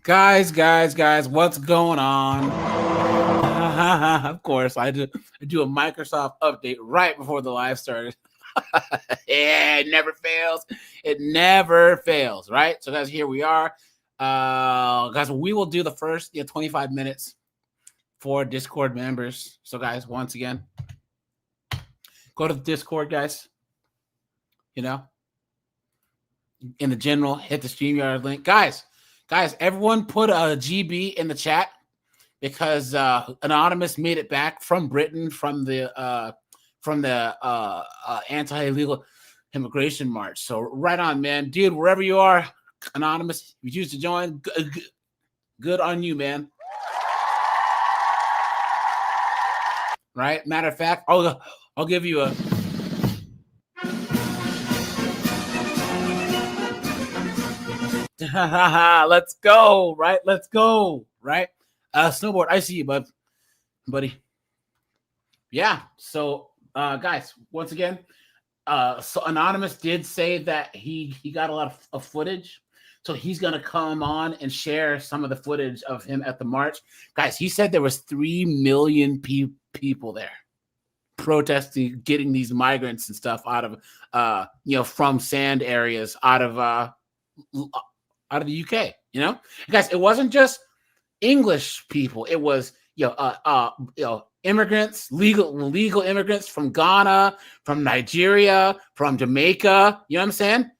Guys, what's going on? Of course, I do a Microsoft update right before the live started. Yeah, it never fails. It never fails, right? So, guys, here we are. Guys, we will do the first 25 minutes for Discord members. So, guys, once again, go to the Discord, guys. In the general, hit the StreamYard link. Guys, everyone put a GB in the chat because Anonymous made it back from Britain from the anti-illegal immigration march. So right on, man. Dude, wherever you are, Anonymous, if you choose to join, good on you, man. Right? Matter of fact, I'll give you a... Let's go, right? Let's go, right? Snowboard, I see you, buddy. Yeah. So, guys, once again, so Anonymous did say that he got a lot of footage, so he's gonna come on and share some of the footage of him at the march. Guys, he said there was 3 million people there protesting, getting these migrants and stuff out of, from sand areas, out of the UK, guys, it wasn't just English people. It was, immigrants, legal immigrants from Ghana, from Nigeria, from Jamaica. You know what I'm saying?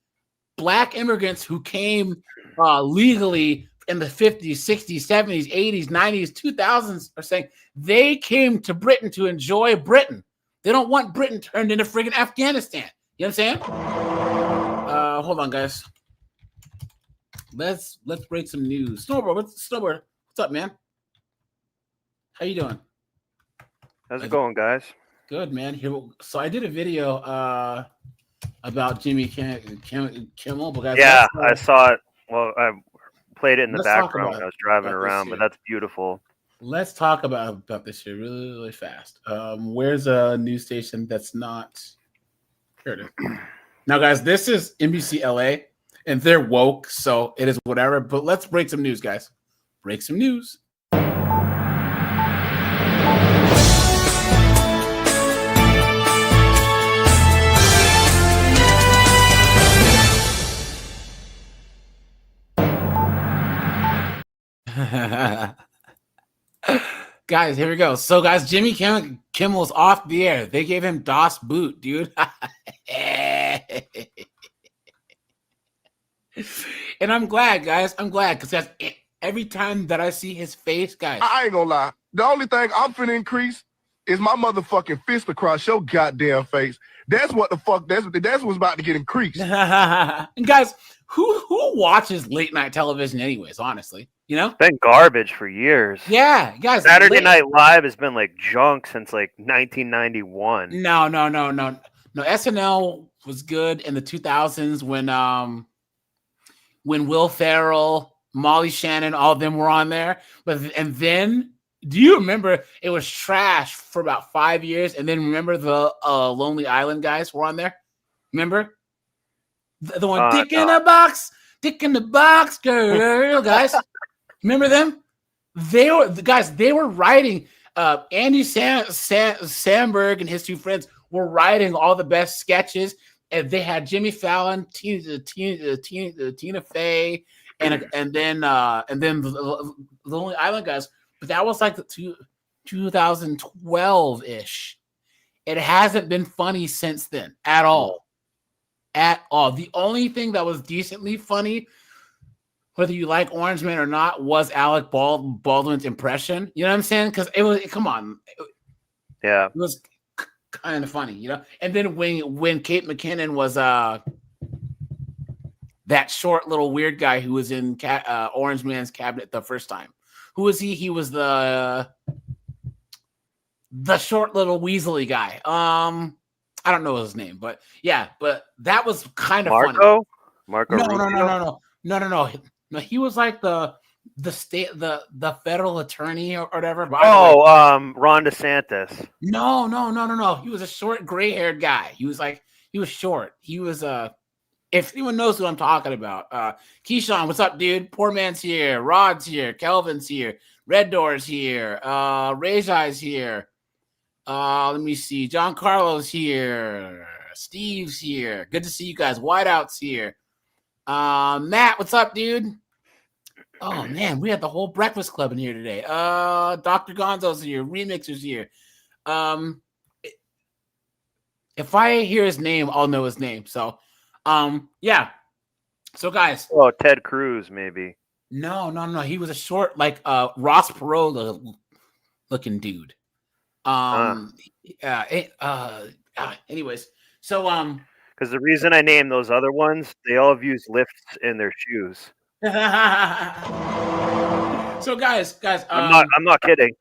Black immigrants who came legally in the 50s, 60s, 70s, 80s, 90s, 2000s are saying they came to Britain to enjoy Britain. They don't want Britain turned into friggin' Afghanistan. You know what I'm saying? Hold on, guys. Let's break some news. Snowboard, what's up, man? How you doing? How's it going, guys? Good, man. So I did a video about Jimmy Kimmel, but guys, yeah, I saw it. Well, I played it in the background when I was driving around, but that's beautiful. Let's talk about this here really, really fast. Where's a news station that's not? Here it is. Now, guys, this is NBC LA. And they're woke, so it is whatever. But let's break some news, guys. Break some news. Guys, here we go. So, guys, Jimmy Kimmel's off the air. They gave him DOS boot, dude. And I'm glad, guys. I'm glad because every time that I see his face, guys. I ain't gonna lie. The only thing I'm finna increase is my motherfucking fist across your goddamn face. That's what the fuck. That's what's about to get increased. And guys, who watches late night television, anyways? Honestly, It's been garbage for years. Yeah, guys. Saturday Night Live has been like junk since like 1991. No. SNL was good in the 2000s when Will Ferrell, Molly Shannon, all of them were on there. And then, do you remember it was trash for about 5 years? And then remember the Lonely Island guys were on there? Remember? The one, Dick in the box, girl, guys. Remember them? They were writing, Andy Samberg and his two friends were writing all the best sketches. And they had Jimmy Fallon, Tina Fey, and then the Lonely Island guys. But that was like the 2012-ish. It hasn't been funny since then at all. At all. The only thing that was decently funny, whether you like Orange Man or not, was Alec Baldwin's impression. You know what I'm saying? Because it was, come on. Yeah. It was kind of funny, And then when Kate McKinnon was that short little weird guy who was in Orange Man's cabinet the first time. Who was he? He was the short little weaselly guy. I don't know his name, but yeah, but that was kind of funny. Marco? No. He was like the federal attorney or whatever. Ron DeSantis. No. He was a short, gray-haired guy. He was short. He was If anyone knows what I'm talking about, Keyshawn, what's up, dude? Poor Man's here. Rod's here. Kelvin's here. Red Door's here. Rajai's here. Let me see. John Carlo's here. Steve's here. Good to see you guys. Whiteout's here. Matt, what's up, dude? Oh, man, we had the whole Breakfast Club in here today. Dr. Gonzo's here. Remixer's here. If I hear his name, I'll know his name. So, yeah. So, guys. Oh, Ted Cruz, maybe. No. He was a short, like, Ross Perot looking dude. Anyways, so, because the reason I named those other ones, they all have used lifts in their shoes. So, guys, I'm not kidding.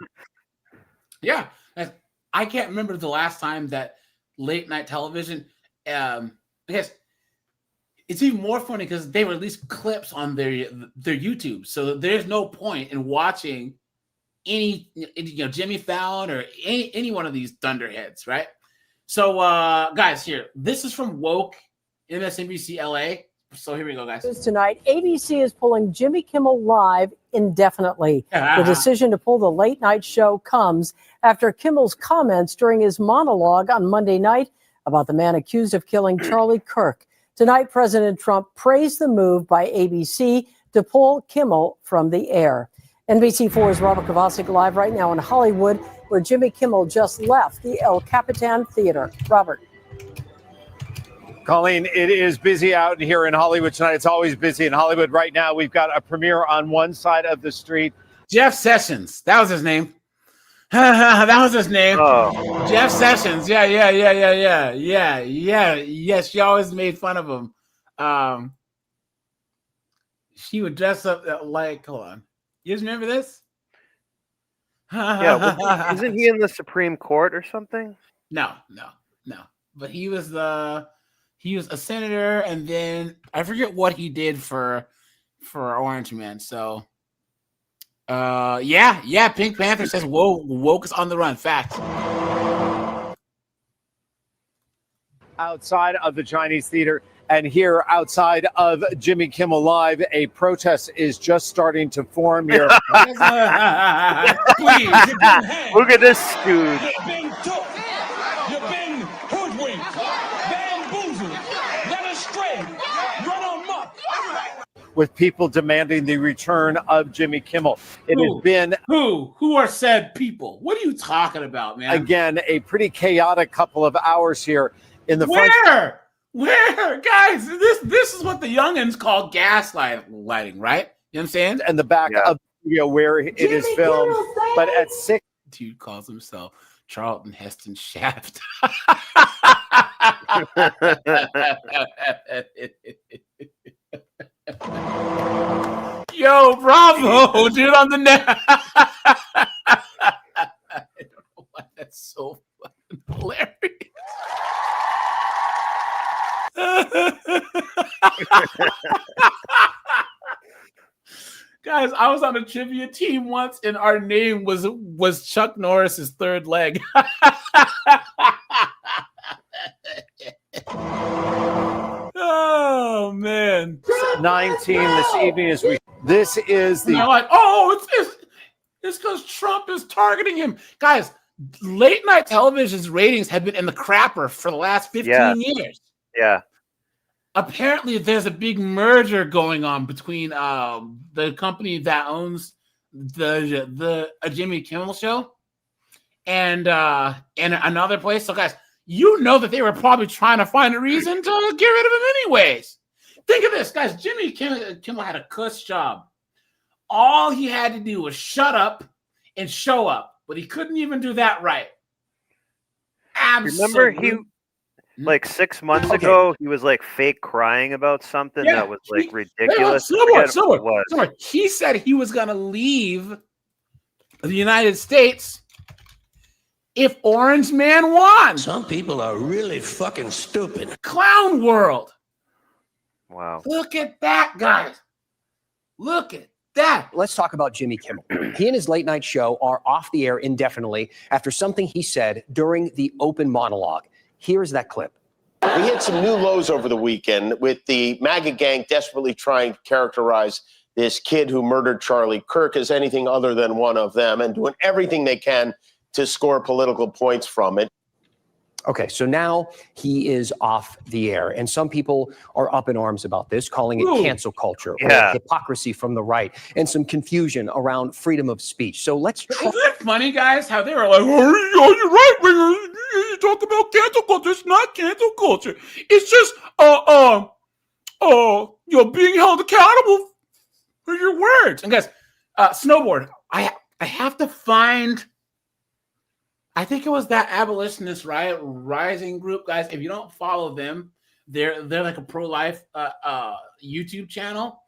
Yeah, I can't remember the last time that late night television, because it's even more funny because they release clips on their YouTube, so there's no point in watching any Jimmy Fallon or any one of these thunderheads, right? So, guys, here, this is from Woke, MSNBC LA. So here we go, guys. Tonight, ABC is pulling Jimmy Kimmel Live indefinitely. The decision to pull the late night show comes after Kimmel's comments during his monologue on Monday night about the man accused of killing Charlie Kirk. Tonight, President Trump praised the move by ABC to pull Kimmel from the air. NBC4's Robert Kovacic live right now in Hollywood, where Jimmy Kimmel just left the El Capitan Theater. Robert. Colleen, it is busy out here in Hollywood tonight. It's always busy in Hollywood. Right now, we've got a premiere on one side of the street. Jeff Sessions. That was his name. That was his name. Oh. Jeff Sessions. Yeah. Yes, she always made fun of him. She would dress up like, hold on. You guys remember this? Yeah, isn't he in the Supreme Court or something? No. But he was a senator, and then I forget what he did for Orange Man. So, yeah. Pink Panther says, "Whoa, woke is on the run." Fact. Outside of the Chinese theater, and here outside of Jimmy Kimmel Live, a protest is just starting to form here. Please, look at this dude. You've been took. You've been hoodwinked, bamboozled, led astray, run amok. With people demanding the return of Jimmy Kimmel. It has been who are said people? What are you talking about, man? Again, a pretty chaotic couple of hours here in the Where, guys? This is what the youngins call gaslighting, right? You know what I'm saying? And the back of the studio where it is filmed, but at 6. Dude calls himself Charlton Heston Shaft. Yo, bravo, dude, on the net. I don't know why that's so fucking hilarious. Guys, I was on a trivia team once, and our name was Chuck Norris's third leg. Oh man! 19 this evening as this is the. And they're like, it's because Trump is targeting him, guys. Late night television's ratings have been in the crapper for the last 15 years. Yeah. Apparently, there's a big merger going on between the company that owns the Jimmy Kimmel show and another place. So, guys, you know that they were probably trying to find a reason to get rid of him anyways. Think of this, guys. Jimmy Kimmel had a cuss job. All he had to do was shut up and show up, but he couldn't even do that right. Absolutely. Remember like 6 months ago, he was like fake crying about something that was like ridiculous. Someone. He said he was going to leave the United States if Orange Man won. Some people are really fucking stupid. Clown world. Wow. Look at that, guys. Look at that. Let's talk about Jimmy Kimmel. He and his late night show are off the air indefinitely after something he said during the open monologue. Here's that clip. What We hit some new lows over the weekend with the MAGA gang desperately trying to characterize this kid who murdered Charlie Kirk as anything other than one of them and doing everything they can to score political points from it. Okay, so now he is off the air, and some people are up in arms about this, calling it cancel culture or hypocrisy from the right, and some confusion around freedom of speech. So let's try. Isn't it funny, guys, how they were like, oh, you're right, you talk about cancel culture. It's not cancel culture. It's just, being held accountable for your words. And guys, snowboard, I have to find... I think it was that abolitionist rising group, guys. If you don't follow them, they're like a pro-life YouTube channel,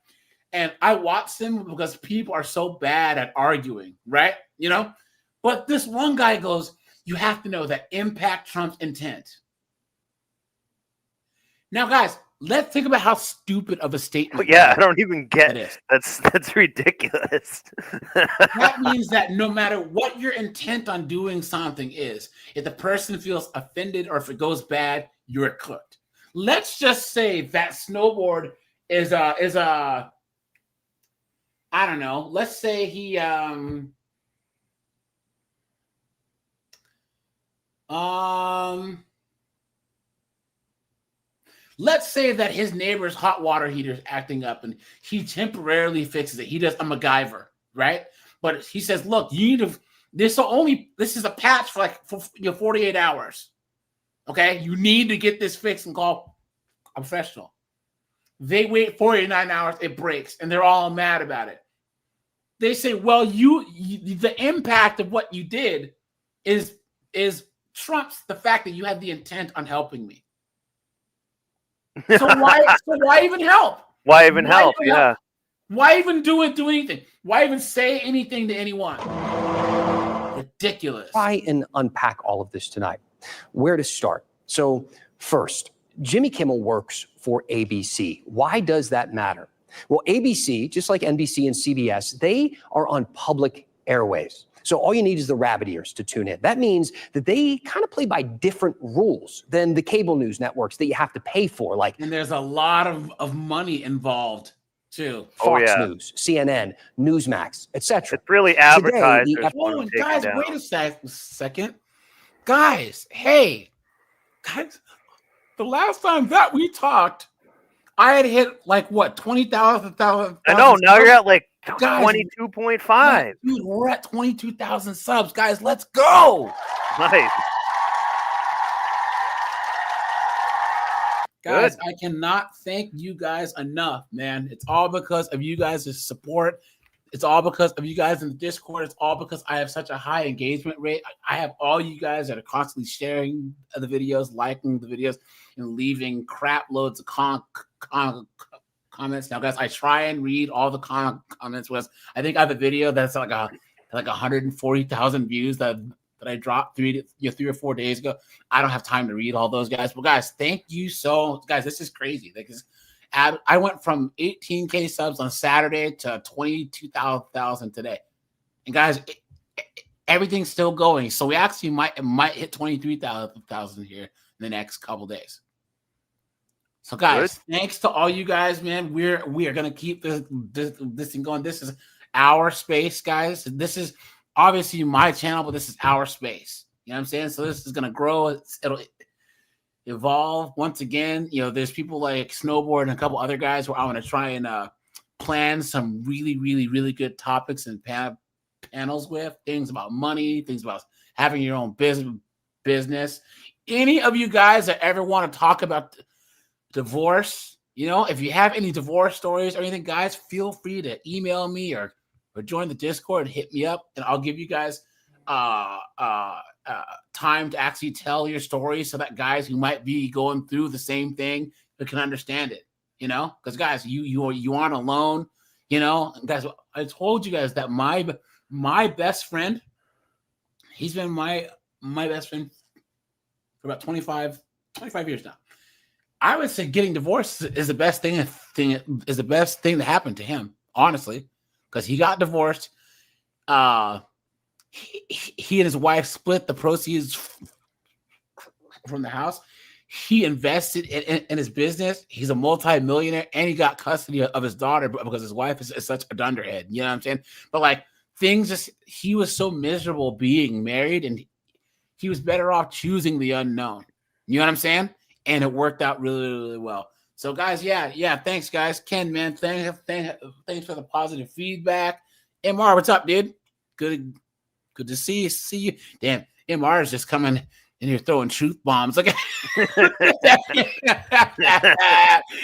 and I watch them because people are so bad at arguing, right? You know, but this one guy goes, "You have to know that impact trumps intent." Now, guys, let's think about how stupid of a statement. Yeah, I don't even get it. That's ridiculous. That means that no matter what your intent on doing something is, if the person feels offended or if it goes bad, you're cooked. Let's just say that snowboard is a I don't know. Let's say he let's say that his neighbor's hot water heater is acting up and he temporarily fixes it. He does a MacGyver, right? But he says, look, you need to, this is a patch for 48 hours. Okay? You need to get this fixed and call a professional. They wait 49 hours, it breaks, and they're all mad about it. They say, well, the impact of what you did is trumps the fact that you had the intent on helping me. So why even help? Why even help? Yeah. Why even do anything? Why even say anything to anyone? Ridiculous. Try and unpack all of this tonight. Where to start? So first, Jimmy Kimmel works for ABC. Why does that matter? Well, ABC, just like NBC and CBS, they are on public airwaves. So all you need is the rabbit ears to tune in. That means that they kind of play by different rules than the cable news networks that you have to pay for. And there's a lot of money involved too. Fox News, CNN, Newsmax, etc. It's really advertised. Guys, wait a second. Guys, hey. Guys, the last time that we talked, I had hit 20,000. I know, now you're at 22.5. Dude, we're at 22,000 subs. Guys, let's go. Nice. Guys, I cannot thank you guys enough, man. It's all because of you guys' support. It's all because of you guys in the Discord. It's all because I have such a high engagement rate. I have all you guys that are constantly sharing the videos, liking the videos, and leaving crap loads of comments. Now, guys, I try and read all the comments. I think I have a video that's like 140,000 views that I dropped 3 or 4 days ago. I don't have time to read all those, guys. But guys, thank you guys. This is crazy. I went from 18K subs on Saturday to 22,000 today, and guys, everything's still going. So we actually might hit 23,000 here in the next couple days. So guys, thanks to all you guys, man. We are gonna keep this thing going. This is our space, guys. This is obviously my channel, but this is our space. You know what I'm saying? So this is gonna grow. It'll evolve once again. There's people like Snowboard and a couple other guys where I want to try and plan some really, really, really good topics and panels with things about money, things about having your own business. Any of you guys that ever want to talk about divorce, if you have any divorce stories or anything, guys, feel free to email me or join the Discord and hit me up, and I'll give you guys time to actually tell your story so that guys who might be going through the same thing can understand it, because guys, you aren't alone, guys. I told you guys that my best friend, he's been my best friend for about 25 years now. I would say getting divorced is the best thing that happened to him, honestly, because he got divorced. He and his wife split the proceeds from the house. he invested in his business. He's a multi-millionaire, and he got custody of his daughter because his wife is such a dunderhead. You know what I'm saying? But like things just, he was so miserable being married, and he was better off choosing the unknown. You know what I'm saying? And it worked out really, really well. So guys, yeah. Thanks, guys. Ken, man, thanks for the positive feedback. MR, what's up, dude? Good to see you. Damn, MR is just coming in here throwing truth bombs. Like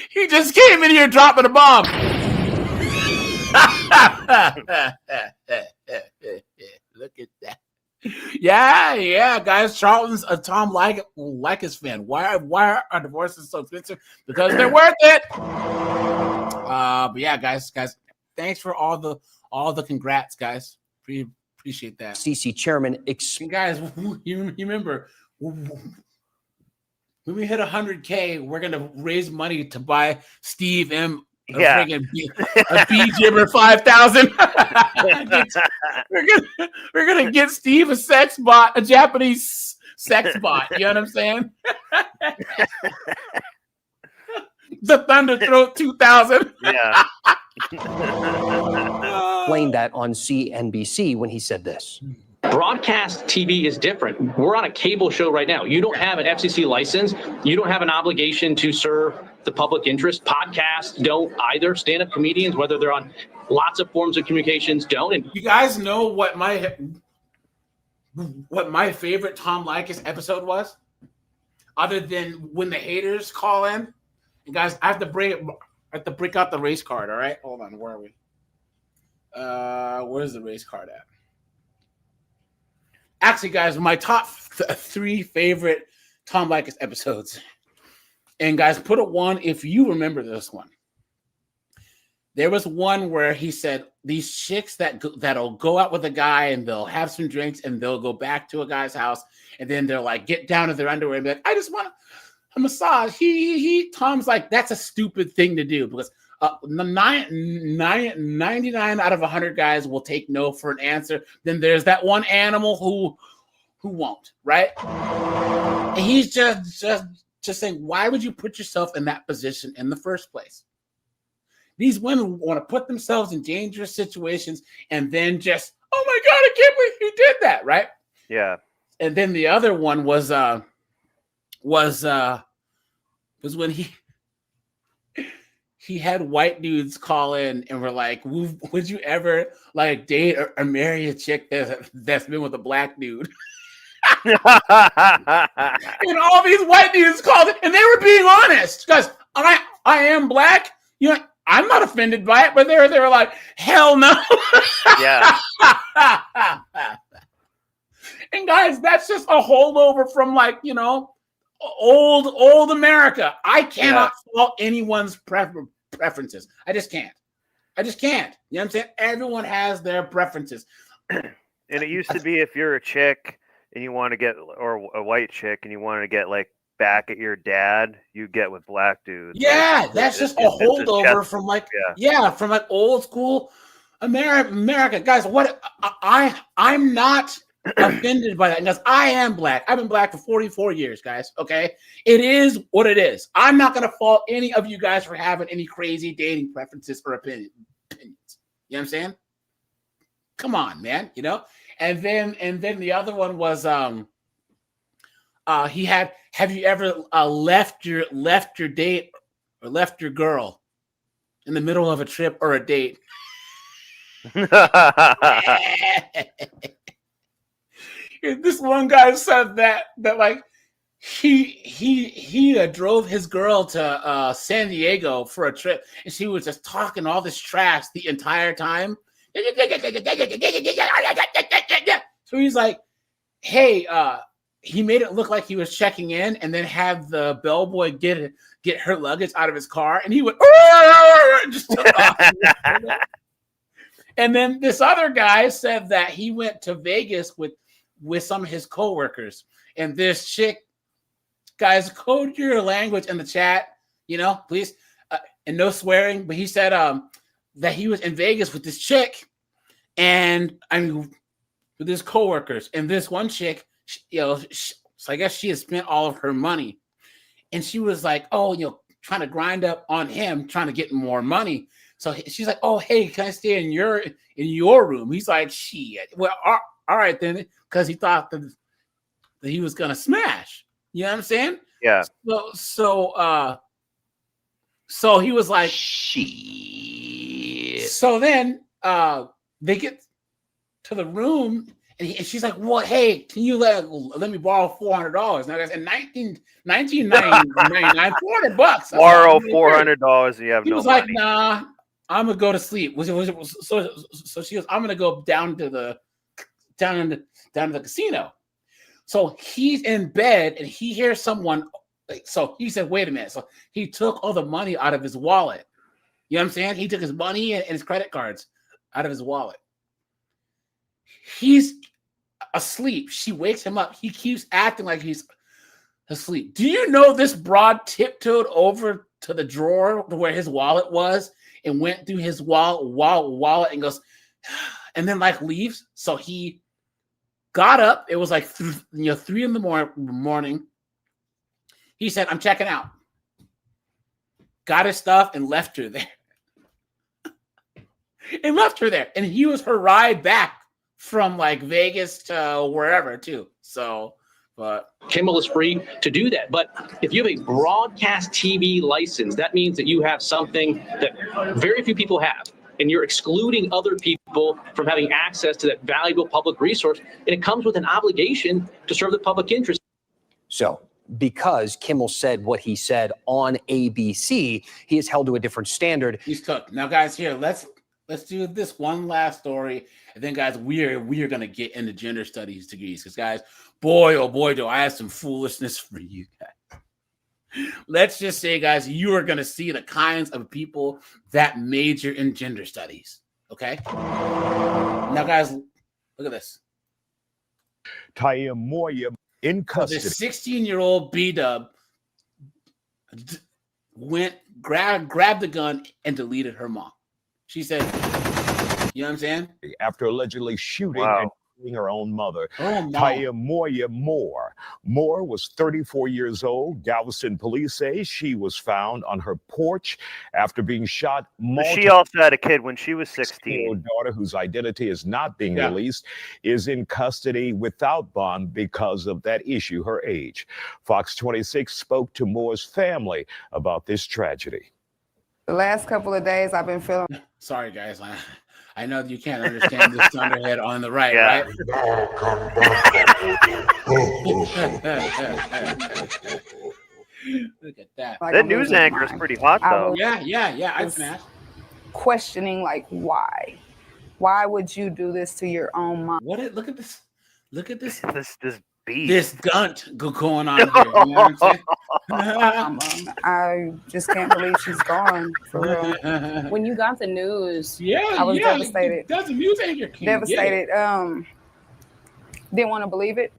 he just came in here dropping a bomb. Look at that. Yeah, guys. Charlton's a Tom Leykis fan. Why are divorces so expensive? Because they're worth it. But yeah, guys, thanks for all the congrats, guys. Appreciate that. CC chairman. Guys, you remember when we hit 100K, we're gonna raise money to buy Steve M. A B-Jibber 5,000. we're gonna get Steve a sex bot, a Japanese sex bot. You know what I'm saying? The Thunder Throat 2000. Yeah. Explained that on CNBC when he said this. Broadcast TV is different. We're on a cable show right now. You don't have an FCC license. You don't have an obligation to serve the public interest. Podcasts don't either. Stand-up comedians, whether they're on lots of forms of communications, don't. And you guys know what my favorite Tom Leykis episode was? Other than when the haters call in. And guys, I have to break out the race card, all right? Hold on, where are we? Where's the race card at? Actually, guys, my top 3 favorite Tom Leykis episodes. And guys, put a 1 if you remember this one. There was one where he said these chicks that'll go out with a guy and they'll have some drinks and they'll go back to a guy's house and then they'll like get down to their underwear and be like, I just want a massage. Tom's like, that's a stupid thing to do because 99 out of 100 guys will take no for an answer. Then there's that one animal who won't, right? And he's just saying, why would you put yourself in that position in the first place? These women want to put themselves in dangerous situations and then just, oh my God, I can't believe you did that, right? Yeah. And then the other one was when he had white dudes call in and were like, would you ever like date or marry a chick that's been with a black dude? And all these white dudes called it, and they were being honest. Because I am black. You know, I'm not offended by it, but they were like, hell no. Yeah. And guys, that's just a holdover from like, you know, old America. I cannot fault anyone's preferences. I just can't. You know what I'm saying? Everyone has their preferences. And it used to be if you're a chick and you want to get, or a white chick and you want to get like back at your dad, you get with black dudes. Yeah, like, that's just a holdover from like, from like old school America. Guys, what I'm not offended by that because I am black. I've been black for 44 years, guys. Okay, it is what it is. I'm not gonna fault any of you guys for having any crazy dating preferences or opinions. You know what I'm saying? Come on, man. You know. And then the other one was he had, have you ever left your date or left your girl in the middle of a trip or a date? This one guy said that like he drove his girl to San Diego for a trip, and she was just talking all this trash the entire time. So he's like, hey, he made it look like he was checking in, and then have the bellboy get her luggage out of his car, and he went just took off. And then this other guy said that he went to Vegas with some of his coworkers, and this chick, guys, code your language in the chat, you know, please, and no swearing. But he said that he was in Vegas with this chick, and I mean with his coworkers, and this one chick, so I guess she had spent all of her money, and she was like, oh, trying to grind up on him, trying to get more money. So she's like, oh, hey, can I stay in your room? He's like, shit. Well, all right then, because he thought that he was gonna smash. You know what I'm saying? Yeah. So he was like, shit. So then they get to the room, and she's like, well, hey, can you let me borrow $400? Now, guys, in 1999, $400. Borrow $400 and you have no money. He was like, nah, I'm gonna go to sleep. So she goes, I'm gonna go down to the casino. So he's in bed and he hears someone. So he said, wait a minute. So he took all the money out of his wallet. You know what I'm saying? He took his money and his credit cards out of his wallet. He's asleep. She wakes him up. He keeps acting like he's asleep. Do you know this broad tiptoed over to the drawer where his wallet was and went through his wallet and goes, and then like leaves? So he got up. It was like 3 in the morning. He said, I'm checking out. Got his stuff and left her there. And he was her ride back from like Vegas to wherever too. So, but Kimmel is free to do that. But if you have a broadcast TV license, that means that you have something that very few people have. And you're excluding other people from having access to that valuable public resource. And it comes with an obligation to serve the public interest. So because Kimmel said what he said on ABC, he is held to a different standard. He's cooked. Now, guys, here, let's do this one last story. And then, guys, we are going to get into gender studies degrees. Because, guys, boy, oh boy, do I have some foolishness for you guys. Let's just say, guys, you are going to see the kinds of people that major in gender studies. Okay? Now, guys, look at this. Taya Moya in custody. This 16-year-old B-dub grabbed the gun and deleted her mom. She said, you know what I'm saying? After allegedly shooting and killing her own mother. Oh, no. Taya Moya Moore. Moore was 34 years old. Galveston police say she was found on her porch after being shot multiple. She also had a kid when she was 16. Her daughter, whose identity is not being released, is in custody without bond because of that issue, her age. Fox 26 spoke to Moore's family about this tragedy. The last couple of days I've been feeling... Sorry, guys. I know you can't understand this thunderhead on the right, right? Look at that. That news anchor is pretty hot, though. Yeah. I smashed. Questioning, like, why? Why would you do this to your own mom? Look at this. Look at this. This beast. This gunt going on here. You know what I'm saying? I just can't believe she's gone, for real. When you got the news, I was devastated. That's a news anchor. Devastated. Didn't want to believe it.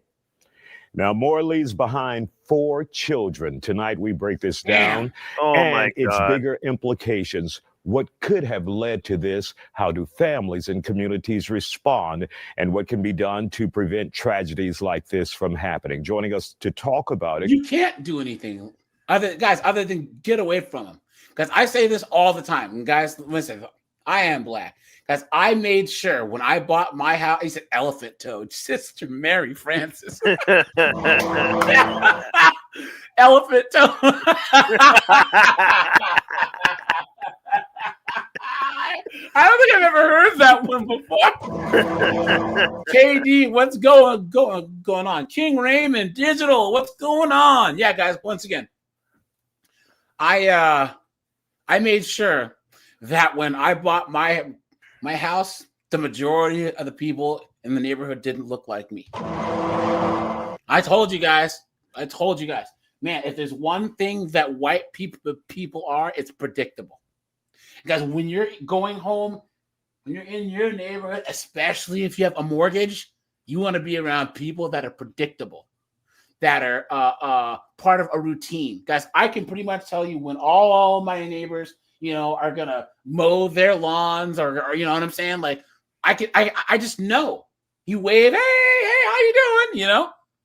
Now, Moore leaves behind 4 children. Tonight, we break this down and its bigger implications. What could have led to this? How do families and communities respond? And what can be done to prevent tragedies like this from happening? Joining us to talk about it. You can't do anything other than get away from them. Because I say this all the time. And guys, listen, I am black. Guys, I made sure when I bought my house, he said elephant toad, Sister Mary Francis. Elephant toad. I don't think I've ever heard that one before. KD, what's going on? King Raymond Digital, what's going on? Yeah, guys, once again, I made sure that when I bought my house, the majority of the people in the neighborhood didn't look like me. I told you guys, man, if there's one thing that white people are, it's predictable. Guys, when you're going home, when you're in your neighborhood, especially if you have a mortgage, you want to be around people that are predictable, that are part of a routine. Guys, I can pretty much tell you when all my neighbors, are gonna mow their lawns, or you know what I'm saying? Like, I just know. You wave, hey, how you doing?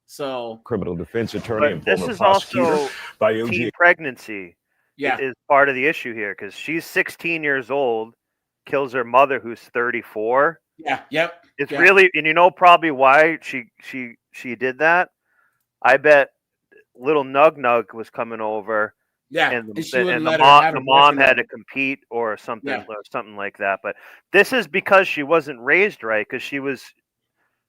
So criminal defense attorney and This former is prosecutor also by teen OG. pregnancy. Yeah. Is part of the issue here because she's 16 years old, kills her mother who's 34. Yeah. Yep. It's Yeah. really, and you know probably why she did that. I bet little Nug Nug was coming over. Yeah, and and she wouldn't let the her have her mom boyfriend had over. to compete or something, Yeah. or something like that. But this is because she wasn't raised right, because she was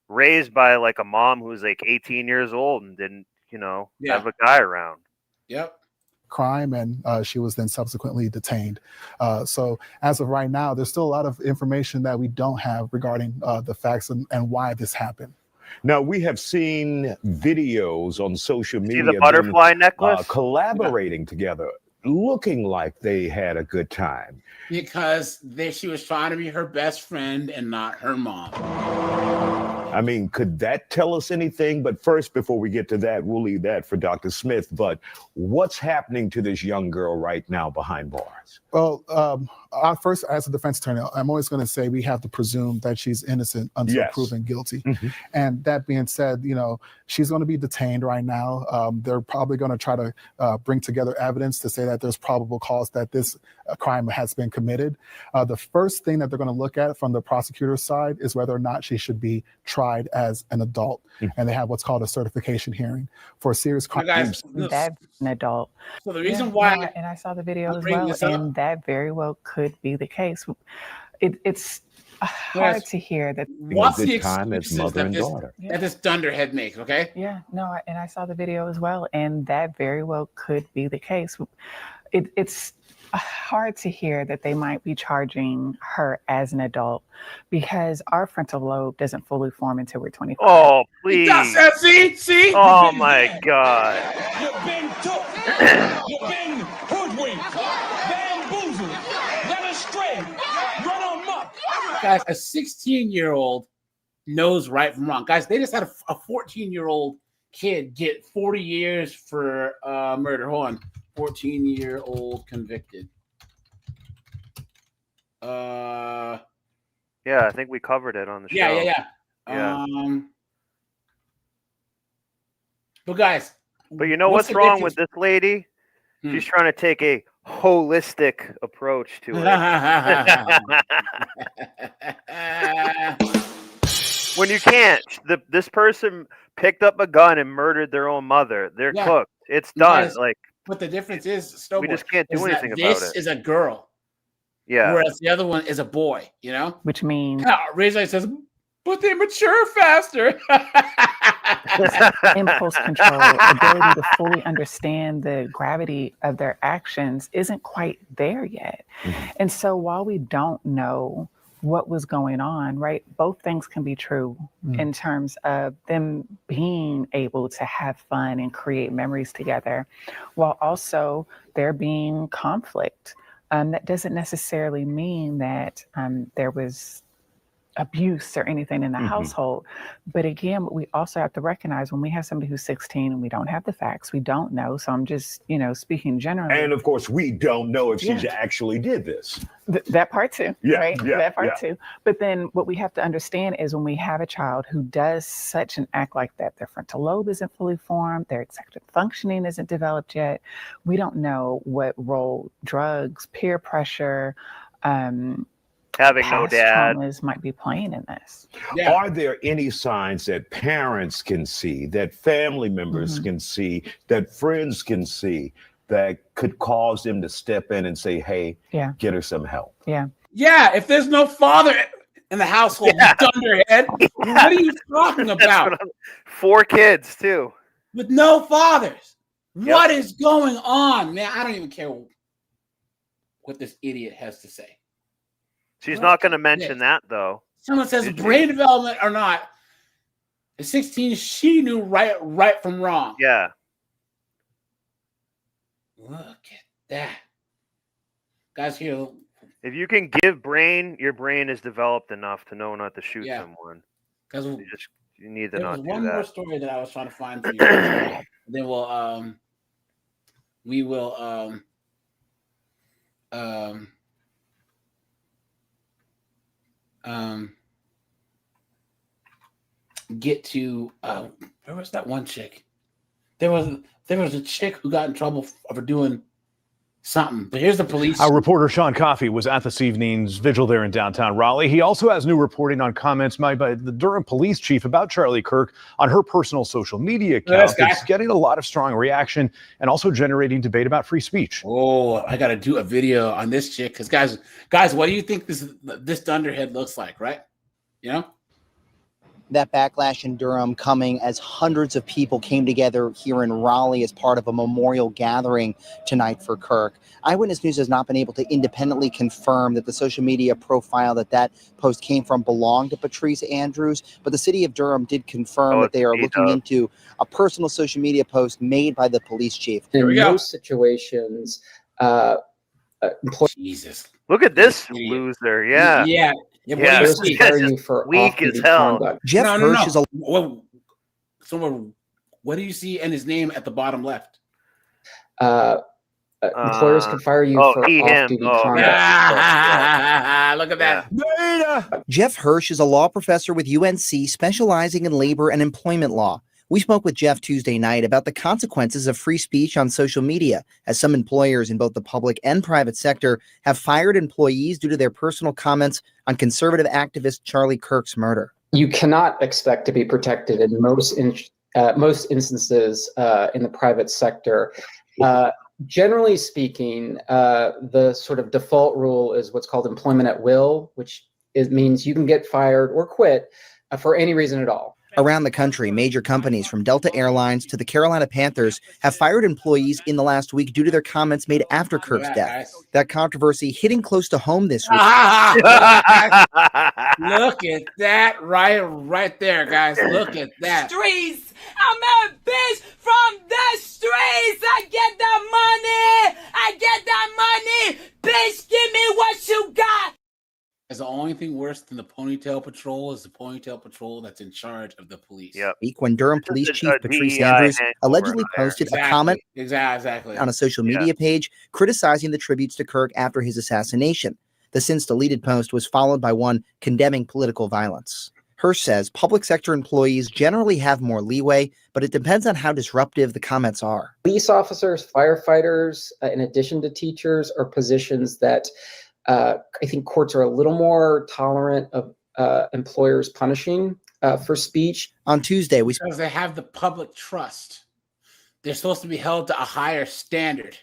raised by like a mom who was like 18 years old and didn't, have a guy around. Yep. Crime, and she was then subsequently detained. So as of right now, there's still a lot of information that we don't have regarding the facts and why this happened. Now, we have seen videos on social media. See the butterfly necklace? Collaborating together, looking like they had a good time. Because she was trying to be her best friend and not her mom. I mean, could that tell us anything? But first, before we get to that, we'll leave that for Dr. Smith. But what's happening to this young girl right now behind bars? Well, first, as a defense attorney, I'm always going to say we have to presume that she's innocent until proven guilty. Mm-hmm. And that being said, she's going to be detained right now. They're probably going to try to bring together evidence to say that there's probable cause that this crime has been committed. The first thing that they're going to look at from the prosecutor's side is whether or not she should be tried as an adult. Mm-hmm. And they have what's called a certification hearing for a serious crime. That's an adult. So the reason why, and I saw the video as well, and that very well could be the case. It's hard to hear that. What's the time as mother and daughter that this dunderhead makes? Okay. Yeah. No. And I saw the video as well, and that very well could be the case. It's hard to hear that they might be charging her as an adult because our frontal lobe doesn't fully form until we're 25. Oh, please. See? Oh, my God. You've been took. You've been hoodwinked. Bamboozled. Led astray. Run amok. Guys, a 16-year-old knows right from wrong. Guys, they just had a 14-year-old kid get 40 years for murder. Hold on. 14-year-old convicted. Yeah, I think we covered it on the show. Yeah. But guys, but you know what's wrong with this lady? She's trying to take a holistic approach to it. When you can't, this person picked up a gun and murdered their own mother. They're cooked. It's done. Guys, but the difference is, we just can't do anything about it. This is a girl. Yeah. Whereas the other one is a boy, Which means Rizzo says, but they mature faster. impulse control, ability to fully understand the gravity of their actions isn't quite there yet. Mm-hmm. And so while we don't know what was going on, right, both things can be true in terms of them being able to have fun and create memories together, while also there being conflict. That doesn't necessarily mean that there was abuse or anything in the household. But again, what we also have to recognize when we have somebody who's 16 and we don't have the facts, we don't know. So I'm just, speaking generally. And of course, we don't know if she actually did this. That part too, right? Yeah, that part too. But then what we have to understand is when we have a child who does such an act like that, their frontal lobe isn't fully formed, their executive functioning isn't developed yet. We don't know what role drugs, peer pressure, having no dad traumas might be playing in this. Yeah. Are there any signs that parents can see, that family members can see, that friends can see that could cause them to step in and say, hey, get her some help? Yeah. Yeah, if there's no father in the household, dunderhead, what are you talking about? 4 kids, too. With no fathers. What is going on? Man, I don't even care what this idiot has to say. She's not going to mention that, though. Someone says brain development or not. At 16, she knew right from wrong. Yeah. Look at that. Guys, here. If you can give brain, your brain is developed enough to know not to shoot someone. Because you need to not do that. One more story that I was trying to find for you. Then we will get to where was that one chick? There was a chick who got in trouble for doing something. But here's the police. Our reporter Sean Coffey was at this evening's vigil there in downtown Raleigh. He also has new reporting on comments made by the Durham police chief about Charlie Kirk on her personal social media account. It's getting a lot of strong reaction and also generating debate about free speech. Oh, I got to do a video on this chick because guys, what do you think this dunderhead looks like, right? You know? That backlash in Durham coming as hundreds of people came together here in Raleigh as part of a memorial gathering tonight for Kirk. Eyewitness News has not been able to independently confirm that the social media profile that post came from belonged to Patrice Andrews, but the city of Durham did confirm that they are looking into a personal social media post made by the police chief. In most situations, Jesus. Look at this loser. Yeah. Yeah. This is weak as hell. Jeff Hirsch is a. What do you see in his name at the bottom left? Employers can fire you for off-duty conduct. Look at that. Jeff Hirsch is a law professor with UNC specializing in labor and employment law. We spoke with Jeff Tuesday night about the consequences of free speech on social media, as some employers in both the public and private sector have fired employees due to their personal comments on conservative activist Charlie Kirk's murder. You cannot expect to be protected in most instances in the private sector. Generally speaking, the sort of default rule is what's called employment at will, which means you can get fired or quit for any reason at all. Around the country, major companies from Delta Airlines to the Carolina Panthers have fired employees in the last week due to their comments made after Kirk's death. That controvery hitting close to home this week. Look at that right there, guys. Look at that. Streets. I'm a bitch from the streets. I get that money. Bitch, give me what you got. Is the only thing worse than the ponytail patrol is the ponytail patrol that's in charge of the police. Week when Durham Police Chief Patrice Andrews allegedly posted a comment on a social media page criticizing the tributes to Kirk after his assassination. The since deleted post was followed by one condemning political violence. Hirsch says public sector employees generally have more leeway, but it depends on how disruptive the comments are. Police officers, firefighters, in addition to teachers, are positions that I think courts are a little more tolerant of employers punishing for speech. On Tuesday, because they have the public trust. They're supposed to be held to a higher standard.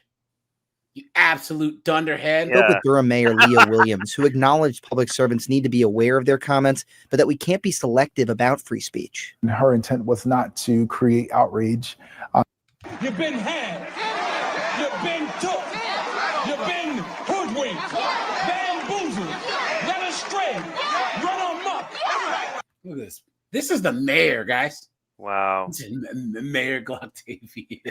You absolute dunderhead. Spoke with Durham Mayor Leah Williams, who acknowledged public servants need to be aware of their comments, but that we can't be selective about free speech. Her intent was not to create outrage. You've been had. You've been took. You've been hoodwinked. Led astray, run amok. Look at this. This is the mayor, guys. Wow. Mayor Glock TV.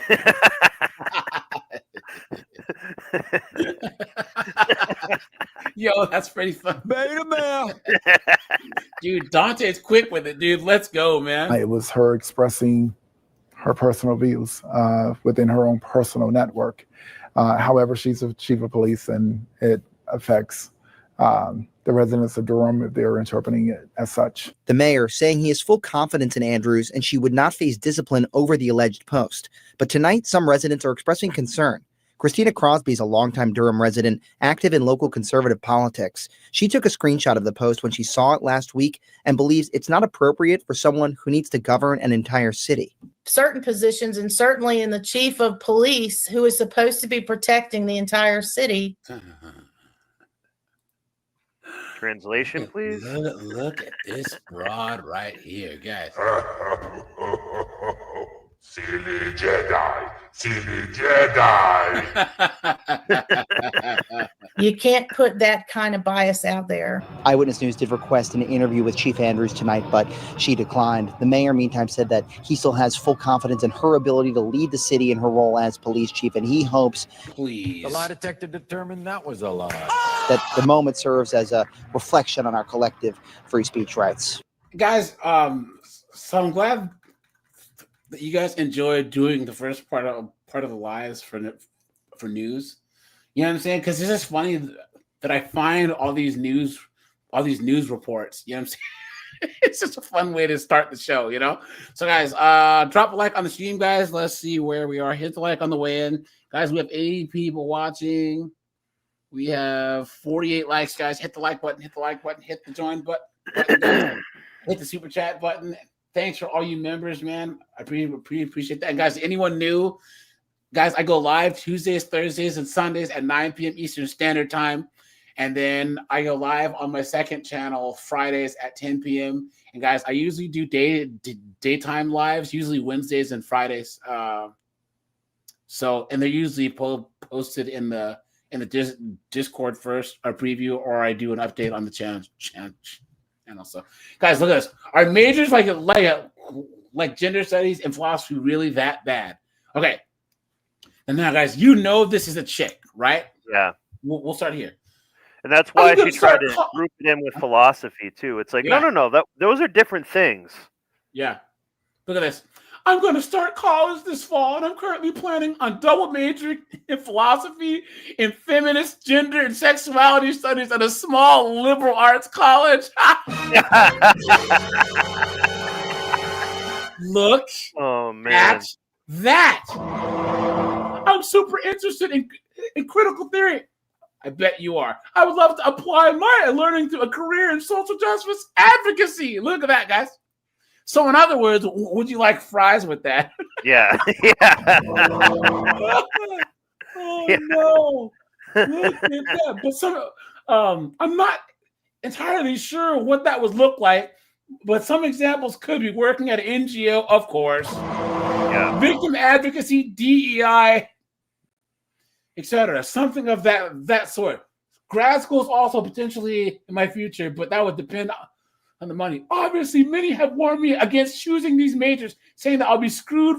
Yo, that's pretty fun. Beta male. Dude, Dante's quick with it, dude. Let's go, man. It was her expressing her personal views within her own personal network. However, she's a chief of police, and it affects the residents of Durham if they're interpreting it as such. The mayor saying he has full confidence in Andrews and she would not face discipline over the alleged post. But tonight, some residents are expressing concern. Christina Crosby is a longtime Durham resident, active in local conservative politics. She took a screenshot of the post when she saw it last week and believes it's not appropriate for someone who needs to govern an entire city. Certain positions, and certainly in the chief of police, who is supposed to be protecting the entire city. Translation, please. Look at this broad right here, guys. Silly Jedi. Silly Jedi. You can't put that kind of bias out there. Eyewitness News did request an interview with Chief Andrews tonight, but she declined. The mayor, meantime, said that he still has full confidence in her ability to lead the city in her role as police chief, and he hopes the lie detector determined that was a lie. That the moment serves as a reflection on our collective free speech rights. Guys, so I'm glad that you guys enjoyed doing the first part of the lives for news. You know what I'm saying? Because it's just funny that I find all these news reports. You know what I'm saying? It's just a fun way to start the show, you know? So, guys, drop a like on the stream, guys. Let's see where we are. Hit the like on the way in. Guys, we have 80 people watching. We have 48 likes, guys. Hit the like button. Hit the like button. Hit the join button, guys. Hit the super chat button. Thanks for all you members, man. I appreciate that. And, guys, anyone new, guys, I go live Tuesdays, Thursdays, and Sundays at 9 p.m. Eastern Standard Time. And then I go live on my second channel Fridays at 10 p.m. And guys, I usually do daytime lives, usually Wednesdays and Fridays. And they're usually posted in the Discord first, a preview, or I do an update on the channel. So, guys, look at this. Are majors like gender studies and philosophy really that bad? Okay. And now, guys, you know this is a chick, right? Yeah. We'll start here. And that's why she tried to group it in with philosophy too. It's like, no. Those are different things. Yeah. Look at this. I'm going to start college this fall, and I'm currently planning on double majoring in philosophy, in feminist, gender, and sexuality studies at a small liberal arts college. Look at that. I'm super interested in critical theory. I bet you are. I would love to apply my learning to a career in social justice advocacy. Look at that, guys. So, in other words, would you like fries with that? Yeah. No. Look at that. But I'm not entirely sure what that would look like, but some examples could be working at an NGO, of course. Yeah. Victim advocacy, DEI, etc. Something of that sort. Grad school is also potentially in my future, but that would depend on the money. Obviously, many have warned me against choosing these majors, saying that I'll be screwed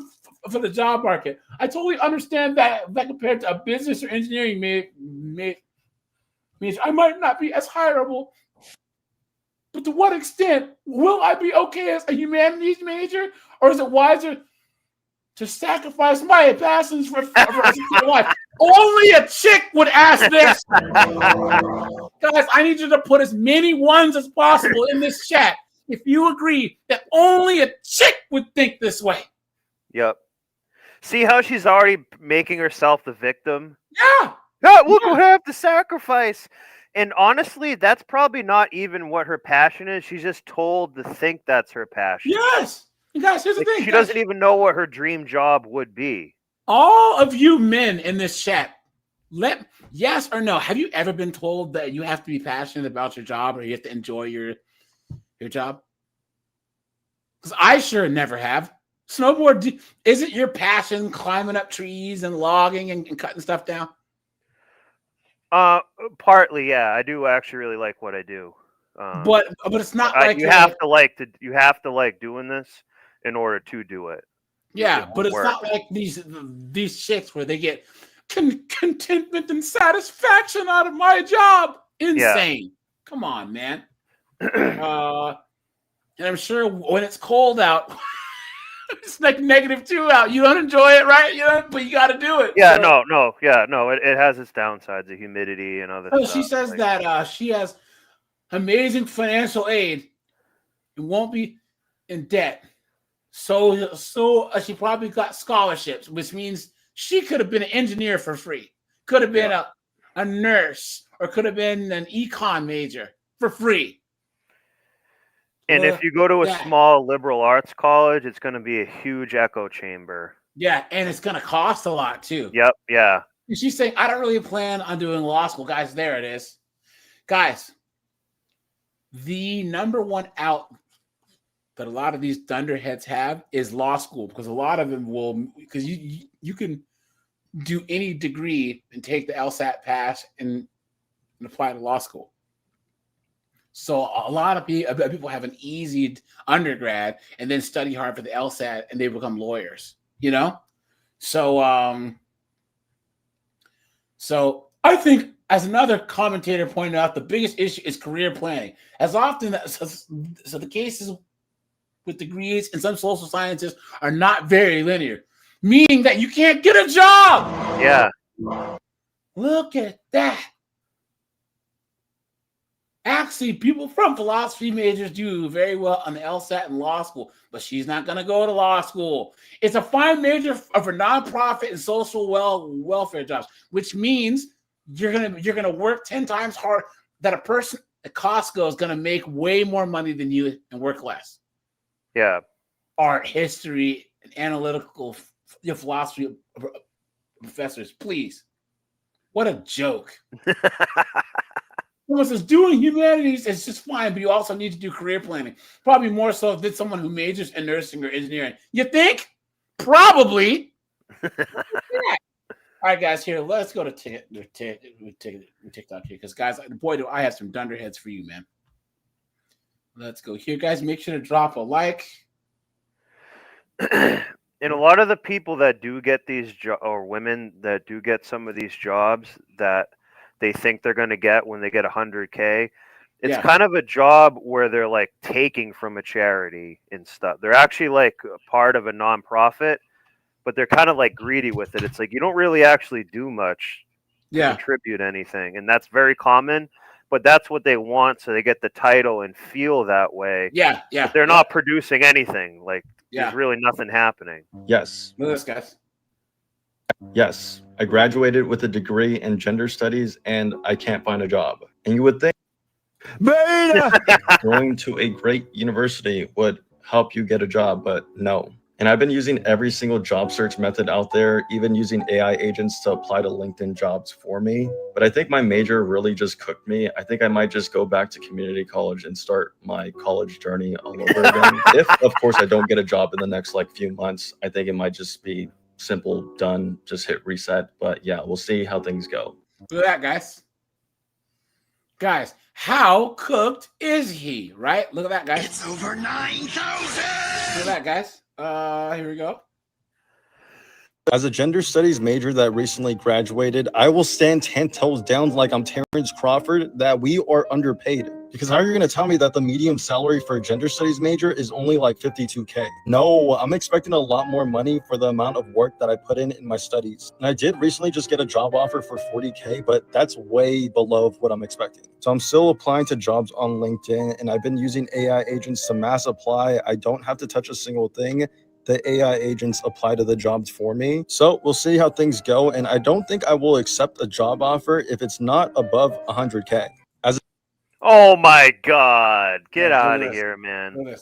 for the job market. I totally understand that compared to a business or engineering major, I might not be as hireable. But to what extent will I be okay as a humanities major, or is it wiser to sacrifice my passions for a life? Only a chick would ask this. Guys, I need you to put as many ones as possible in this chat if you agree that only a chick would think this way. Yep. See how she's already making herself the victim? Yeah. We'll go have to sacrifice. And honestly, that's probably not even what her passion is. She's just told to think that's her passion. Yes. Guys, here's the thing. She doesn't even know what her dream job would be. All of you men in this chat, yes or no, have you ever been told that you have to be passionate about your job or you have to enjoy your job? Because I sure never have. Snowboard, isn't your passion climbing up trees and logging and cutting stuff down? Partly, yeah. I do actually really like what I do. But it's not like you have to like doing this in order to do it. Yeah, but it's not like these chicks where they get contentment and satisfaction out of my job. Insane. Yeah. Come on, man. And I'm sure when it's cold out, it's like -2 out. You don't enjoy it, right? But you got to do it. Yeah, so. It has its downsides, the humidity and other stuff. She says that she has amazing financial aid and won't be in debt. So she probably got scholarships, which means she could have been an engineer for free, could have been a nurse, or could have been an econ major for free. And if you go to a small liberal arts college, it's going to be a huge echo chamber. Yeah, and it's going to cost a lot too. Yep, yeah. And she's saying, I don't really plan on doing law school. Guys, there it is. Guys, the number one out that a lot of these dunderheads have is law school, because a lot of them will, because you can do any degree and take the LSAT pass and apply to law school. So a lot of people have an easy undergrad and then study hard for the LSAT and they become lawyers, So I think, as another commentator pointed out, the biggest issue is career planning. As often, so the cases with degrees in some social sciences are not very linear, meaning that you can't get a job. Yeah. Look at that. Actually, people from philosophy majors do very well on the LSAT in law school, but she's not going to go to law school. It's a fine major for nonprofit and social welfare jobs, which means you're gonna work 10 times hard. That a person at Costco is going to make way more money than you and work less. Yeah. Art, history, and analytical philosophy professors, please. What a joke. Someone says doing humanities is just fine, but you also need to do career planning. Probably more so than someone who majors in nursing or engineering. You think? Probably. All right, guys, here, let's go to TikTok here. Because, guys, boy, do I have some dunderheads for you, man. Let's go here, guys. Make sure to drop a like. And a lot of the people that do get these or women that do get some of these jobs that they think they're going to get when they get 100K, it's kind of a job where they're like taking from a charity and stuff. They're actually like a part of a nonprofit, but they're kind of like greedy with it. It's like you don't really actually do much to contribute anything, and that's very common. But that's what they want, so they get the title and feel that way. But they're not producing anything. Like there's really nothing happening. Yes. Look at this, guys. Yes. I graduated with a degree in gender studies, and I can't find a job. And you would think going to a great university would help you get a job, but no. And I've been using every single job search method out there, even using AI agents to apply to LinkedIn jobs for me. But I think my major really just cooked me. I think I might just go back to community college and start my college journey all over again. If, of course, I don't get a job in the next few months, I think it might just be simple, done, just hit reset. But yeah, we'll see how things go. Look at that, guys. Guys, how cooked is he, right? Look at that, guys. It's over 9,000. Look at that, guys. Here we go. As a gender studies major that recently graduated, I will stand 10 toes down like I'm Terrence Crawford that we are underpaid. Because how are you going to tell me that the median salary for a gender studies major is only like 52K? No, I'm expecting a lot more money for the amount of work that I put in my studies. And I did recently just get a job offer for 40K, but that's way below what I'm expecting. So I'm still applying to jobs on LinkedIn, and I've been using AI agents to mass apply. I don't have to touch a single thing. The AI agents apply to the jobs for me. So we'll see how things go. And I don't think I will accept a job offer if it's not above 100K. Oh my God! Get out of here, man. What the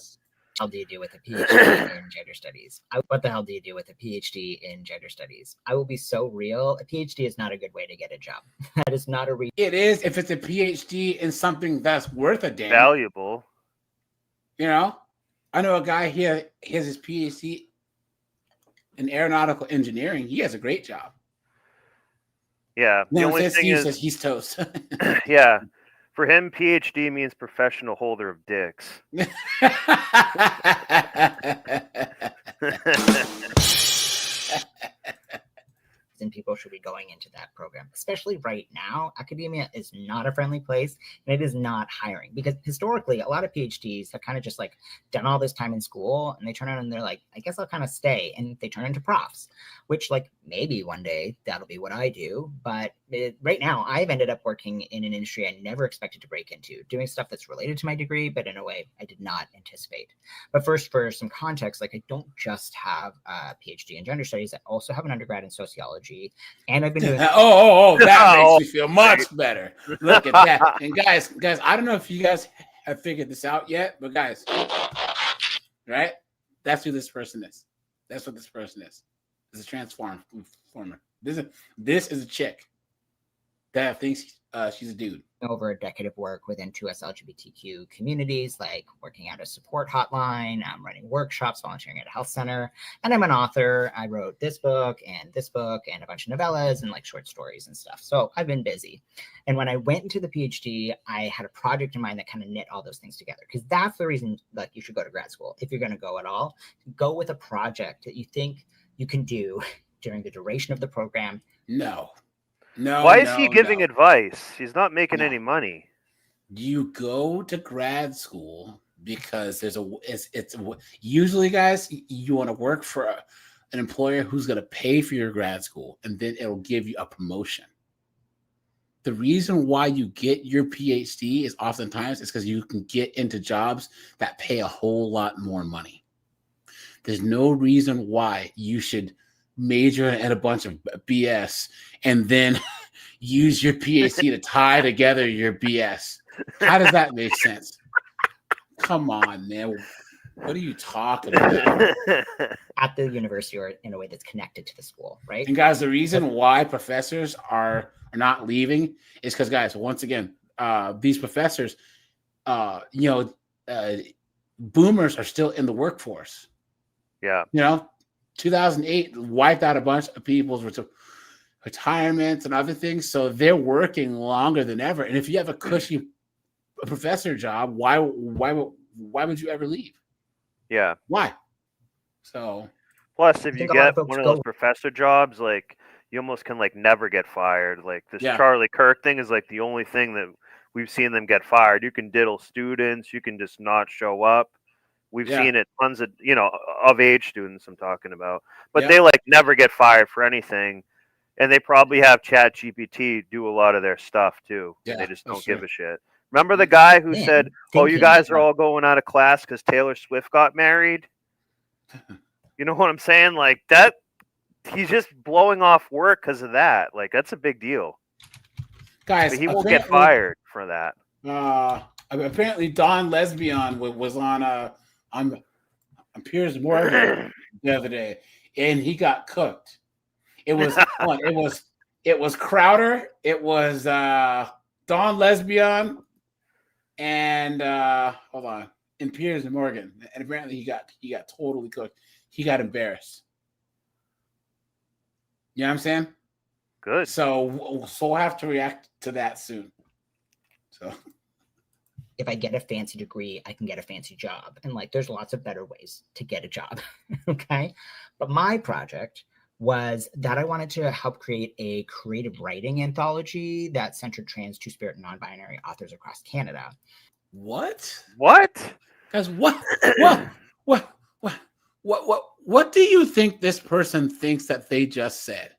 hell do you do with a PhD in gender studies? What the hell do you do with a PhD in gender studies? I will be so real. A PhD is not a good way to get a job. That is not a reason. It is if it's a PhD in something that's worth a damn. Valuable. You know? I know a guy here, he has his PhD in aeronautical engineering. He has a great job. Yeah. The only thing is, says he's toast. Yeah. For him, PhD means professional holder of dicks. And people should be going into that program, especially right now. Academia is not a friendly place, and it is not hiring, because historically a lot of PhDs have kind of just like done all this time in school, and they turn out and they're like, I guess I'll kind of stay, and they turn into profs, which like maybe one day that'll be what I do. But right now I've ended up working in an industry I never expected to break into, doing stuff that's related to my degree, but in a way I did not anticipate. But first, for some context, like I don't just have a PhD in gender studies, I also have an undergrad in sociology, and I've been doing that makes me feel much better. Look at that. And guys, I don't know if you guys have figured this out yet, but guys, right? That's who this person is. That's what this person is. It's a transformer. This is a chick that thinks she's a dude. Over a decade of work within 2S LGBTQ communities, like working at a support hotline, I'm running workshops, volunteering at a health center, and I'm an author. I wrote this book and a bunch of novellas and like short stories and stuff. So I've been busy. And when I went into the PhD, I had a project in mind that kind of knit all those things together, because that's the reason like you should go to grad school. If you're going to go at all, go with a project that you think you can do during the duration of the program. No. Why is he giving advice? He's not making any money. You go to grad school because it's usually, guys, you want to work for an employer who's going to pay for your grad school, and then it'll give you a promotion. the reason why you get your PhD is oftentimes because you can get into jobs that pay a whole lot more money. There's no reason why you should major in a bunch of BS and then use your PhD to tie together your BS. How does that make sense? Come on, man. What are you talking about? At the university or in a way that's connected to the school, right? And guys, the reason why professors are not leaving is because, guys, once again, these professors, boomers are still in the workforce. Yeah. 2008 wiped out a bunch of people's retirements and other things, so they're working longer than ever. And if you have a cushy professor job, why would you ever leave? Yeah. Why? So plus, if you get one of those professor jobs, like you almost can like never get fired. Like this Charlie Kirk thing is like the only thing that we've seen them get fired. You can diddle students, you can just not show up. We've seen it tons of of age students I'm talking about, but they like never get fired for anything, and they probably have Chat GPT do a lot of their stuff too. They just don't give a shit. Remember the guy who said, "Oh, you guys are all going out of class because Taylor Swift got married." You know what I'm saying? Like that, he's just blowing off work because of that. Like that's a big deal, guys. But he won't get fired for that. Apparently, Don Lesbian was on Piers Morgan the other day, and he got cooked. It was it was Crowder, it was Don Lesbian, and hold on, and Piers Morgan, and apparently he got totally cooked. He got embarrassed. You know what I'm saying? Good. So we'll have to react to that soon. So. If I get a fancy degree, I can get a fancy job. And like, there's lots of better ways to get a job. Okay. But my project was that I wanted to help create a creative writing anthology that centered trans, two-spirit, and non-binary authors across Canada. What? Guys, what do you think this person thinks that they just said?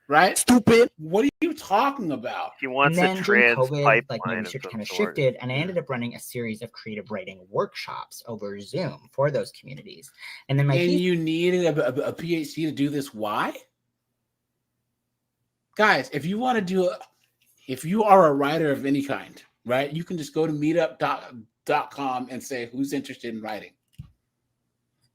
Right? Stupid. What are you talking about? He wants and a then trans during COVID, pipeline. like my research kind of shifted, and I ended up running a series of creative writing workshops over Zoom for those communities. And then you needed a PhD to do this. Why? Guys, if you are a writer of any kind, right? You can just go to meetup.com and say who's interested in writing.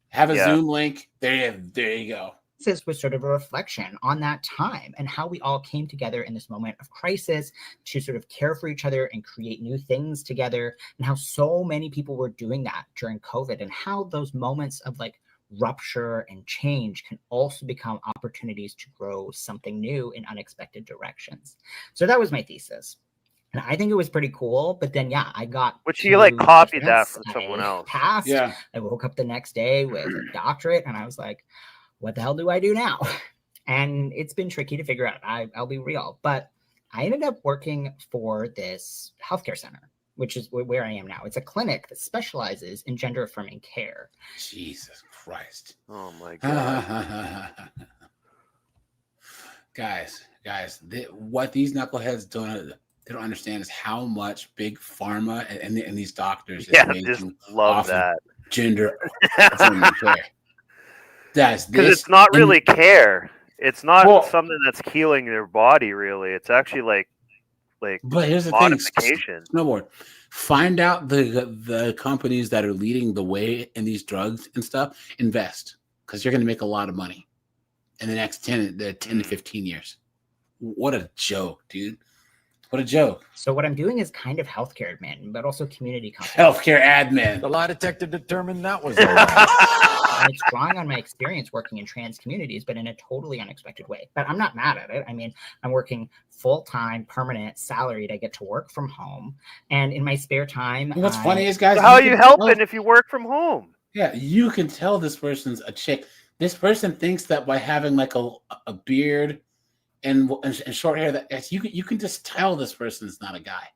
Have a Zoom link. There you go. This was sort of a reflection on that time and how we all came together in this moment of crisis to sort of care for each other and create new things together, and how so many people were doing that during COVID, and how those moments of like rupture and change can also become opportunities to grow something new in unexpected directions. So that was my thesis. And I think it was pretty cool. But then, I got... Which he like copied that from someone else. Passed. I woke up the next day with a doctorate, and I was like, what the hell do I do now? And it's been tricky to figure out. I'll be real. But I ended up working for this healthcare center, which is where I am now. It's a clinic that specializes in gender-affirming care. Jesus Christ. Oh, my God. Guys, what these knuckleheads don't understand is how much big pharma and these doctors is making love that gender-affirming care. Because it's not really care. It's not something that's healing their body, really. It's actually like but here's the modification. Thing, Snowboard. Find out the companies that are leading the way in these drugs and stuff. Invest, because you're going to make a lot of money in the next 10 to 15 years. What a joke, dude. What a joke. So what I'm doing is kind of healthcare admin, but also community company. Healthcare admin. The lie detector determined that was and it's drawing on my experience working in trans communities, but in a totally unexpected way. But I'm not mad at it. I mean, I'm working full-time, permanent, salaried. I get to work from home. And in my spare time... And what's funny is, guys... So how are you helping if you work from home? Yeah, you can tell this person's a chick. This person thinks that by having like a beard and short hair, that you can just tell this person's not a guy.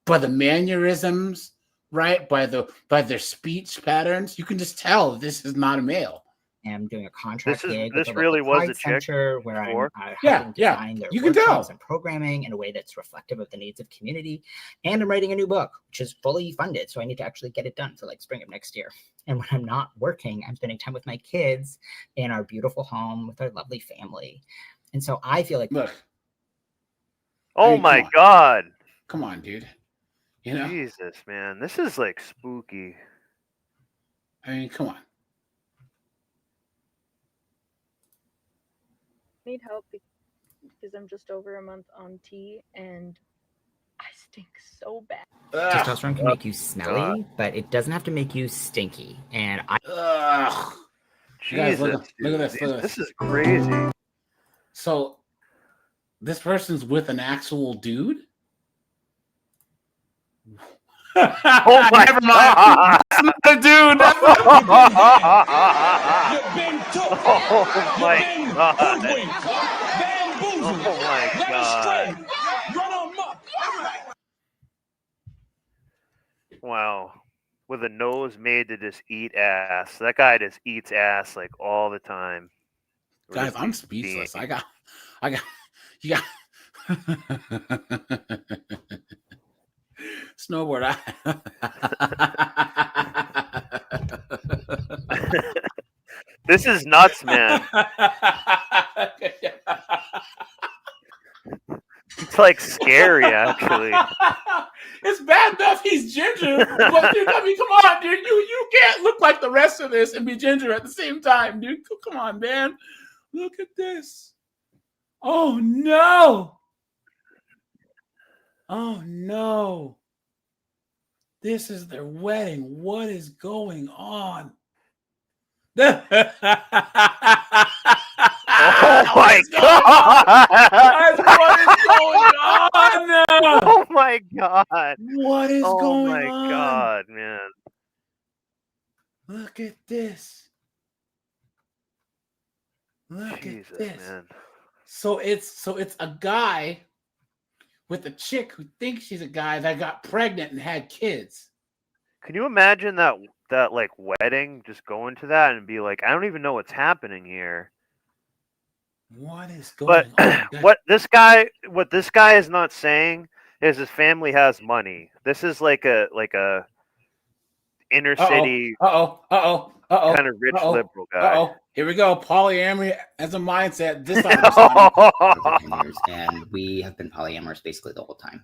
By the mannerisms, right? By their speech patterns, you can just tell this is not a male. am doing a contract gig. This with really was Pride a chick Center where before? I'm Yeah, helping yeah, design their you can tell. workshops and programming in a way that's reflective of the needs of community. And I'm writing a new book, which is fully funded, so I need to actually get it done for like spring of next year. And when I'm not working, I'm spending time with my kids in our beautiful home with our lovely family. And so I feel like, look. Oh my God! Come on, dude. You know, Jesus, man, this is like spooky. I mean, come on. Need help because I'm just over a month on T and I stink so bad. testosterone can make you smelly, but it doesn't have to make you stinky. And I Guys, look at this. This is crazy. So, this person's with an actual dude? Oh my Never mind. That's not a dude. That's not a Oh my God. Oh my God. Wow. With a nose made to just eat ass. That guy just eats ass like all the time. Guys, I'm speechless. I got, you got snowboard. This is nuts, man. It's like scary, actually. It's bad enough he's ginger, but dude, I mean, come on, dude. You can't look like the rest of this and be ginger at the same time, dude. Come on, man. Look at this. Oh no. Oh no. This is their wedding. What is going on? Oh my God! What is going on now? Oh my God! What is going on? Oh my God, man! Look at this. Look Jesus, at this. Man. So it's a guy with a chick who thinks she's a guy that got pregnant and had kids. Can you imagine that like wedding, just going to that and be like, I don't even know what's happening here. What is going on? what this guy is not saying is his family has money. This is like a inner city kind of rich liberal guy. Here we go. Polyamory as a mindset. This over 10 years, and we have been polyamorous basically the whole time.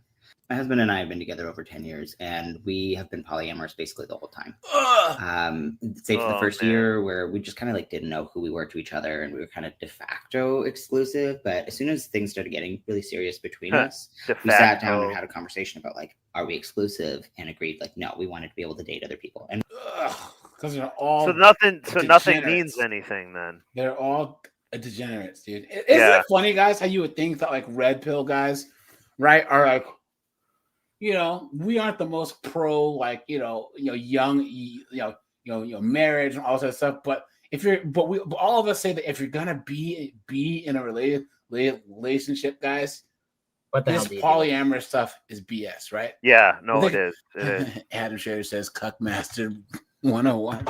My husband and I have been together over 10 years, and we have been polyamorous basically the whole time. Say for the first year where we just kind of like didn't know who we were to each other, and we were kind of de facto exclusive. But as soon as things started getting really serious between us, we sat down and had a conversation about like, are we exclusive? And agreed like, no, we wanted to be able to date other people. And because they're all nothing means anything then. They're all degenerates, dude. Isn't it funny, guys, how you would think that like red pill guys, right, are like, you know, we aren't the most pro, like, young, marriage and all that stuff. But all of us say that if you're gonna be in a relationship, guys, this polyamorous stuff is BS, right? Yeah, no, it is. It is. Adam Sherry says, "Cuckmaster 101."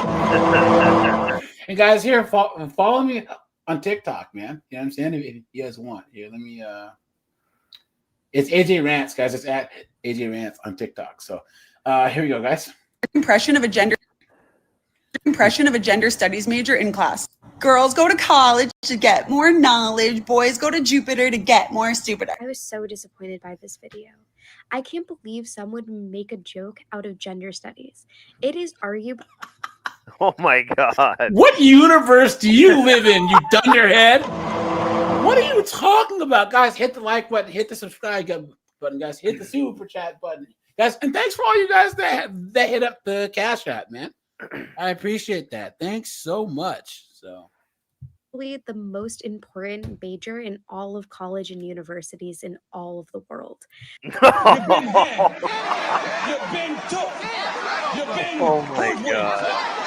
And guys, here, follow me on TikTok, man. You know what I'm saying? If you guys want, here, let me. It's AJ Rants, guys. It's at AJ Rants on TikTok. So here we go, guys. Impression of a gender studies major in class. Girls go to college to get more knowledge. Boys go to Jupiter to get more stupider. I was so disappointed by this video. I can't believe someone would make a joke out of gender studies. It is arguable. Oh my God. What universe do you live in, you dunderhead? What are you talking about? Guys, hit the like button, hit the subscribe button, guys, hit the super chat button. Guys, and thanks for all you guys that hit up the Cash App, man. I appreciate that. Thanks so much. So the most important major in all of college and universities in all of the world. Oh my God.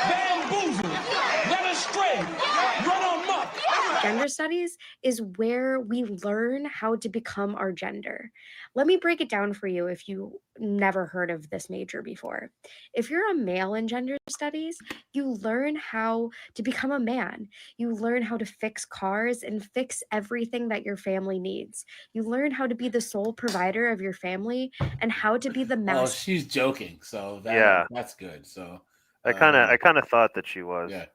Bamboozled, led astray, run amok. Gender studies is where we learn how to become our gender. Let me break it down for you if you never heard of this major before. If you're a male in gender studies, you learn how to become a man. You learn how to fix cars and fix everything that your family needs. You learn how to be the sole provider of your family and how to be the Oh, master. she's joking, so that's good. So I kind of thought that she was. Yeah.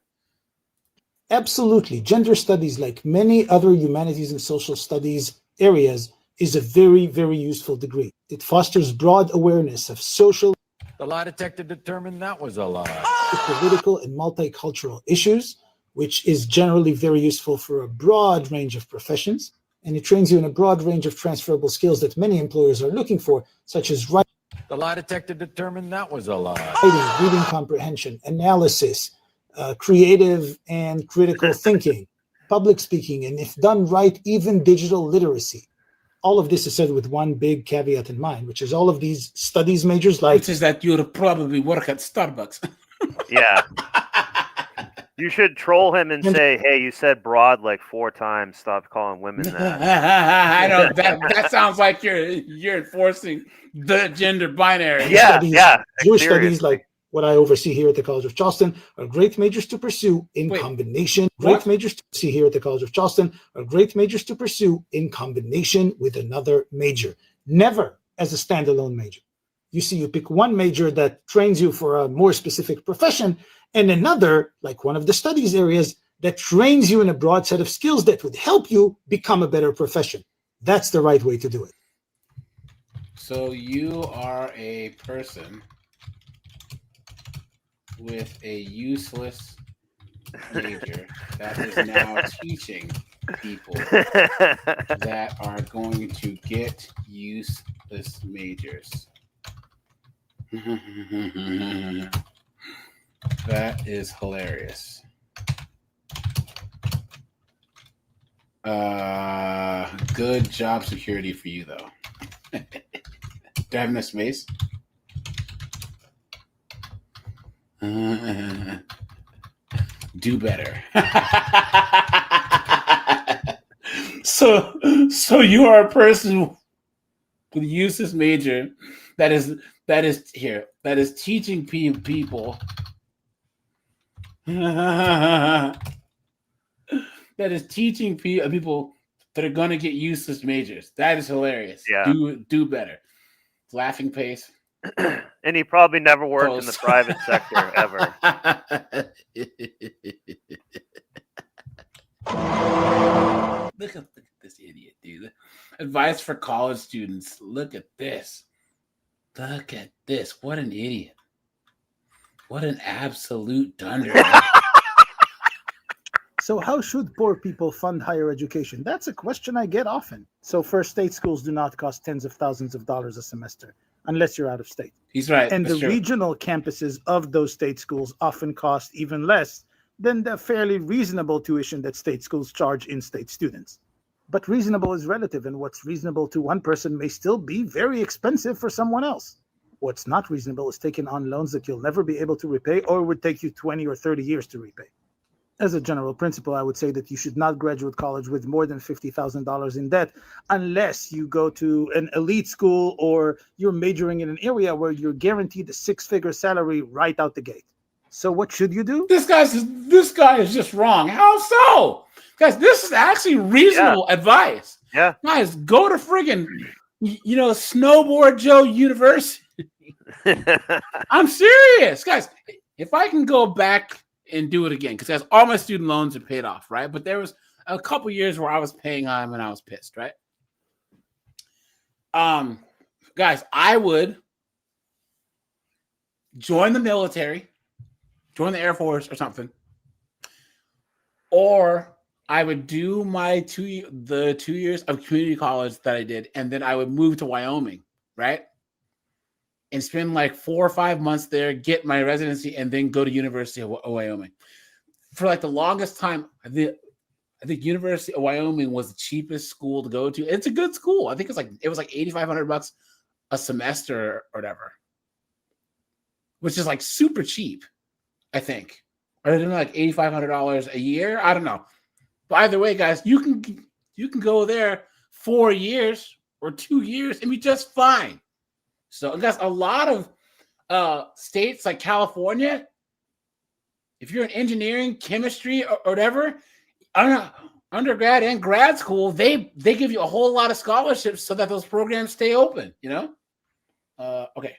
Absolutely. Gender studies, like many other humanities and social studies areas, is a very, very useful degree. It fosters broad awareness of social, The lie detector determined that was a lie. political, and multicultural issues, which is generally very useful for a broad range of professions. And it trains you in a broad range of transferable skills that many employers are looking for, such as writing, The lie detector determined that was a lie. reading comprehension, analysis, creative and critical thinking, public speaking, and if done right, even digital literacy. All of this is said with one big caveat in mind, which is all of these studies majors, like, which is that you'll probably work at Starbucks. Yeah. You should troll him and say, "Hey, you said broad like 4 times. Stop calling women that." I know that sounds like you're enforcing the gender binary. Jewish studies, like what I oversee here at the College of Charleston, are great majors to pursue in combination. Great majors to see here at the College of Charleston are great majors to pursue in combination with another major, never as a standalone major. You see, you pick one major that trains you for a more specific profession, and another, like one of the studies areas, that trains you in a broad set of skills that would help you become a better profession. That's the right way to do it. So you are a person with a useless major that is now teaching people that are going to get useless majors. That is hilarious. Good job security for you, though. Do I have enough space? Do better. So you are a person with a useless major that is teaching people that is teaching people that are going to get useless majors. That is hilarious. Yeah. Do better. Laughing face. And he probably never worked in the private sector ever. Look at this idiot, dude. Advice for college students. Look at this. Look at this. What an idiot. What an absolute dunder. So how should poor people fund higher education? That's a question I get often. So first, state schools do not cost tens of thousands of dollars a semester, unless you're out of state. He's right. And That's the true. regional campuses of those state schools often cost even less than the fairly reasonable tuition that state schools charge in-state students. But reasonable is relative, and what's reasonable to one person may still be very expensive for someone else. What's not reasonable is taking on loans that you'll never be able to repay or would take you 20 or 30 years to repay. As a general principle, I would say that you should not graduate college with more than $50,000 in debt unless you go to an elite school or you're majoring in an area where you're guaranteed a 6-figure salary right out the gate. So what should you do? This guy is just wrong. How so? Guys, this is actually reasonable advice. Yeah. Guys, go to friggin' Snowboard Joe University. I'm serious. Guys, if I can go back and do it again, because all my student loans are paid off, right? But there was a couple years where I was paying on them and I was pissed, right? Guys, I would join the military, join the Air Force or something, or I would do my 2 years of community college that I did, and then I would move to Wyoming, right? And spend like 4 or 5 months there, get my residency, and then go to University of Wyoming. For like the longest time, I think University of Wyoming was the cheapest school to go to. It's a good school. I think it was like $8,500 a semester or whatever, which is like super cheap, I think. Or like $8,500 a year. I don't know. By the way, guys, you can go there 4 years or 2 years and be just fine. So, guys, a lot of states like California, if you're in engineering, chemistry, or whatever, undergrad and grad school, they give you a whole lot of scholarships so that those programs stay open. Okay.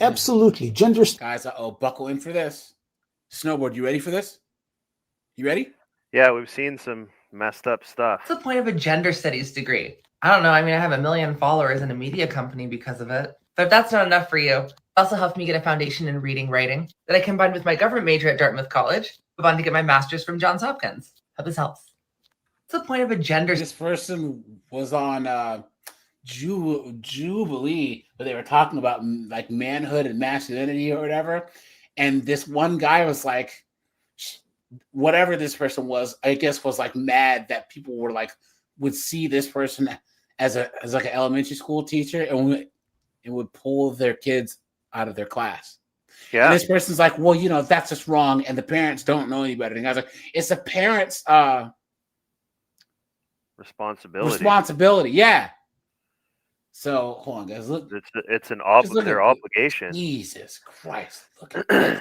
Absolutely. Gender guys, buckle in for this. Snowboard, you ready for this? You ready? Yeah, we've seen some messed up stuff. What's the point of a gender studies degree? I don't know. I mean, I have 1 million followers in a media company because of it. But if that's not enough for you, it also helped me get a foundation in reading, writing that I combined with my government major at Dartmouth College. Move on to get my master's from Johns Hopkins. Hope this helps. What's the point of a gender? This person was on Jubilee, but they were talking about like manhood and masculinity or whatever. And this one guy was like, whatever this person was, I guess, was like mad that people were like would see this person as like an elementary school teacher and would pull their kids out of their class. Yeah. And this person's like, well, that's just wrong, and the parents don't know any better. And I was like, it's the parents' responsibility. Yeah. So hold on, guys. Look, it's their obligation. Jesus Christ! Look at this.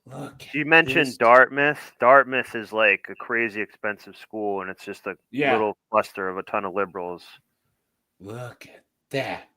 Look. You mentioned Dartmouth. Dartmouth is like a crazy expensive school, and it's just a little cluster of a ton of liberals. Look at that.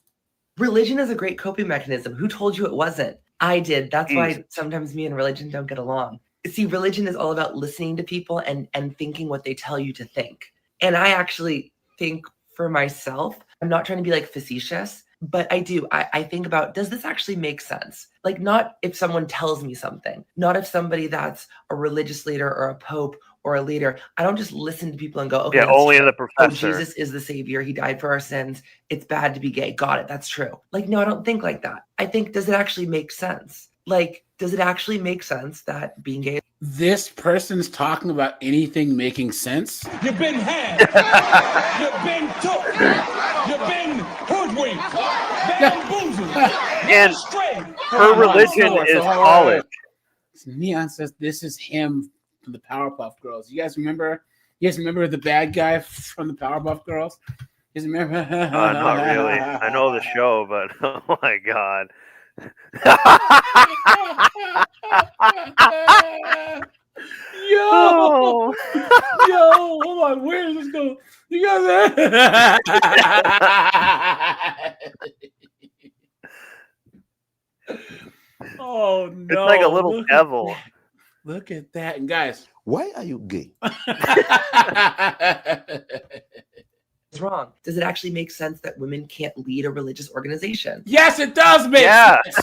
Religion is a great coping mechanism. Who told you it wasn't? I did. That's why sometimes me and religion don't get along. See, religion is all about listening to people and thinking what they tell you to think. And I actually think for myself, I'm not trying to be like facetious, but I do. I think about, does this actually make sense? Like, not if someone tells me something, not if somebody that's a religious leader or a pope or a leader. I don't just listen to people and go, okay, only true. the professor. Oh, Jesus is the savior. He died for our sins. It's bad to be gay. Got it. That's true. Like, no, I don't think like that. I think, does it actually make sense? Like, does it actually make sense that being gay? This person's talking about anything making sense. You've been had. You've been took. You've been hoodwinked. Bamboozled. And her religion is college. Neon says this is him from the Powerpuff Girls. You guys remember? You guys remember the bad guy from the Powerpuff Girls? You guys remember? Not really. I know the show, but oh my god. Yo, hold on. Where does this go? You guys. Oh no! It's like a little devil. Look at that, and guys, why are you gay? It's wrong. Does it actually make sense that women can't lead a religious organization? Yes, it does make sense.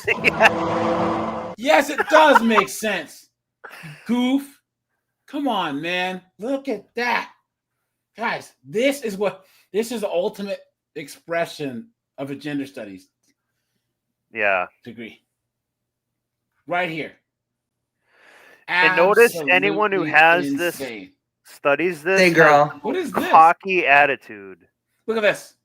Yes, it does make sense. Goof. Come on, man. Look at that. Guys, this is the ultimate expression of a gender studies degree. Right here. And notice anyone who has this studies this. Hey, girl. What is this? Cocky attitude. Look at this.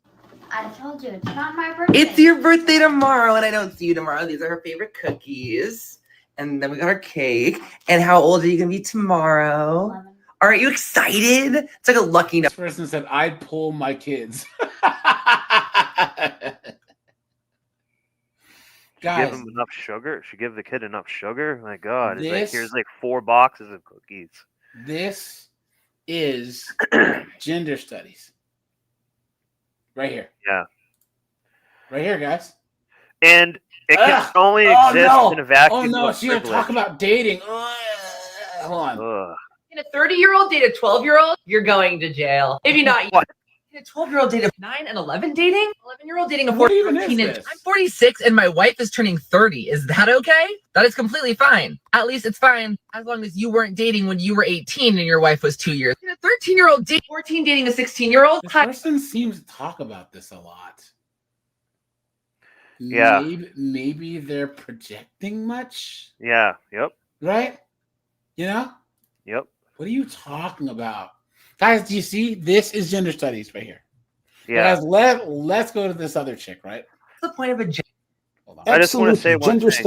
I told you, it's not my birthday. It's your birthday tomorrow, and I don't see you tomorrow. These are her favorite cookies. And then we got our cake. And how old are you going to be tomorrow? 11. Aren't you excited? It's like a lucky number. This person said, I'd pull my kids. Guys, give him enough sugar. Should give the kid enough sugar. My God, here's like 4 boxes of cookies. This is gender studies. Right here. Yeah. Right here, guys. And it can only exist in a vacuum. Oh no, of she's gonna talk about dating. Hold on. Can a 30-year-old date a 12-year-old? You're going to jail. Maybe not. What? Can a 12-year-old date a 9 and 11 dating? 11-year-old dating a What 14 even is and this? I'm 46 and my wife is turning 30. Is that okay? That is completely fine. At least it's fine as long as you weren't dating when you were 18 and your wife was 2 years. Can a 13-year-old date 14 dating a 16-year-old? This person seems to talk about this a lot. Yeah. Maybe they're projecting much. Yeah. Yep. Right? You know? Yep. What are you talking about? Guys, do you see? This is gender studies right here. Yeah. Guys, let's go to this other chick, right? What's the point of a gender? I just want to say one thing.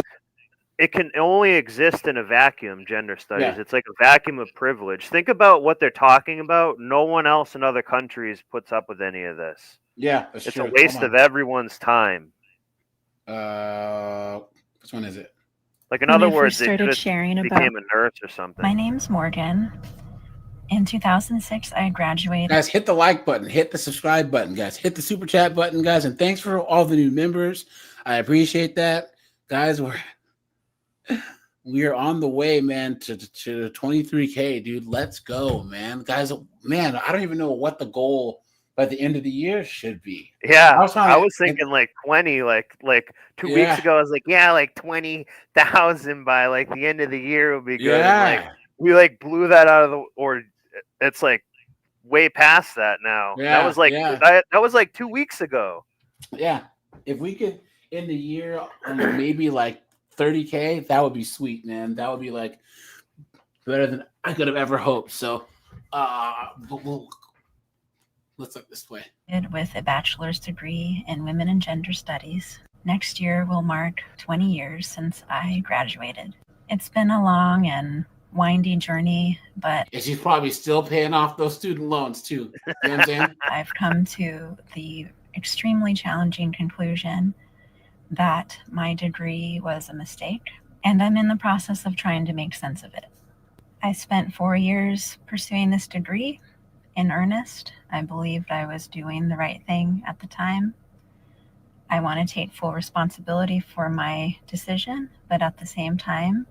it can only exist in a vacuum, gender studies. Yeah. It's like a vacuum of privilege. Think about what they're talking about. No one else in other countries puts up with any of this. Yeah, that's It's true. a waste of everyone's time. Which one is it? Like, in When other I words, first they started just sharing about became a nurse or something. My name's Morgan. In 2006, I graduated. Guys, hit the like button, hit the subscribe button, guys, hit the super chat button, guys, and thanks for all the new members. I appreciate that, guys. We are on the way, man, to 23K, dude. Let's go, man, guys. Man, I don't even know what the goal by the end of the year should be. Yeah, I was thinking like 20, like 2 Yeah. weeks ago. I was like, yeah, like 20,000 by like the end of the year would be good. Yeah. And, like, we like blew that out of the, or it's like way past that now. Yeah, that was like yeah. that was like 2 weeks ago. Yeah, if we could end the year on maybe like 30K, that would be sweet, man. That would be like better than I could have ever hoped. So, let's look this way. With a bachelor's degree in women and gender studies. Next year will mark 20 years since I graduated. It's been a long and winding journey, but And she's probably still paying off those student loans too. You know what I'm saying? I've come to the extremely challenging conclusion that my degree was a mistake, and I'm in the process of trying to make sense of it. I spent 4 years pursuing this degree in earnest. I believed I was doing the right thing at the time. I want to take full responsibility for my decision, but at the same time,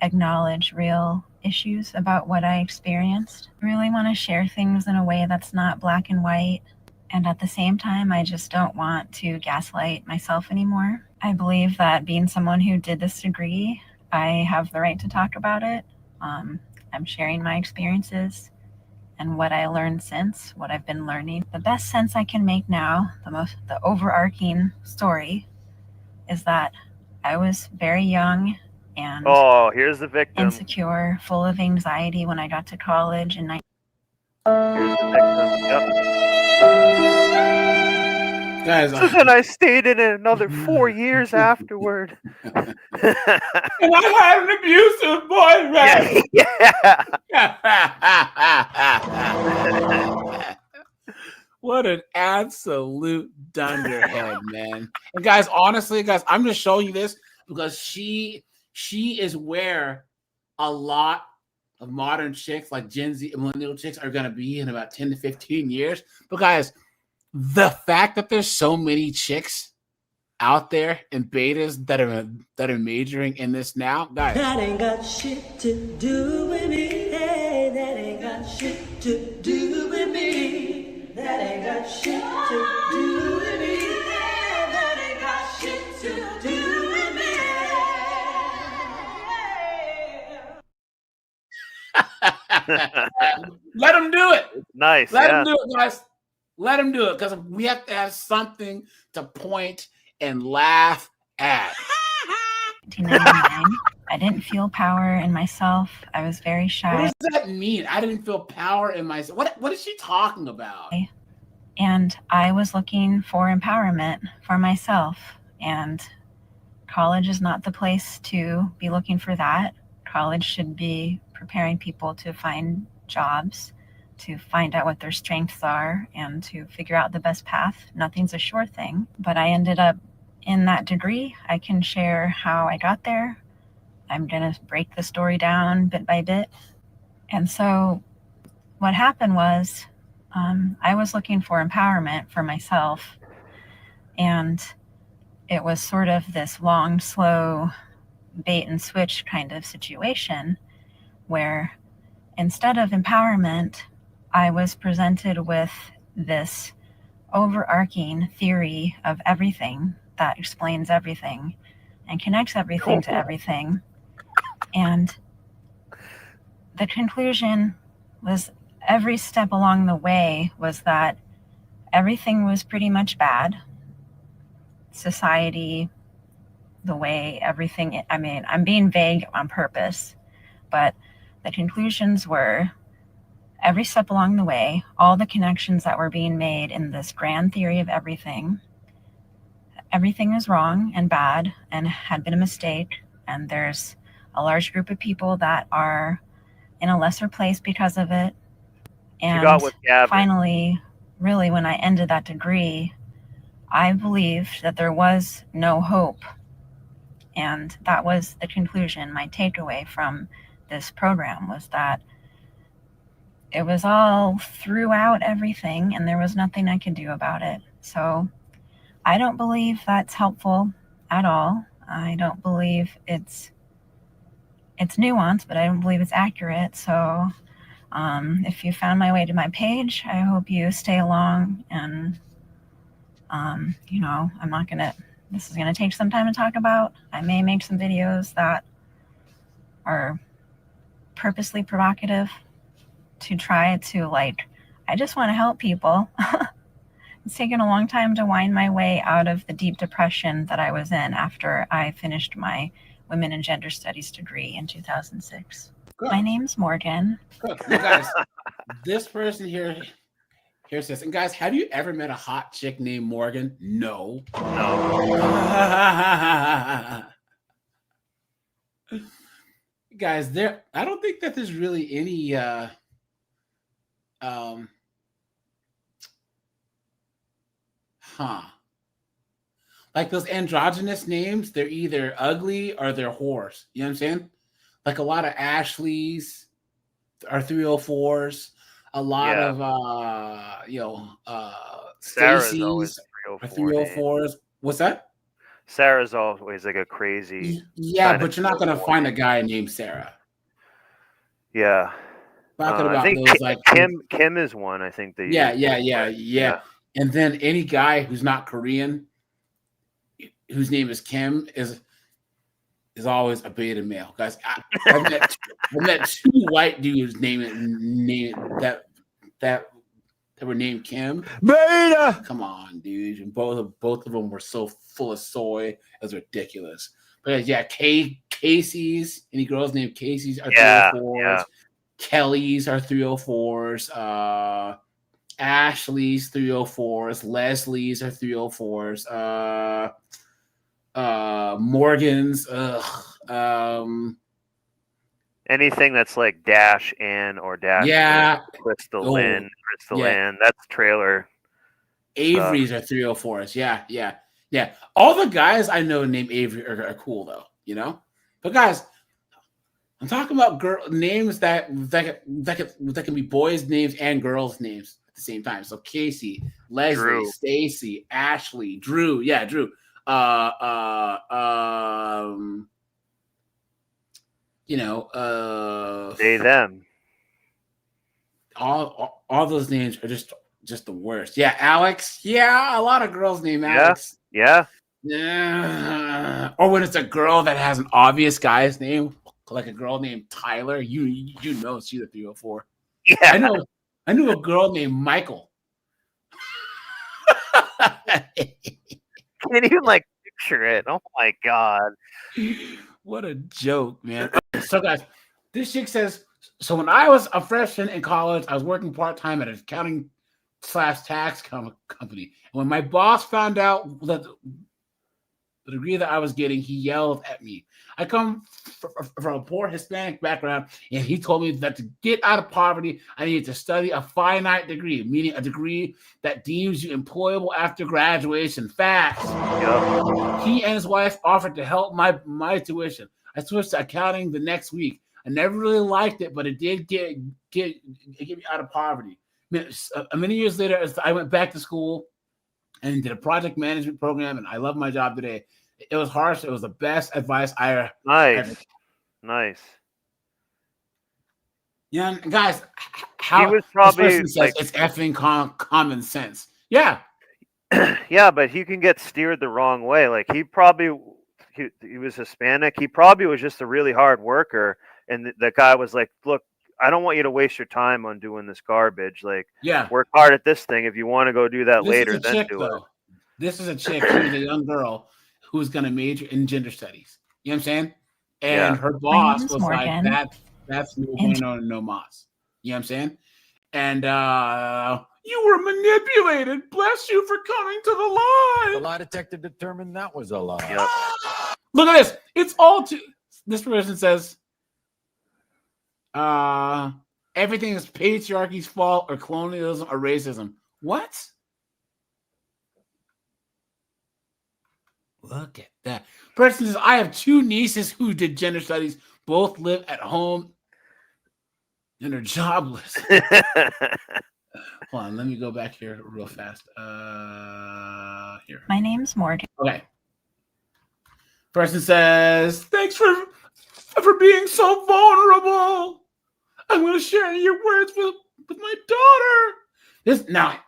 acknowledge real issues about what I experienced. I really want to share things in a way that's not black and white. And at the same time, I just don't want to gaslight myself anymore. I believe that being someone who did this degree, I have the right to talk about it. I'm sharing my experiences and what I learned since, what I've been learning. The best sense I can make now, the overarching story, is that I was very young and here's the victim. insecure, full of anxiety when I got to college and Here's the victim. Yep. Guys, So then I stayed in it another 4 years afterward. And I had an abusive boyfriend. Yeah. What an absolute dunderhead, man. And guys, honestly, guys, I'm just showing you this because she is where a lot of modern chicks, like Gen Z millennial chicks, are going to be in about 10 to 15 years. But guys, the fact that there's so many chicks out there and betas that are majoring in this now, guys. That ain't got shit to do with me. Hey, that ain't got shit to do with me. That ain't got shit to do with me. Hey, that ain't got shit to do with me. Let them do it. Nice. Let them do it, guys. Let them do it because we have to have something to point and laugh at. 1999. I didn't feel power in myself. I was very shy. What does that mean? I didn't feel power in myself. What is she talking about? And I was looking for empowerment for myself. And college is not the place to be looking for that. College should be preparing people to find jobs, to find out what their strengths are, and to figure out the best path. Nothing's a sure thing, but I ended up in that degree. I can share how I got there. I'm going to break the story down bit by bit. And so what happened was I was looking for empowerment for myself, and it was sort of this long, slow bait and switch kind of situation where instead of empowerment, I was presented with this overarching theory of everything that explains everything and connects everything to everything. And the conclusion was every step along the way was that everything was pretty much bad. Society, the way everything, I mean, I'm being vague on purpose, but the conclusions were every step along the way, all the connections that were being made in this grand theory of everything was wrong and bad and had been a mistake. and there's a large group of people that are in a lesser place because of it. And finally, really, when I ended that degree, I believed that there was no hope. And that was the conclusion. My takeaway from this program was that it was all throughout everything and there was nothing I could do about it. So I don't believe that's helpful at all. I don't believe it's nuanced, but I don't believe it's accurate. So if you found my way to my page, I hope you stay along. And I'm not gonna, this is gonna take some time to talk about. I may make some videos that are purposely provocative to try to, I just want to help people. It's taken a long time to wind my way out of the deep depression that I was in after I finished my Women and Gender Studies degree in 2006. Good. My name's Morgan. Good. Well, guys, this person here says, and guys, have you ever met a hot chick named Morgan? No. Guys, I don't think that there's really any like those androgynous names, they're either ugly or they're whores. You know what I'm saying? Like a lot of Ashleys are 304s. A lot of Stacy's are 304s. What's that? Sarah's always like a crazy. Yeah, but you're not gonna find a guy named Sarah. Yeah. Talking about I think those, like Kim is one. I think that. Yeah. And then any guy who's not Korean, whose name is Kim, is always a beta male. Guys, I met two white dudes that were named Kim. Beta. Come on, dude. And both of them were so full of soy. It was ridiculous. But yeah, Casey's. Any girls named Casey's are 304s. Yeah. Kelly's are 304s. Ashley's 304s. Leslie's are 304s. Morgan's. Anything that's like Dash Ann or Dash Crystal Lynn, that's trailer. Avery's are 304s. Yeah. All the guys I know named Avery are cool though, you know? But guys, I'm talking about girl names that can be boys' names and girls' names at the same time. So Casey, Leslie, Stacy, Ashley, Drew. Yeah, Drew. They, them. All those names are just the worst. Yeah, Alex. Yeah, a lot of girls named Alex. Yeah. Or when it's a girl that has an obvious guy's name, like a girl named Tyler, you know she's a 304. Yeah. I knew a girl named Michael. Can't even picture it. Oh my god. What a joke, man. So guys, this chick says, so when I was a freshman in college, I was working part-time at an accounting/tax company. And when my boss found out that the degree that I was getting, he yelled at me. I come from a poor Hispanic background, and he told me that to get out of poverty, I needed to study a finite degree, meaning a degree that deems you employable after graduation. Facts. Yep. He and his wife offered to help my tuition. I switched to accounting the next week. I never really liked it, but it did get me out of poverty. Many years later, I went back to school and did a project management program, and I love my job today. It was harsh. It was the best advice I ever. Nice. Yeah, guys, he was probably says it's effing common sense. Yeah. Yeah, but he can get steered the wrong way. Like he was Hispanic. He probably was just a really hard worker, and the guy was like, "Look, I don't want you to waste your time on doing this garbage. Like, work hard at this thing. If you want to go do that later, then do it." This is a chick. She was a young girl who's going to major in gender studies. You know what I'm saying? And her boss was Morgan. Like, that's no bueno, no mas. You know what I'm saying? And you were manipulated. Bless you for coming to the line. The lie detector determined that was a lie. Yep. Look at this. It's all too. This person says, everything is patriarchy's fault or colonialism or racism. What? Look at that. Person says, I have 2 nieces who did gender studies. Both live at home and are jobless. Hold on, let me go back here real fast. Here. My name's Morgan. Okay. Person says, thanks for being so vulnerable. I'm going to share your words with my daughter.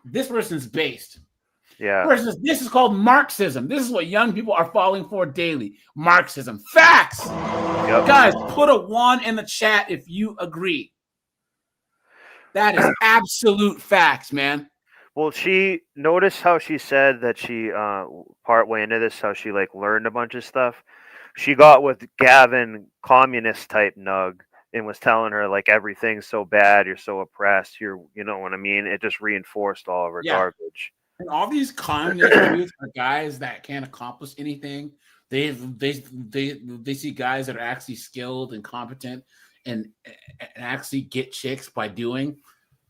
This person's based. Yeah. Person says, this is called Marxism. This is what young people are falling for daily. Marxism. Facts. Yep. Guys, put a 1 in the chat if you agree. That is absolute facts, man. Well, she noticed how she said that she part way into this, how she like learned a bunch of stuff. She got with Gavin, communist type nug, and was telling her like everything's so bad, you're so oppressed, you know what I mean? It just reinforced all of her garbage. And all these communist dudes are guys that can't accomplish anything. They see guys that are actually skilled and competent and actually get chicks by doing.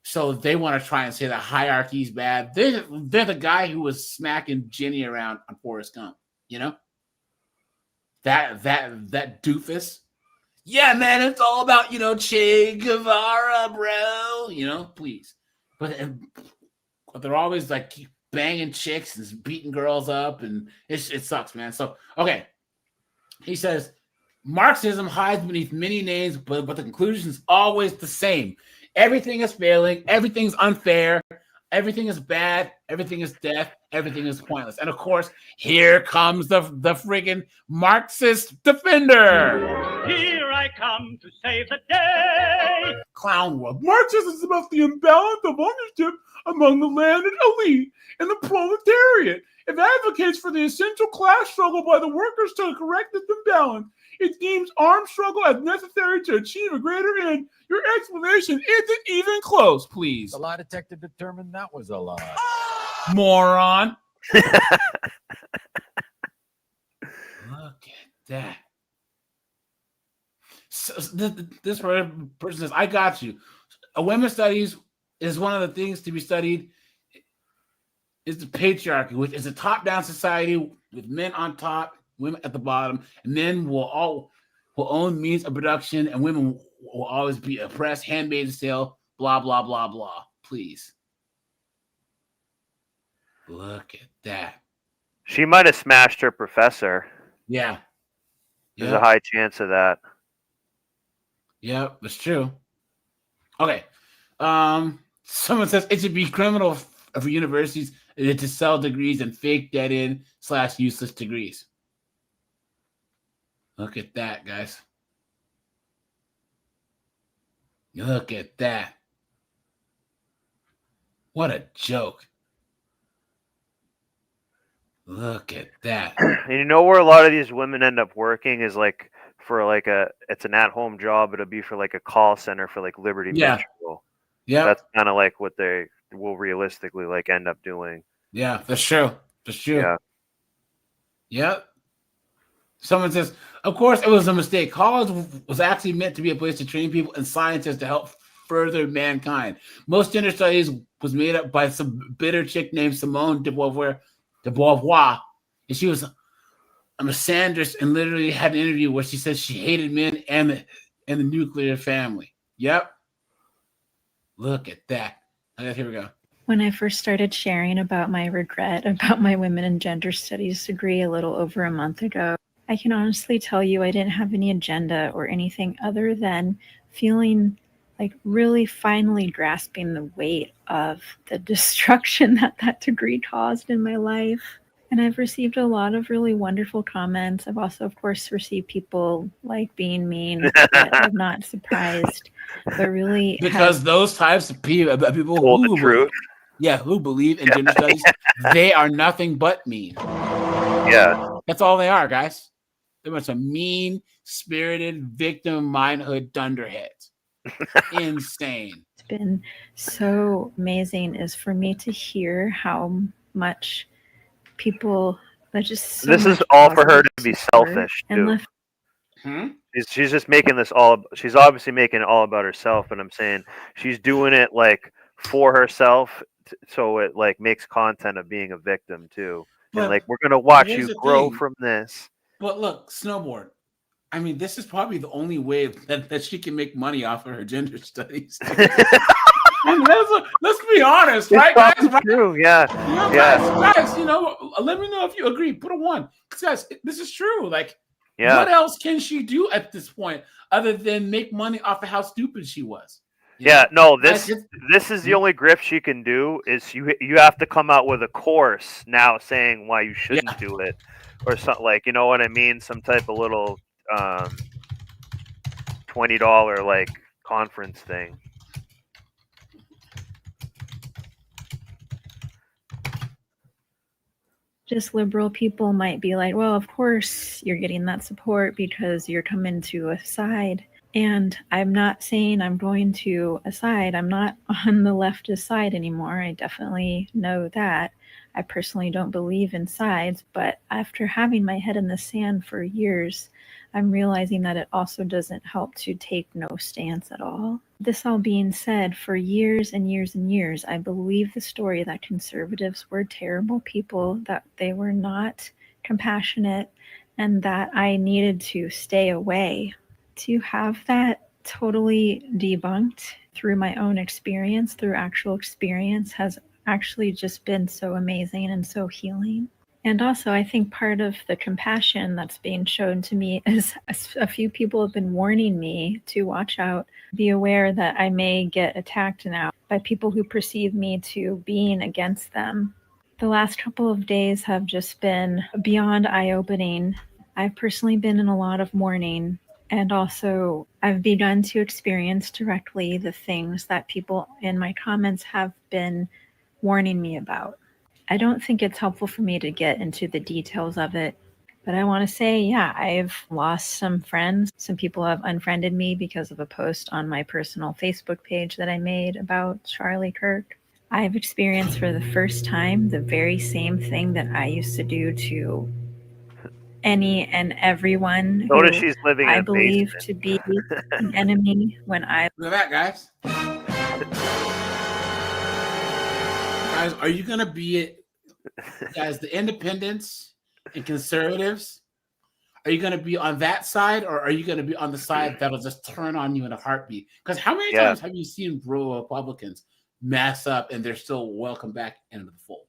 So they want to try and say the hierarchy is bad. They're the guy who was smacking Jenny around on Forrest Gump, you know? That doofus. Yeah, man, it's all about, Che Guevara, bro. Please. But they're always like banging chicks and beating girls up, and it sucks, man. So, okay. He says, Marxism hides beneath many names, but the conclusion is always the same. Everything is failing. Everything's unfair. Everything is bad. Everything is death. Everything is pointless. And of course, here comes the friggin' Marxist defender. Here I come to save the day. Clown world. Marxism is about the imbalance of ownership among the landed elite and the proletariat. It advocates for the essential class struggle by the workers to correct this imbalance. It deems armed struggle as necessary to achieve a greater end. Your explanation isn't even close, please. The lie detector determined that was a lie. Moron. Look at that. So, this person says, I got you. A women's studies is one of the things to be studied is the patriarchy, which is a top-down society with men on top, women at the bottom, and men will own means of production, and women will always be oppressed, handmaid's tale, blah, blah, blah, blah. Please. Look at that. She might have smashed her professor. Yeah. There's a high chance of that. Yeah, that's true. Okay. Someone says it should be criminal for universities to sell degrees and fake dead-end / useless degrees. Look at that, guys. Look at that. What a joke. Look at that. And you know where a lot of these women end up working is like for like it's an at-home job. It'll be for like a call center for like Liberty Mutual. Yeah. That's kind of like what they will realistically like end up doing. Yeah, that's true. That's true. Yeah. Yep. Someone says, of course, it was a mistake. College was actually meant to be a place to train people and scientists to help further mankind. Most gender studies was made up by some bitter chick named Simone de Beauvoir, and she was a misandrist and literally had an interview where she said she hated men and the nuclear family. Yep. Look at that. Okay, here we go. When I first started sharing about my regret about my women and gender studies degree a little over a month ago, I can honestly tell you I didn't have any agenda or anything other than feeling like really finally grasping the weight of the destruction that degree caused in my life. And I've received a lot of really wonderful comments. I've also, of course, received people like being mean, but I'm not surprised. But really, because those types of people who believe in gender studies, they are nothing but mean. Yeah, that's all they are, guys. They're a bunch of mean-spirited victim mindhood dunderheads. Insane. It's been so amazing is for me to hear how much people That's just so This is much all for her positive to be support selfish and too. left. She's just making this all. She's obviously making it all about herself, but I'm saying she's doing it like for herself, so it like makes content of being a victim too. And But like we're gonna watch here's you the grow thing. from this. But look, snowboard. I mean, this is probably the only way that she can make money off of her gender studies. And let's be honest, right, guys? Right? True, yeah, Guys, let me know if you agree. Put a 1, guys. This is true. Like, what else can she do at this point other than make money off of how stupid she was? No, this is the only grift she can do. Is you have to come out with a course now saying why you shouldn't do it, or something like, you know what I mean? Some type of little $20 like conference thing. Just liberal people might be like, well, of course you're getting that support because you're coming to a side. And I'm not saying I'm going to a side. I'm not on the leftist side anymore. I definitely know that. I personally don't believe in sides, but after having my head in the sand for years, I'm realizing that it also doesn't help to take no stance at all. This all being said, for years and years and years, I believed the story that conservatives were terrible people, that they were not compassionate, and that I needed to stay away. To have that totally debunked through my own experience, through actual experience, has actually just been so amazing and so healing. And also, I think part of the compassion that's being shown to me is a few people have been warning me to watch out, be aware that I may get attacked now by people who perceive me to being against them. The last couple of days have just been beyond eye-opening. I've personally been in a lot of mourning, and also I've begun to experience directly the things that people in my comments have been warning me about. I don't think it's helpful for me to get into the details of it, but I want to say, yeah, I've lost some friends. Some people have unfriended me because of a post on my personal Facebook page that I made about Charlie Kirk. I've experienced for the first time the very same thing that I used to do to any and everyone who she's living I in a believe basement. to be an enemy when I... Look at that, guys. Guys, are you going to be it? Guys, the independents and conservatives, are you going to be on that side, or are you going to be on the side that'll just turn on you in a heartbeat? Because how many times have you seen Republicans mess up and they're still welcome back into the fold?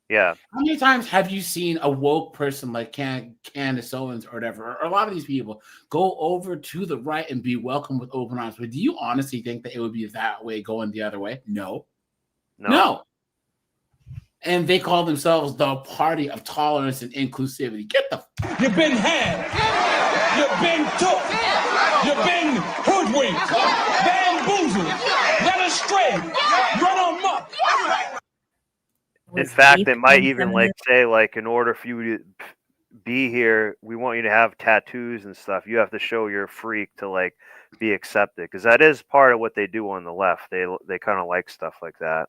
Yeah. How many times have you seen a woke person like Candace Owens or whatever, or a lot of these people go over to the right and be welcomed with open arms? But do you honestly think that it would be that way going the other way? No. And they call themselves the party of tolerance and inclusivity. Get the... You've been had. You've been took. You've been hoodwinked, bamboozled, led astray, run amok. In fact, they might even like say, like, in order for you to be here, we want you to have tattoos and stuff. You have to show you're a freak to like be accepted, because that is part of what they do on the left. They kind of like stuff like that.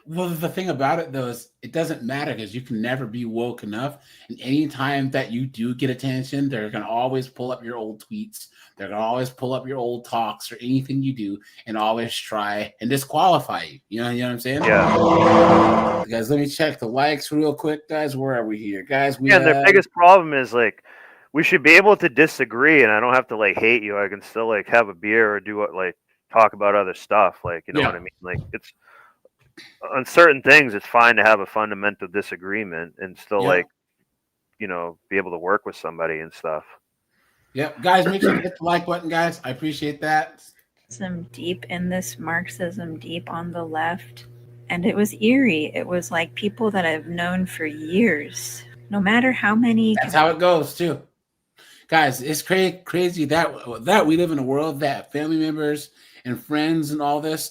Well, the thing about it, though, is it doesn't matter, because you can never be woke enough. And anytime that you do get attention, they're going to always pull up your old tweets. They're going to always pull up your old talks or anything you do and always try and disqualify you. You know what I'm saying? Yeah. Guys, let me check the likes real quick, guys. Where are we here? Guys, we and their biggest problem is, like, we should be able to disagree, and I don't have to, like, hate you. I can still, like, have a beer or do what, like, talk about other stuff. Like, you know what I mean? Like, it's... on certain things, it's fine to have a fundamental disagreement and still, like, you know, be able to work with somebody and stuff. Yep, guys, make sure to hit the like button, guys. I appreciate that. Some deep in this Marxism, deep on the left, and it was eerie. It was like people that I've known for years. No matter how many. That's how it goes too, guys. It's crazy that we live in a world that family members and friends and all this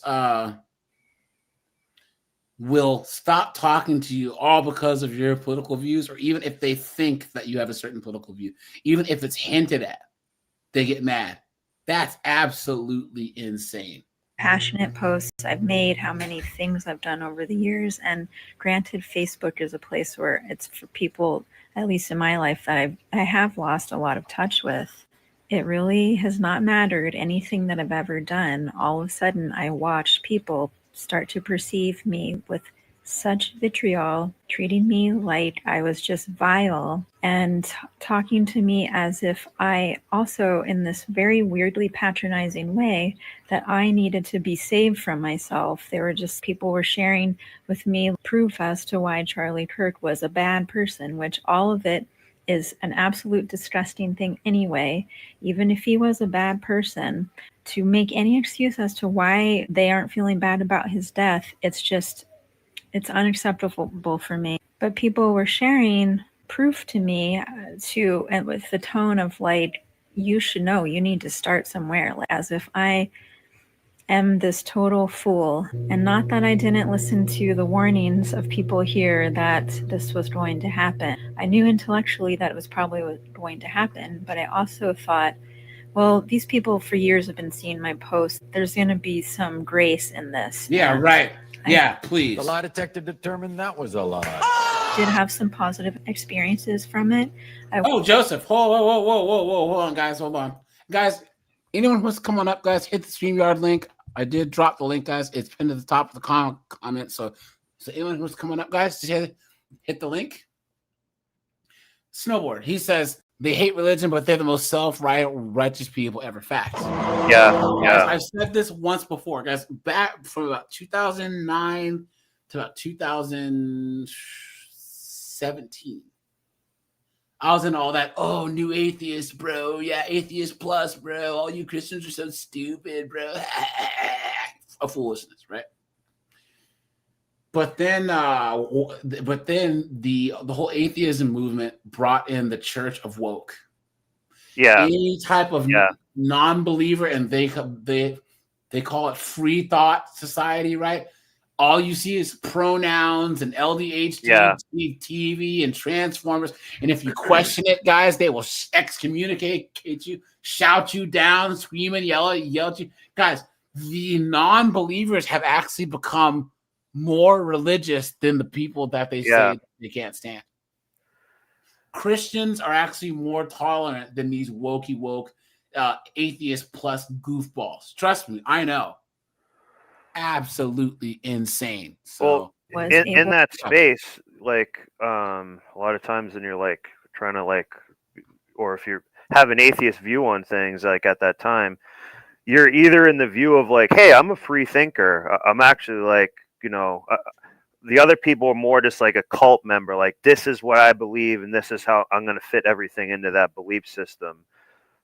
will stop talking to you all because of your political views, or even if they think that you have a certain political view, even if it's hinted at, they get mad. That's absolutely insane. Passionate posts I've made, how many things I've done over the years. And granted, Facebook is a place where it's for people at least in my life, that I have lost a lot of touch with. It really has not mattered anything that I've ever done. All of a sudden, I watched people start to perceive me with such vitriol, treating me like I was just vile, and talking to me as if I also, in this very weirdly patronizing way, that I needed to be saved from myself. People were sharing with me proof as to why Charlie Kirk was a bad person, which all of it is an absolute disgusting thing anyway. Even if he was a bad person, to make any excuse as to why they aren't feeling bad about his death, it's unacceptable for me. But people were sharing proof to me and with the tone of like, you should know, you need to start somewhere, like, as if I am this total fool. And not that I didn't listen to the warnings of people here that this was going to happen. I knew intellectually that it was probably going to happen, but I also thought, well, these people for years have been seeing my posts. There's going to be some grace in this. Yeah, and right. Yeah, please. The lie detector determined that was a lie. Did have some positive experiences from it. Joseph, hold on, guys, hold on. Guys, anyone who's coming up, guys, hit the StreamYard link. I did drop the link, guys. It's pinned to the top of the comment. So anyone who's coming up, guys, just hit the link. Snowboard, he says, they hate religion, but they're the most self-righteous people ever. Facts. Yeah. Guys, I've said this once before, guys. Back from about 2009 to about 2017, I was in all that, new atheist, bro. Yeah, atheist plus, bro. All you Christians are so stupid, bro. A foolishness, right? But then the whole atheism movement brought in the Church of Woke. Yeah. Any type of non-believer, and they call it free thought society, right? All you see is pronouns and LDHD, TV, and Transformers. And if you question it, guys, they will excommunicate you, shout you down, scream and yell at you. Guys, the non-believers have actually become more religious than the people that they say they can't stand. Christians are actually more tolerant than these woke atheist plus goofballs. Trust me, I know. Absolutely insane. So in that space, like a lot of times when you're like trying to or if you have an atheist view on things, like at that time, you're either in the view of like, hey, I'm a free thinker. I'm actually like, the other people are more just like a cult member. Like, this is what I believe, and this is how I'm going to fit everything into that belief system.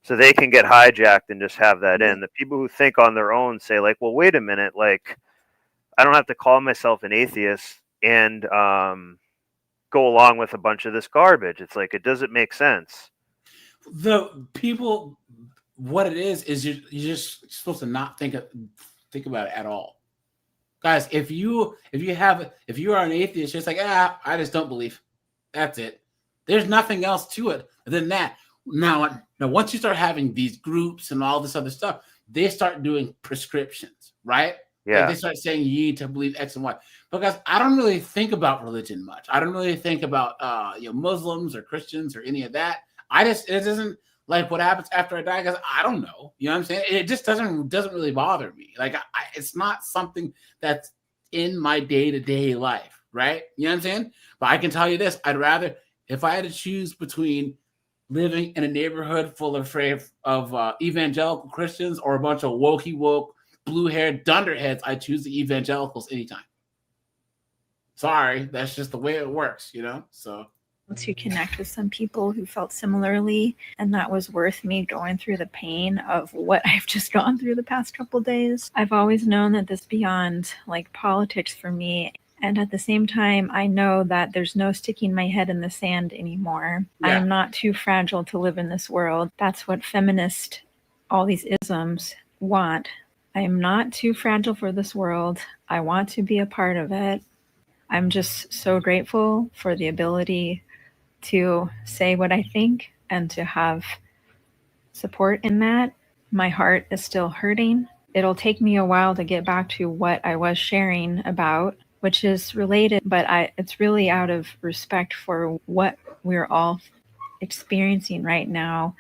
So they can get hijacked and just have that in. The people who think on their own say like, well, wait a minute, like, I don't have to call myself an atheist and go along with a bunch of this garbage. It's like, it doesn't make sense. The people, what it is you're just supposed to not think about it at all. Guys, if you are an atheist, it's like, I just don't believe. That's it. There's nothing else to it than that. Now, once you start having these groups and all this other stuff, they start doing prescriptions, right? Yeah. Like they start saying you need to believe X and Y. But guys, I don't really think about religion much. I don't really think about Muslims or Christians or any of that. It doesn't, like, what happens after I die, guys, I don't know. You know what I'm saying? It just doesn't really bother me. Like, it's not something that's in my day-to-day life, right? You know what I'm saying? But I can tell you this. I'd rather, if I had to choose between living in a neighborhood full of evangelical Christians or a bunch of woke, blue-haired dunderheads, I choose the evangelicals anytime. Sorry, that's just the way it works, So to connect with some people who felt similarly, and that was worth me going through the pain of what I've just gone through the past couple days. I've always known that this beyond like politics for me, and at the same time I know that there's no sticking my head in the sand anymore. I am not too fragile to live in this world. That's what feminist, all these isms, want. I am not too fragile for this world. I want to be a part of it. I'm just so grateful for the ability to say what I think and to have support in that. My heart is still hurting. It'll take me a while to get back to what I was sharing about, which is related, but it's really out of respect for what we're all experiencing right now,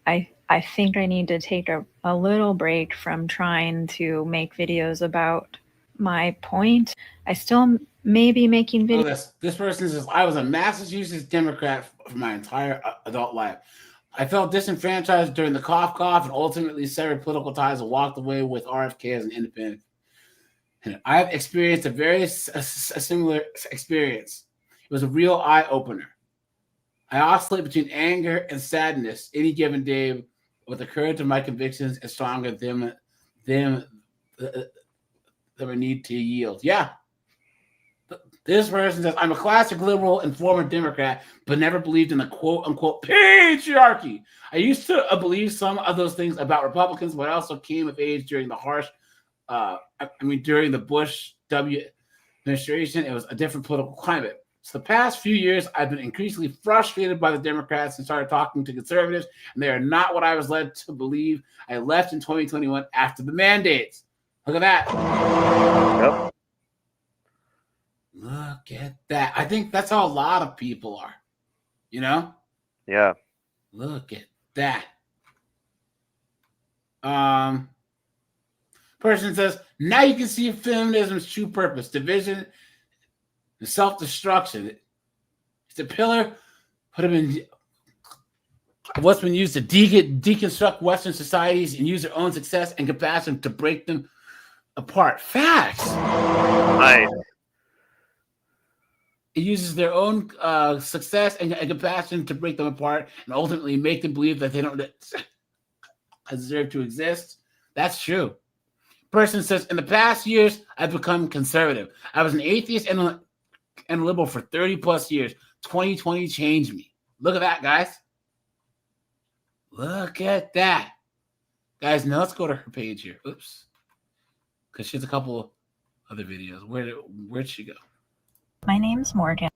I think I need to take a little break from trying to make videos about my point. I still may be making videos. Oh, this person says, I was a Massachusetts Democrat for my entire adult life. I felt disenfranchised during the cough and ultimately severed political ties and walked away with RFK as an independent. And I've experienced a very similar experience. It was a real eye-opener. I oscillate between anger and sadness any given day, but the courage of my convictions is stronger than the need to yield. Yeah. This person says, I'm a classic liberal and former Democrat, but never believed in the quote-unquote patriarchy. I used to believe some of those things about Republicans, but I also came of age during the during the Bush W administration. It was a different political climate. So the past few years, I've been increasingly frustrated by the Democrats and started talking to conservatives, and they are not what I was led to believe. I left in 2021 after the mandates. Look at that. Yep. Look at that. I think that's how a lot of people are. You know? Yeah. Look at that. Person says, now you can see feminism's true purpose, division and self-destruction. It's a pillar what's been used to deconstruct Western societies and use their own success and compassion to break them apart. Facts. Right. It uses their own success and compassion to break them apart and ultimately make them believe that they don't deserve to exist. That's true. Person says, in the past years, I've become conservative. I was an atheist and liberal for 30 plus years. 2020 changed me. Look at that, guys. Look at that. Guys, now let's go to her page here. Oops. Because she has a couple other videos. Where'd she go? My name's Morgan.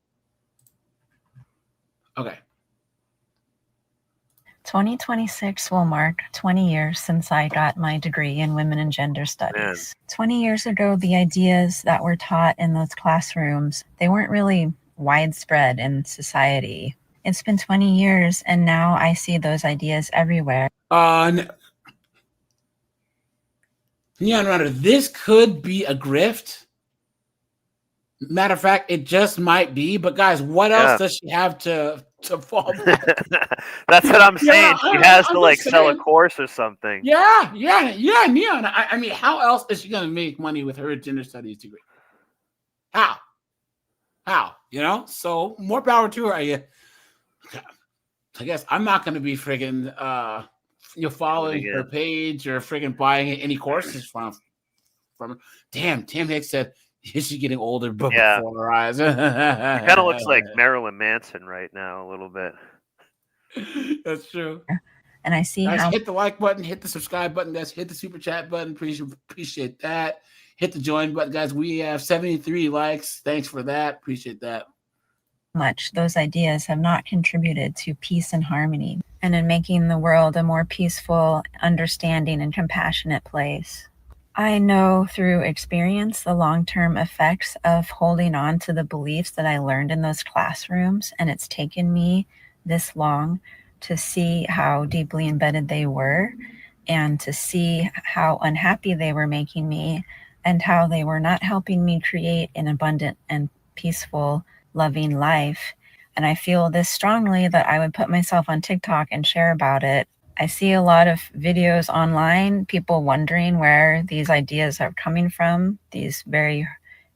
Okay. 2026 will mark 20 years since I got my degree in women and gender studies. Man. 20 years ago, the ideas that were taught in those classrooms, they weren't really widespread in society. It's been 20 years, and now I see those ideas everywhere. Neon Runner, this could be a grift. Matter of fact, it just might be. But guys, what else does she have to fall back? That's what I'm saying. She has I'm to like just sell a saying. course or something. Yeah, Neon. I mean, how else is she gonna make money with her gender studies degree? How? You know? So more power to her. I guess I'm not gonna be friggin' following her page or friggin' buying any courses from her. Damn, Tim Hicks said, is she getting older before her eyes? She kind of looks like Marilyn Manson right now, a little bit. That's true. And I see guys, how hit the like button, hit the subscribe button, guys, hit the super chat button. Appreciate that. Hit the join button, guys. We have 73 likes. Thanks for that. Appreciate that. much those ideas have not contributed to peace and harmony, and in making the world a more peaceful, understanding, and compassionate place. I know through experience the long-term effects of holding on to the beliefs that I learned in those classrooms, and it's taken me this long to see how deeply embedded they were and to see how unhappy they were making me and how they were not helping me create an abundant and peaceful, loving life. And I feel this strongly that I would put myself on TikTok and share about it. I see a lot of videos online, people wondering where these ideas are coming from, these very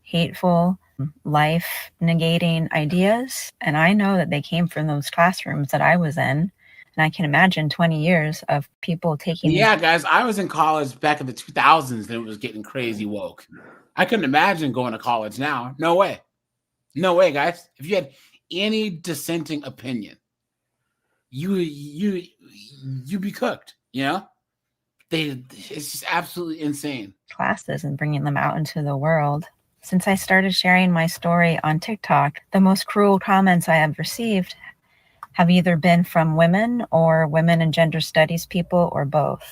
hateful, life negating ideas. And I know that they came from those classrooms that I was in. And I can imagine 20 years of people taking. Yeah, guys, I was in college back in the 2000s and it was getting crazy woke. I couldn't imagine going to college now. No way. No way, guys. If you had any dissenting opinion, you'd be cooked, you know? It's just absolutely insane. Classes and bringing them out into the world. Since I started sharing my story on TikTok, the most cruel comments I have received have either been from women or women and gender studies people or both.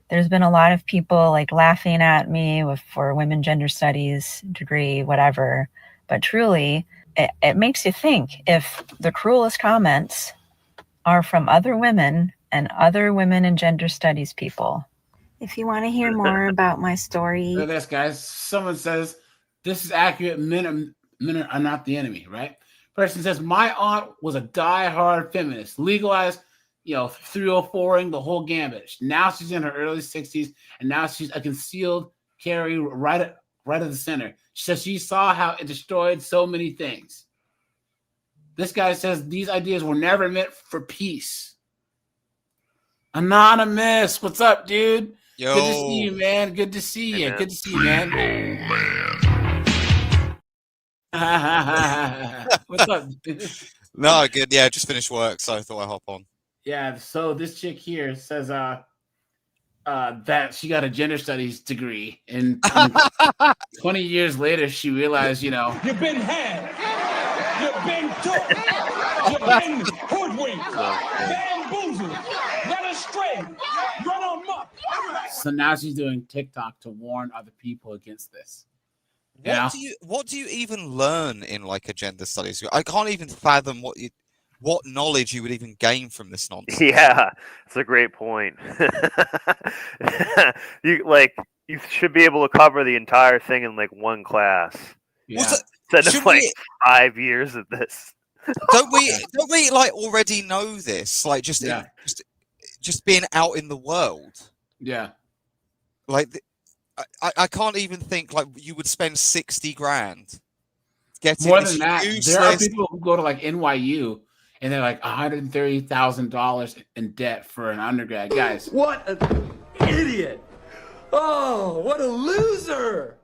There's been a lot of people like laughing at me for women gender studies degree, whatever. But truly, it makes you think if the cruelest comments are from other women and other women in gender studies people. If you want to hear more about my story. Look at this, guys. Someone says, this is accurate. Men are not the enemy, right? Person says, my aunt was a die-hard feminist, legalized, 304ing the whole gambit. Now she's in her early 60s, and now she's a concealed carry right at the center. She says she saw how it destroyed so many things. This guy says these ideas were never meant for peace. Anonymous, what's up, dude? Yo. Good to see you, man. Good to see you. Good to see you, man. What's up, dude? No, good. Yeah, just finished work, so I thought I'd hop on. Yeah, so this chick here says that she got a gender studies degree, and 20 years later, she realized, You've been had. You've been took. You've been hoodwinked. Bamboozled. Led astray. Run amok. So now she's doing TikTok to warn other people against this. What do you even learn in like a gender studies? I can't even fathom what knowledge you would even gain from this nonsense. Yeah, that's a great point. You should be able to cover the entire thing in like one class. Yeah. Instead of 5 years of this. Don't we like already know this? Like just being out in the world. Yeah. Like I can't even think like you would spend 60 grand getting more this than that. useless... There are people who go to like NYU and they're like $130,000 in debt for an undergrad. Guys, what an idiot! Oh, what a loser!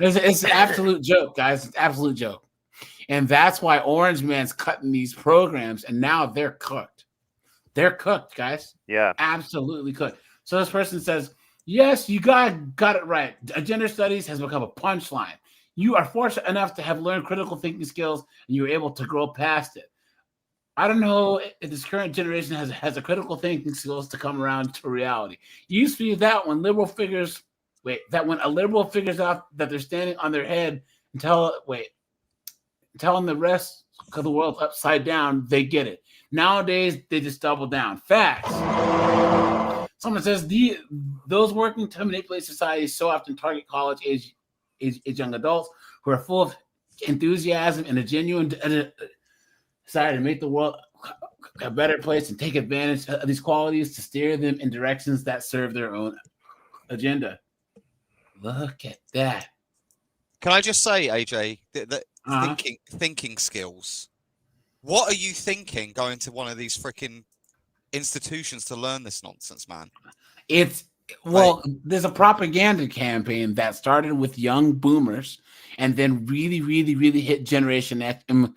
It's an absolute joke, guys. It's an absolute joke. And that's why Orange Man's cutting these programs, and now they're cooked. They're cooked, guys. Yeah. Absolutely cooked. So this person says, yes, you got it right. Gender studies has become a punchline. You are fortunate enough to have learned critical thinking skills, and you were able to grow past it. I don't know if this current generation has a critical thinking skills to come around to reality. It used to be that when a liberal figures out that they're standing on their head and telling the rest of the world upside down, they get it. Nowadays, they just double down. Facts. Someone says those working to manipulate society so often target college age young adults who are full of enthusiasm and a genuine desire to make the world a better place and take advantage of these qualities to steer them in directions that serve their own agenda. Look at that. Can I just say, AJ, that thinking skills. What are you thinking going to one of these freaking institutions to learn this nonsense, man? There's a propaganda campaign that started with young boomers and then really, really, really hit Generation X and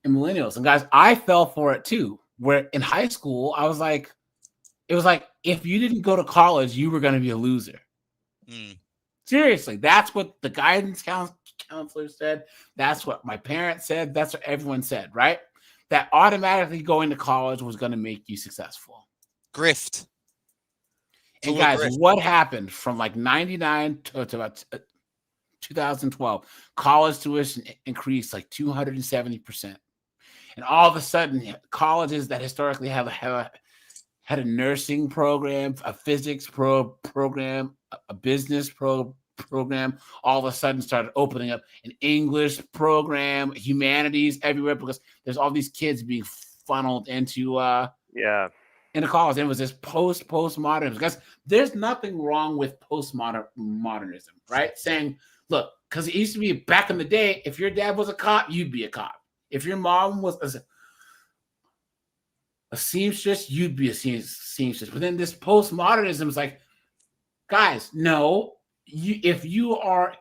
millennials. And guys, I fell for it too. Where in high school, it was like, if you didn't go to college, you were going to be a loser. Seriously, that's what the guidance counselor said. That's what my parents said. That's what everyone said, right? That automatically going to college was going to make you successful. Grift. And guys, what happened from like 99 to about 2012? College tuition increased like 270%. And all of a sudden, colleges that historically had a nursing program, a physics program, a business program, all of a sudden started opening up an English program, humanities everywhere, because there's all these kids being funneled into college. It was this postmodernism. Guys, there's nothing wrong with postmodernism, right? Saying, look, because it used to be back in the day, if your dad was a cop, you'd be a cop. If your mom was a seamstress, you'd be a seamstress. But then this postmodernism is like, guys, no. If your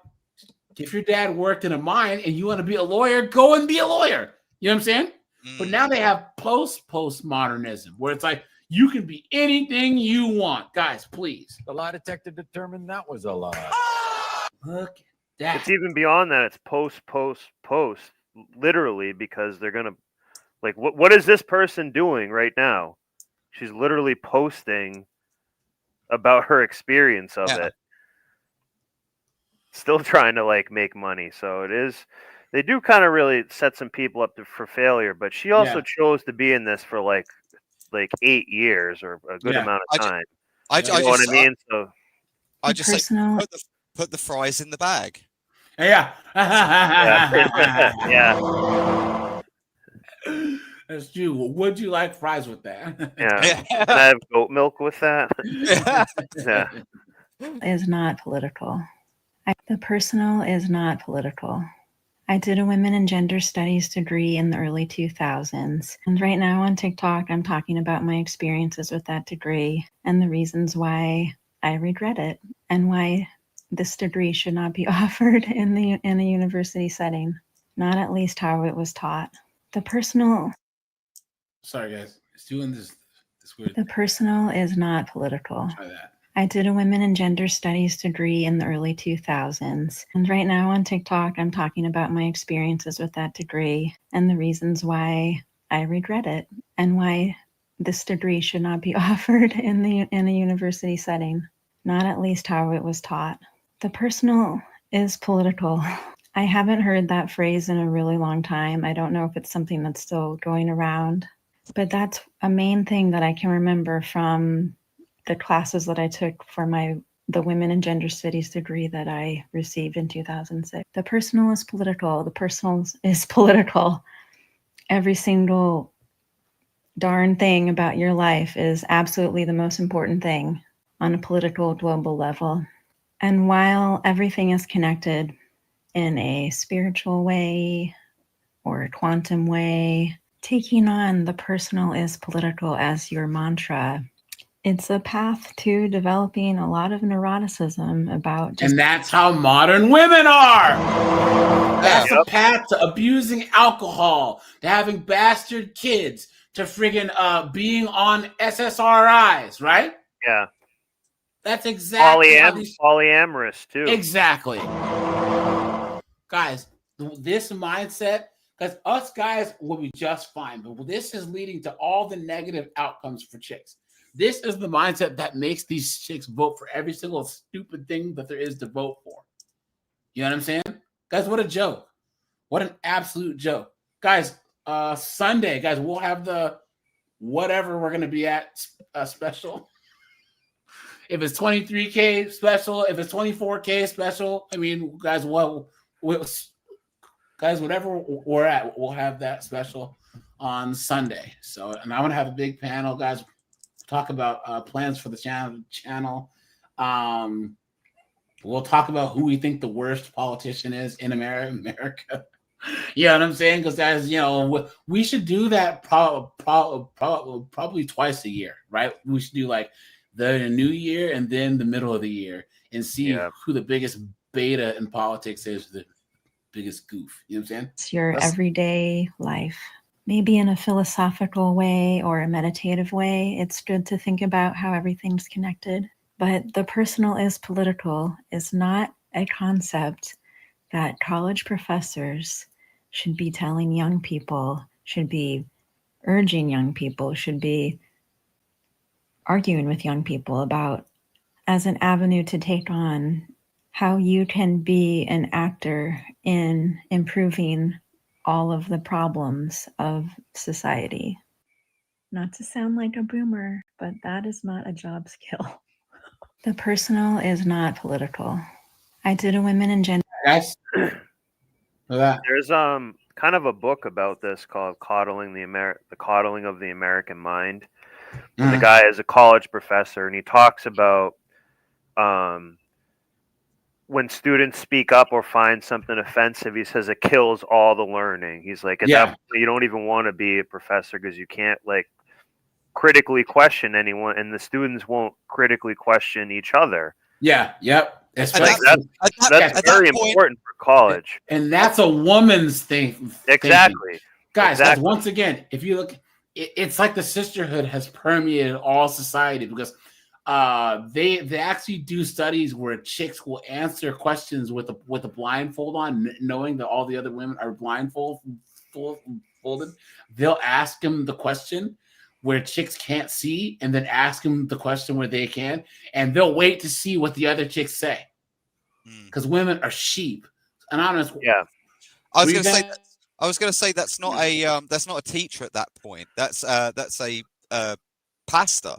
dad worked in a mine and you want to be a lawyer, go and be a lawyer. You know what I'm saying? But now they have postmodernism, where it's like you can be anything you want. Guys, please. The lie detector determined that was a lie. Look at that. It's even beyond that. It's post. Literally, because they're gonna like what is this person doing right now? She's literally posting about her experience of it. Still trying to like make money. So it is. They do kind of really set some people up for failure. But she also chose to be in this for like 8 years or a good amount of time. You know what I mean? So I just say put the fries in the bag. Yeah. Yeah. That's true. Would you like fries with that? Yeah. Can I have goat milk with that? Yeah. Is not political. The personal is not political. I did a women and gender studies degree in the early 2000s. And right now on TikTok, I'm talking about my experiences with that degree and the reasons why I regret it and why this degree should not be offered in a university setting, not at least how it was taught. The personal. Sorry, guys. It's doing this weird. The personal is not political. Try that. I did a women and gender studies degree in the early 2000s. And right now on TikTok, I'm talking about my experiences with that degree and the reasons why I regret it and why this degree should not be offered in a university setting, not at least how it was taught. The personal is political. I haven't heard that phrase in a really long time. I don't know if it's something that's still going around, but that's a main thing that I can remember from the classes that I took for the women and gender studies degree that I received in 2006. The personal is political. The personal is political. Every single darn thing about your life is absolutely the most important thing on a political global level. And while everything is connected in a spiritual way or a quantum way, taking on the personal is political as your mantra, it's a path to developing a lot of neuroticism about and that's how modern women are. That's the path to abusing alcohol, to having bastard kids, to friggin' being on SSRIs, right? Yeah. That's exactly polyamorous too. Exactly. Guys, this mindset, because us guys will be just fine, but this is leading to all the negative outcomes for chicks. This is the mindset that makes these chicks vote for every single stupid thing that there is to vote for. You know what I'm saying? Guys, what a joke. What an absolute joke. Guys, Sunday, guys, we'll have the whatever we're going to be at special. If it's 23K special, if it's 24K special, I mean, guys, whatever we're at, we'll have that special on Sunday. So, and I'm going to have a big panel, guys, talk about plans for the channel. We'll talk about who we think the worst politician is in America. You know what I'm saying? Because guys, you know, we should do that probably twice a year, right? We should do like the new year and then the middle of the year and see who the biggest beta in politics is, the biggest goof. You know what I'm saying? It's your everyday life. Maybe in a philosophical way or a meditative way, it's good to think about how everything's connected. But the personal is political is not a concept that college professors should be telling young people, should be urging young people, should be arguing with young people about as an avenue to take on how you can be an actor in improving all of the problems of society. Not to sound like a boomer, but that is not a job skill. The personal is not political. I did a women and gender. There's kind of a book about this called "Coddling the Coddling of the American Mind." And the guy is a college professor, and he talks about when students speak up or find something offensive, he says it kills all the learning. He's like, at that point, you don't even want to be a professor because you can't like critically question anyone, and the students won't critically question each other. Yeah, yep. That's very important for college. And that's a woman's thing. Exactly. Guys, once again, if you look, it's like the sisterhood has permeated all society because they actually do studies where chicks will answer questions with a blindfold on, knowing that all the other women are blindfolded. They'll ask them the question where chicks can't see and then ask them the question where they can, and they'll wait to see what the other chicks say. Because women are sheep. Anonymous. Yeah. I was going to say that's not a teacher at that point. That's a pastor.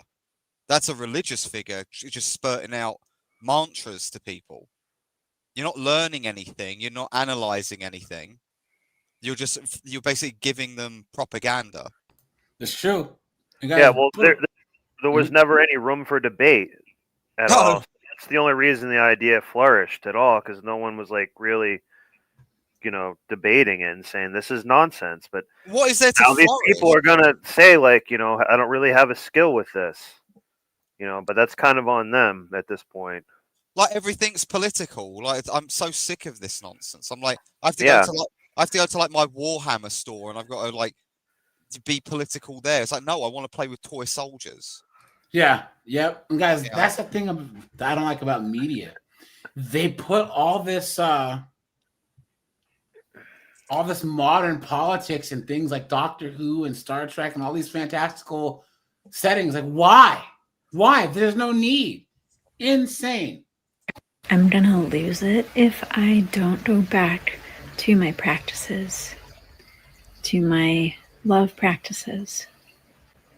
That's a religious figure just spurting out mantras to people. You're not learning anything. You're not analyzing anything. You're basically giving them propaganda. It's true. Yeah, well, there was never any room for debate at all. That's the only reason the idea flourished at all, because no one was like really, debating it and saying this is nonsense. But what is there to now these people are gonna say like, I don't really have a skill with this, but that's kind of on them at this point. Like everything's political. Like I'm so sick of this nonsense. I'm like, I have to go to my Warhammer store and I've got to be political there. It's like, no, I want to play with toy soldiers. Yeah, yep. And guys, that's the thing that I don't like about media. They put all this modern politics and things like Doctor Who and Star Trek and all these fantastical settings. Like, why? Why? There's no need. Insane. I'm gonna lose it if I don't go back to my practices, to my love practices,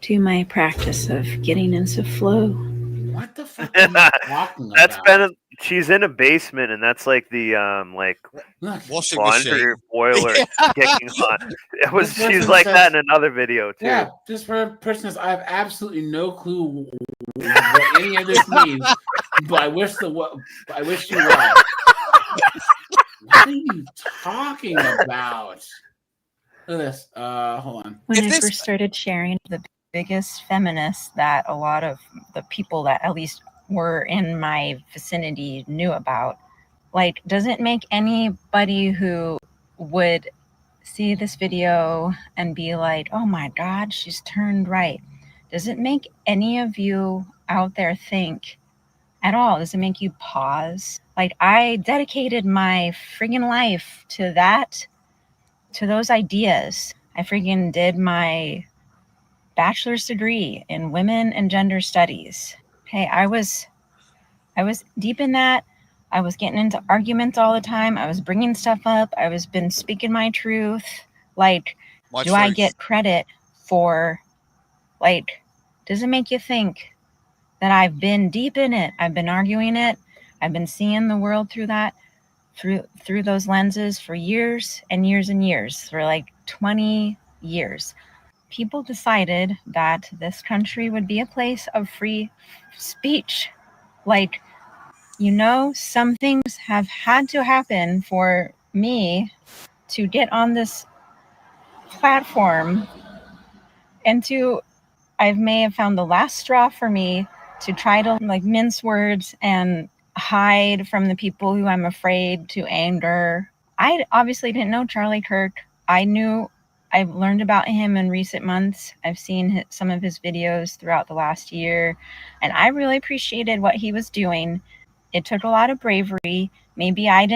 to my practice of getting into flow. What the fuck are you talking about? She's in a basement, and that's like the washing laundry machine boiler kicking on. She's like that in another video too. Yeah, just for a person I have absolutely no clue what any of this means, but I wish you were. What are you talking about? Look at this. Hold on. When I first started sharing, the biggest feminists that a lot of the people that at least were in my vicinity knew about, like, does it make anybody who would see this video and be like, oh my God, she's turned right? Does it make any of you out there think at all? Does it make you pause? Like, I dedicated my friggin' life to that, to those ideas. I friggin' did my bachelor's degree in women and gender studies. Hey, I was deep in that. I was getting into arguments all the time. I was bringing stuff up. I was been speaking my truth. Like, I get credit for, like, does it make you think that I've been deep in it? I've been arguing it. I've been seeing the world through that, through those lenses for years and years and years, for like 20 years. People decided that this country would be a place of free speech. Like, some things have had to happen for me to get on this platform and I may have found the last straw for me to try to like mince words and hide from the people who I'm afraid to anger. I obviously didn't know Charlie Kirk. I've learned about him in recent months. I've seen some of his videos throughout the last year, and I really appreciated what he was doing. It took a lot of bravery. Maybe I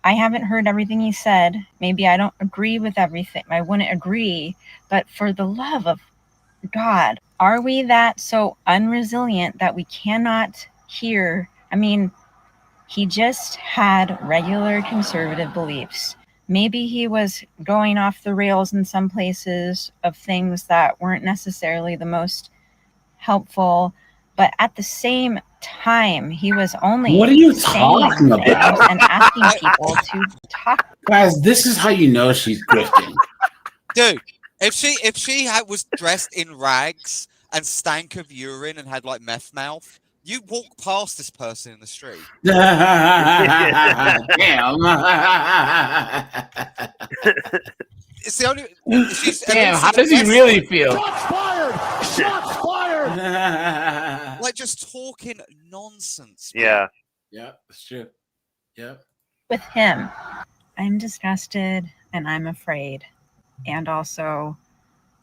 haven't heard everything he said. Maybe I don't agree with everything. I wouldn't agree, but for the love of God, are we that so unresilient that we cannot hear? I mean, he just had regular conservative beliefs. Maybe he was going off the rails in some places of things that weren't necessarily the most helpful, but at the same time, he was only what are you talking about? And asking people to talk. Guys, this is how you know she's grifting. Dude, if she was dressed in rags and stank of urine and had like meth mouth, you walk past this person in the street. Damn. It's the only. Damn, how does he really feel? Shots fired! Shots fired! Like just talking nonsense. Yeah. Yeah, it's true. Yeah. With him, I'm disgusted and I'm afraid. And also,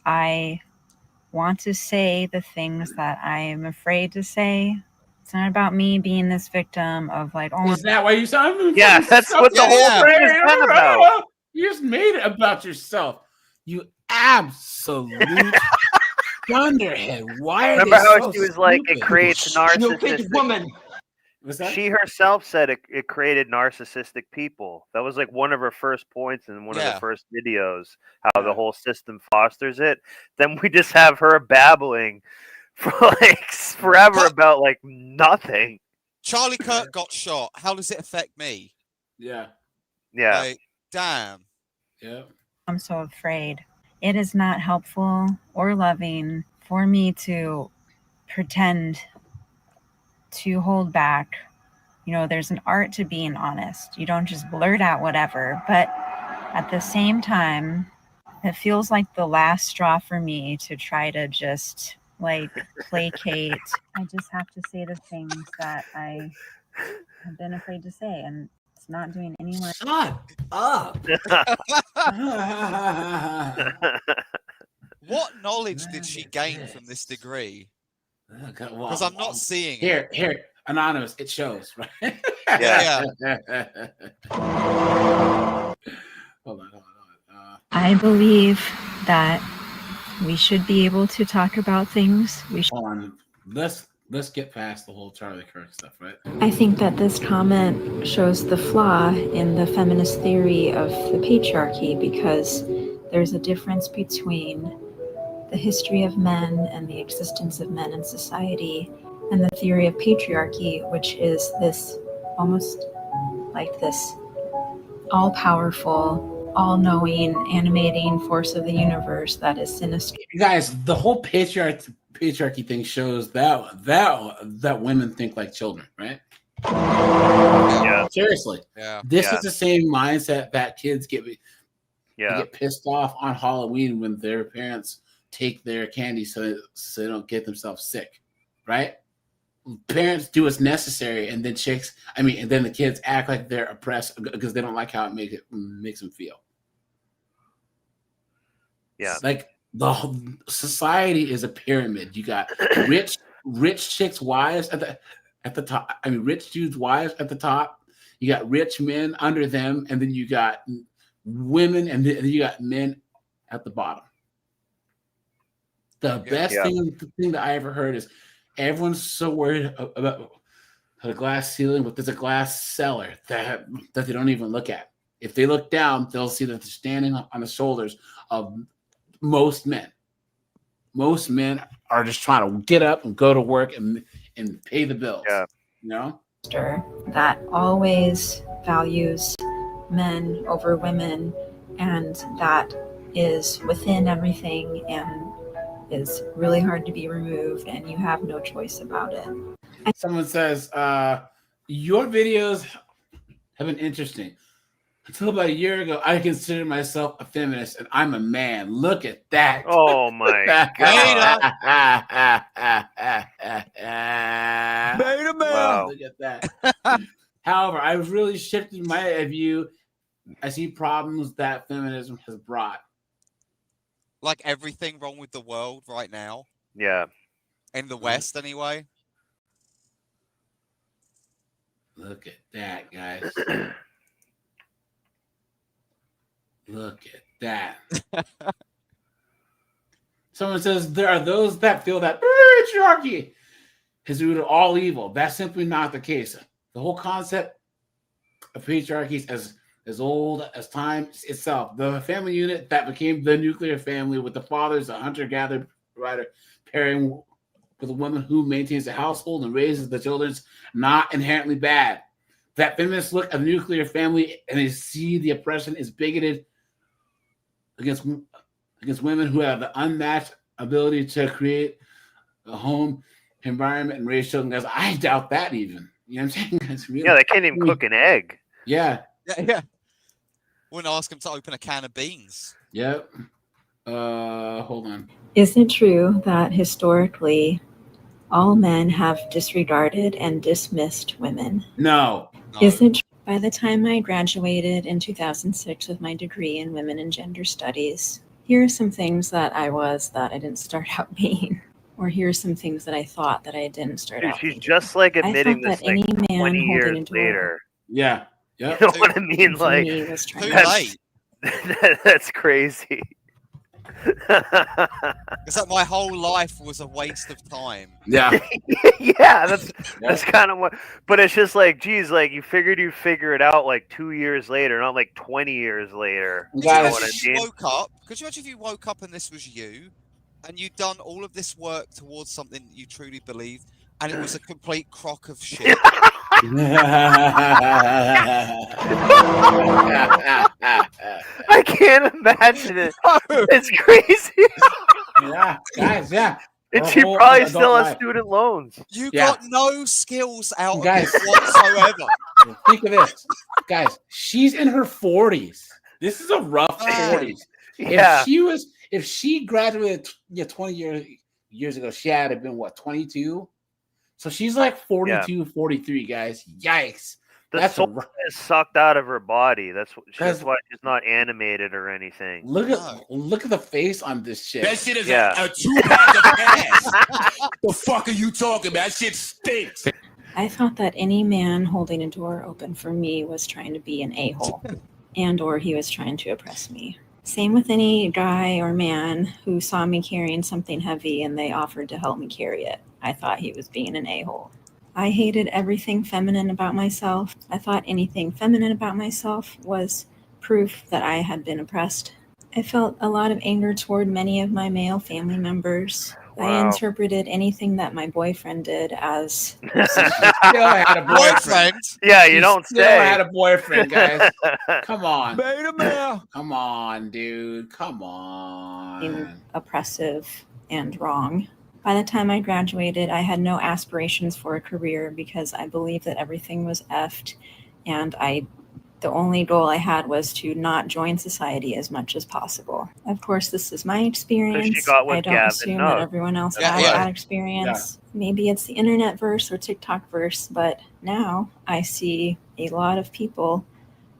I want to say the things that I am afraid to say. It's not about me being this victim of like, oh, is that why you sound? Yeah, that's what the whole thing is about. You just made it about yourself. You absolute Thunderhead. Why are Remember they how so she was like, it stupid? creates narcissistic woman. Was that? She herself said it created narcissistic people. That was like one of her first points in one of the first videos, how the whole system fosters it. Then we just have her babbling for like forever about like nothing. Charlie Kirk got shot. How does it affect me? Yeah. Yeah. Like, damn. Yeah. I'm so afraid. It is not helpful or loving for me to pretend to hold back. You know, there's an art to being honest. You don't just blurt out whatever. But at the same time, it feels like the last straw for me to try to just like placate. I just have to say the things that I have been afraid to say, and it's not doing anyone. Shut up. What knowledge did she gain from this degree? Because I'm not seeing it. Here, Anonymous, it shows, right? Yeah. Hold on. I believe that we should be able to talk about things. Hold on. Let's get past the whole Charlie Kirk stuff, right? I think that this comment shows the flaw in the feminist theory of the patriarchy, because there's a difference between the history of men and the existence of men in society and the theory of patriarchy, which is this almost like this all-powerful, all-knowing, animating force of the universe that is sinister. Guys, the whole patriarchy thing shows that women think like children, right? Yeah. Seriously. Yeah. This is the same mindset that kids get. They Yeah. get pissed off on Halloween when their parents take their candy so they don't get themselves sick, right? Parents do what's necessary, and then then the kids act like they're oppressed because they don't like how it makes them feel. Yeah. Like the whole society is a pyramid. You got rich chicks' wives at the top. I mean, rich dudes' wives at the top. You got rich men under them, and then you got women, and then you got men at the bottom. The best thing that I ever heard is everyone's so worried about the glass ceiling, but there's a glass cellar that they don't even look at. If they look down, they'll see that they're standing on the shoulders of most men. Most men are just trying to get up and go to work and pay the bills. Yeah. You know? That always values men over women, and that is within everything and is really hard to be removed, and you have no choice about it. Someone says, your videos have been interesting. Until about a year ago, I considered myself a feminist, and I'm a man. Look at that. Oh my god. Beta man. Wow. Look at that. However, I've really shifted my view. I see problems that feminism has brought. Like everything wrong with the world right now. Yeah. In the West, anyway. Look at that, guys. Look at that. Someone says there are those that feel that patriarchy is the root of all evil. That's simply not the case. The whole concept of patriarchy is as old as time itself. The family unit that became the nuclear family, with the father as a hunter-gatherer provider, pairing with a woman who maintains the household and raises the children, is not inherently bad. That feminists look at the nuclear family and they see the oppression is bigoted against women who have the unmatched ability to create a home environment and raise children. Guys, I doubt that even. You know what I'm saying? Guys, really, yeah, they can't even cook an egg. Yeah. Yeah. Wouldn't ask him to open a can of beans. Yep. Hold on. Isn't it true that historically all men have disregarded and dismissed women? No. Isn't it true? By the time I graduated in 2006 with my degree in women and gender studies, here are some things that I didn't start out being. Or here are some things that I thought that I didn't start out She's being. just like admitting I this thought that like any man 20 holding years into later. Yeah. Yep. You know what I mean? Like, that's that's crazy. It's like my whole life was a waste of time. Yeah. Yeah, that's kind of what. But it's just like, geez, like you figured you'd figure it out like 2 years later, not like 20 years later. You know what I If you mean? woke up, could you imagine if you woke up and this was you, and you'd done all of this work towards something that you truly believed, and it was a complete crock of shit? I can't imagine it. It's crazy. Yeah, guys, yeah. And Her she whole probably adult still has life. student loans. You Yeah. got no skills out of Guys. this whatsoever. Think of this, guys. She's in her 40s. This is a rough 40s. Yeah. If she graduated 20 years ago, she had to have been what, 22? So she's like 42, 43, guys. Yikes. The soul is sucked out of her body. That's why she's not animated or anything. Look at the face on this shit. That shit is a 2-pack of ass. The fuck are you talking about? That shit stinks. I thought that any man holding a door open for me was trying to be an a-hole, and or he was trying to oppress me. Same with any guy or man who saw me carrying something heavy and they offered to help me carry it. I thought he was being an a-hole. I hated everything feminine about myself. I thought anything feminine about myself was proof that I had been oppressed. I felt a lot of anger toward many of my male family members. I Wow. interpreted anything that my boyfriend did as... She still had a boyfriend. Yeah, you don't still say. had a boyfriend, guys. Come on. Beta male. Come on, dude. Come on. Oppressive and wrong. By the time I graduated, I had no aspirations for a career because I believed that everything was effed, and the only goal I had was to not join society as much as possible. Of course, this is my experience. got with I don't Gavin assume Nug. that everyone else Yeah, has yeah. that experience. Maybe it's the internet verse or TikTok verse, but now I see a lot of people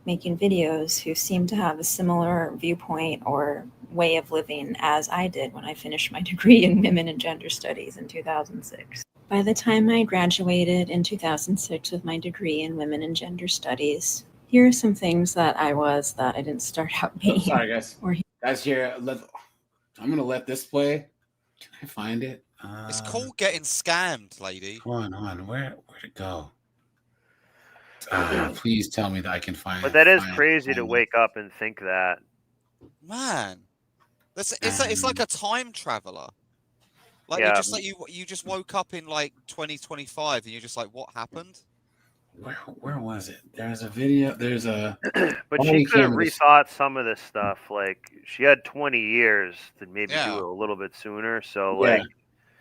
making videos who seem to have a similar viewpoint or way of living as I did when I finished my degree in women and gender studies in 2006. By the time I graduated in 2006 with my degree in women and gender studies, here are some things that I didn't start out being. Sorry, guys. Guys, here, I'm going to let this play. Can I find it? It's called getting scammed, lady. Hold on. Where'd it go? Please tell me that I can find it. But that is crazy to wake up and think that. Man, it's like a time traveler. Like Yeah. you're just like you just woke up in like 2025 and you're just like, what happened? Where was it? There's a video. There's a. But she could have rethought some of this stuff. Like she had 20 years to maybe do it a little bit sooner. So like,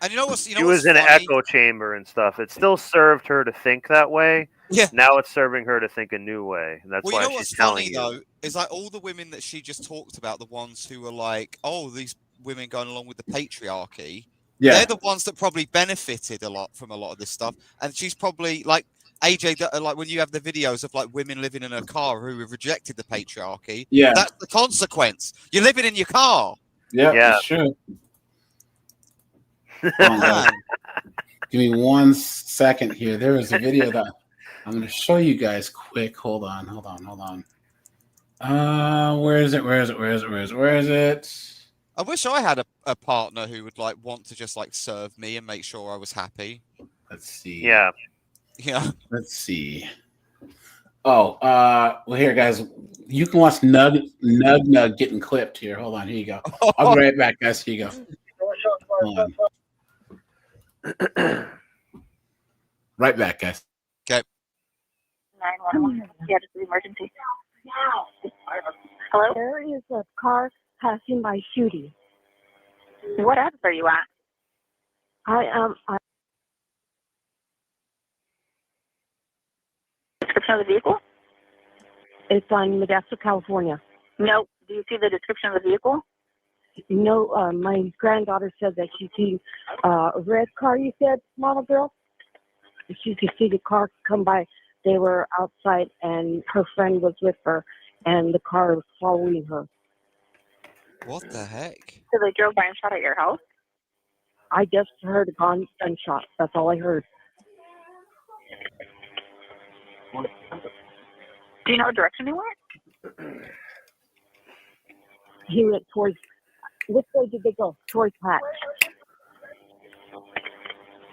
and you know what's she was in an echo chamber and stuff. It still served her to think that way. Yeah. Now it's serving her to think a new way, and that's Well, you why know she's what's telling funny you. though is like all the women that she just talked about, the ones who were like, oh, these women going along with the patriarchy. Yeah. They're the ones that probably benefited a lot from a lot of this stuff, and she's probably like AJ, like when you have the videos of like women living in a car who have rejected the patriarchy. Yeah. That's the consequence. You're living in your car. Yeah, Yeah. it's true. Give me 1 second here. There is a video that I'm going to show you guys quick. Hold on. Where is it? I wish I had a partner who would like want to just like serve me and make sure I was happy. Let's see. Yeah. Yeah. Let's see. Oh, well, here, guys. You can watch Nug getting clipped here. Hold on. Here you go. I'll be right back, guys. Here you go. Hold on. Right back, guys. Okay. 911. Yeah, this is emergency. Hello? There is a car passing by shooting. What address are you at? Description of the vehicle? It's on Modesto, California. No. Do you see the description of the vehicle? No, my granddaughter said that she seen a red car, you said, model girl? She could see the car come by. They were outside, and her friend was with her, and the car was following her. What the heck? So they drove by and shot at your house? I just heard a gunshot. That's all I heard. Do you know what direction he went? He went towards Which way did they go? Towards Hatch.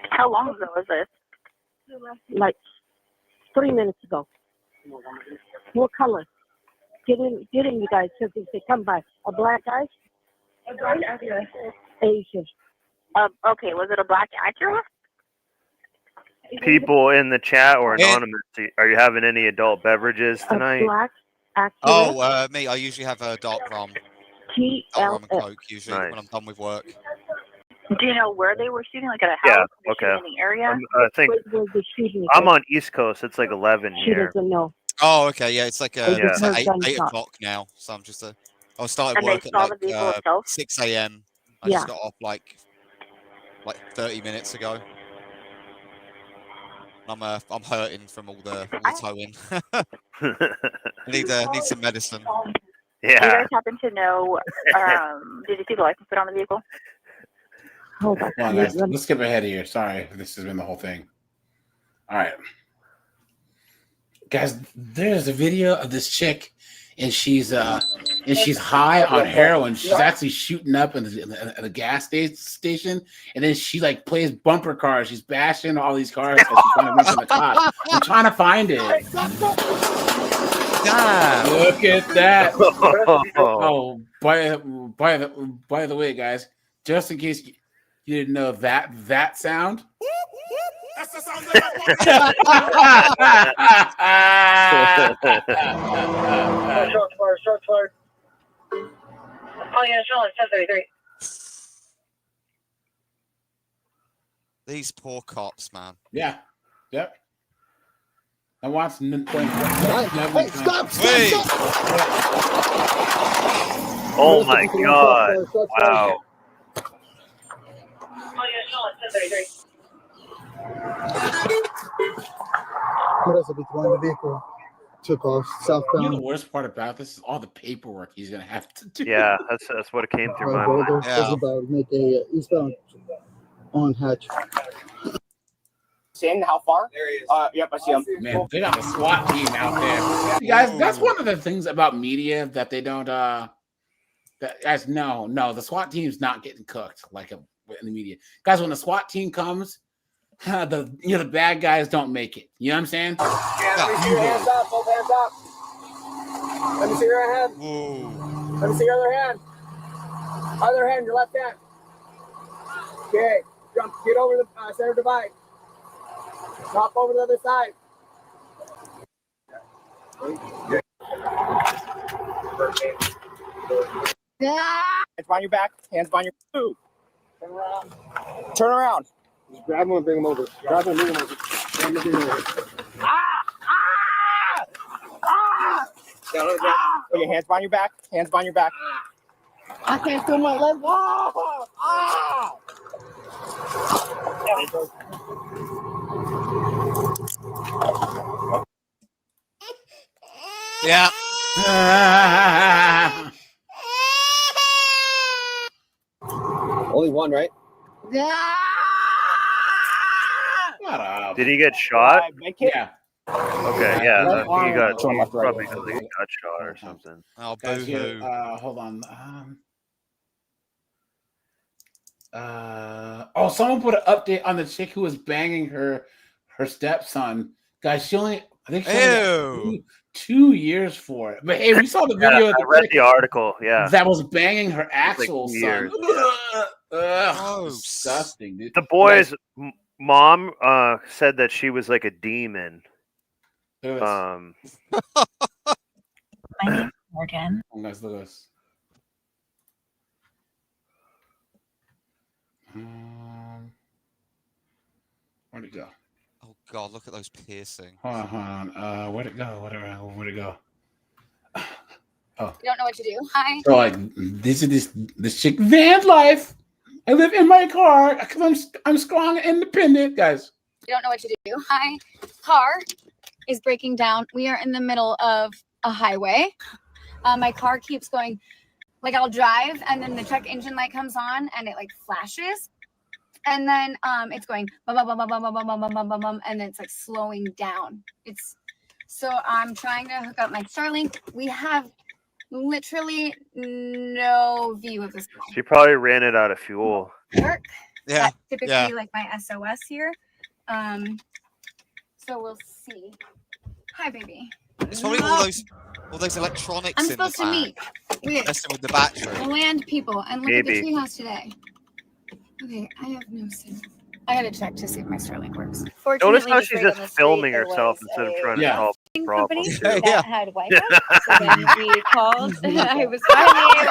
How long ago was this? Like 3 minutes ago. What color? Get in, you guys, because if they come by. A black guy? A black Acura. Asian. Okay, was it a black Acura? People in the chat or anonymous, are you having any adult beverages tonight? A black Acura. Oh, me. I usually have a dark rum. Dark rum and Coke usually when I'm done with work. Do you know where they were shooting? Like at a house? Yeah. Okay. In the area? I think I'm on East Coast. It's like 11 She here. doesn't know. Oh, okay. Yeah, it's like it's like Yeah. 8 o'clock now. So I'm just I started And work they at saw like the vehicle itself? 6 a.m. I Yeah. just got off like 30 minutes ago. I'm hurting from all the towing. I need some medicine. Do you guys happen to know, did you see the license plate on the vehicle? Hold on. Come on, guys. Let's skip ahead here. Sorry, this has been the whole thing. All right. Guys, there's a video of this chick, and she's high on heroin. She's actually shooting up in the gas station, and then she like plays bumper cars. She's bashing all these cars because she's trying to run from the cops. I'm trying to find it. Damn. Look at that. Oh, by the way, guys, just in case you didn't know that sound. That's the sound Short fire. Oh, yeah, Sean, 1033. These poor cops, man. Yeah. Yep. I watched. Hey, stop! Oh my God! Wow. Oh, yeah, Sean, 1033. Behind the vehicle. Took off southbound. You know the worst part about this is all the paperwork he's gonna have to do. Yeah, that's what it came through my mind. Was about to make a eastbound on Hatch. In how far? There he is. Yep, I see him. Man, they got the SWAT team out there. You guys, that's one of the things about media that they don't. Guys, no, the SWAT team's not getting cooked like in the media. Guys, when the SWAT team comes, the bad guys don't make it. You know what I'm saying? Yeah, let me see your hands up. Both hands up. Let me see your hand. Whoa. Let me see your other hand. Other hand, your left hand. Okay, jump. Get over the center divide. Drop over the other side. Hands behind your back. Hands behind your food. Turn around. Turn around. Just grab him and bring him over. Grab him and bring him over. Grab him and bring him over. Put your hands behind your back. Hands behind your back. I can't feel my leg. Yeah. Only one, right? Did he get shot? Yeah. Okay, yeah. He got probably because he got shot or something. Oh, Guys, here, boo-hoo. hold on. Someone put an update on the chick who was banging her stepson. Guys, I think she only got 2 years for it. But hey, we saw the video of the I read chick the article. Yeah, that was banging her Like actual 2 son. years. Ugh, disgusting, dude. The boy's mom said that she was like a demon. My name's Morgan. Oh, guys, look at this. Where'd it go? Oh God, look at those piercing. Hold on. Where'd it go? Where'd it go? Oh. You don't know what to do. Hi. So like this chick van life. I live in my car because I'm strong and independent, guys. You don't know what to do. Hi. Car is breaking down. We are in the middle of a highway. My car keeps going, like I'll drive and then the check engine light comes on and it like flashes. And then it's going bum, bum, bum, bum, bum, bum, bum, bum, bum, bum, bum, and then it's like slowing down. So I'm trying to hook up my Starlink. We have literally no view of the sky. She probably ran it out of fuel. Work. Yeah. That's typically like my SOS here. So we'll see. Hi, baby. It's probably all those electronics I'm in the supposed to meet messing with the battery. the land people and look at the treehouse today. Okay, I have no sense. I gotta check to see if my Starlink works. Notice how she's just filming herself instead of trying to solve the problem. That had Wi-Fi. So then we called. I was finally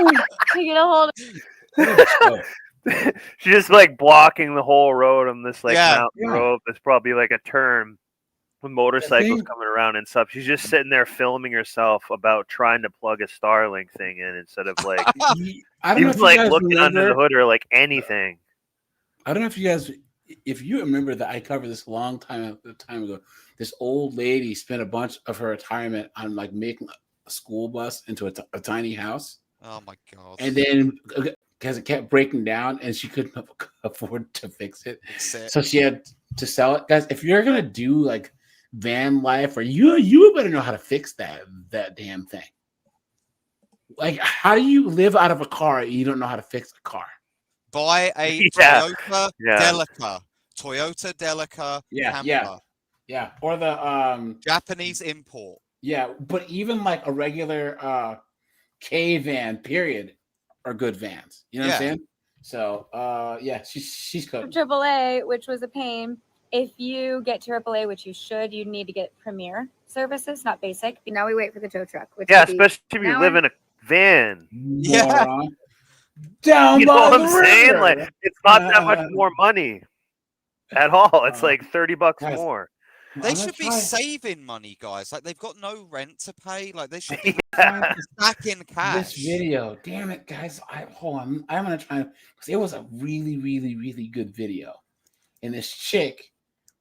able to get a hold of. She's just like blocking the whole road on this like mountain road. There's probably like a turn with motorcycles coming around and stuff. She's just sitting there filming herself about trying to plug a Starlink thing in instead of like even like looking under the hood or like anything. I don't know if you guys, if you remember that I covered this a long time ago. This old lady spent a bunch of her retirement on like making a school bus into a tiny house. Oh my god! And then because it kept breaking down and she couldn't afford to fix it, so she had to sell it. Guys, if you're gonna do like van life, or you better know how to fix that damn thing. Like, how do you live out of a car and you don't know how to fix a car? Buy a Toyota Delica. Toyota Delica camper. Yeah. Or the Japanese import. Yeah, but even like a regular K van, period, are good vans. You know what I'm saying? So she's good. AAA, which was a pain. If you get to AAA, which you should, you need to get Premier services, not basic. Now we wait for the tow truck. Which especially if you live in a van. Yeah. Down you know by what the I'm saying? river. Like, it's not that much more money at all. It's like $30 more. They should be saving money, guys. Like, they've got no rent to pay. Like, they should be stacking cash. This video, damn it, guys! Hold on. I'm gonna try because it was a really, really, really good video, and this chick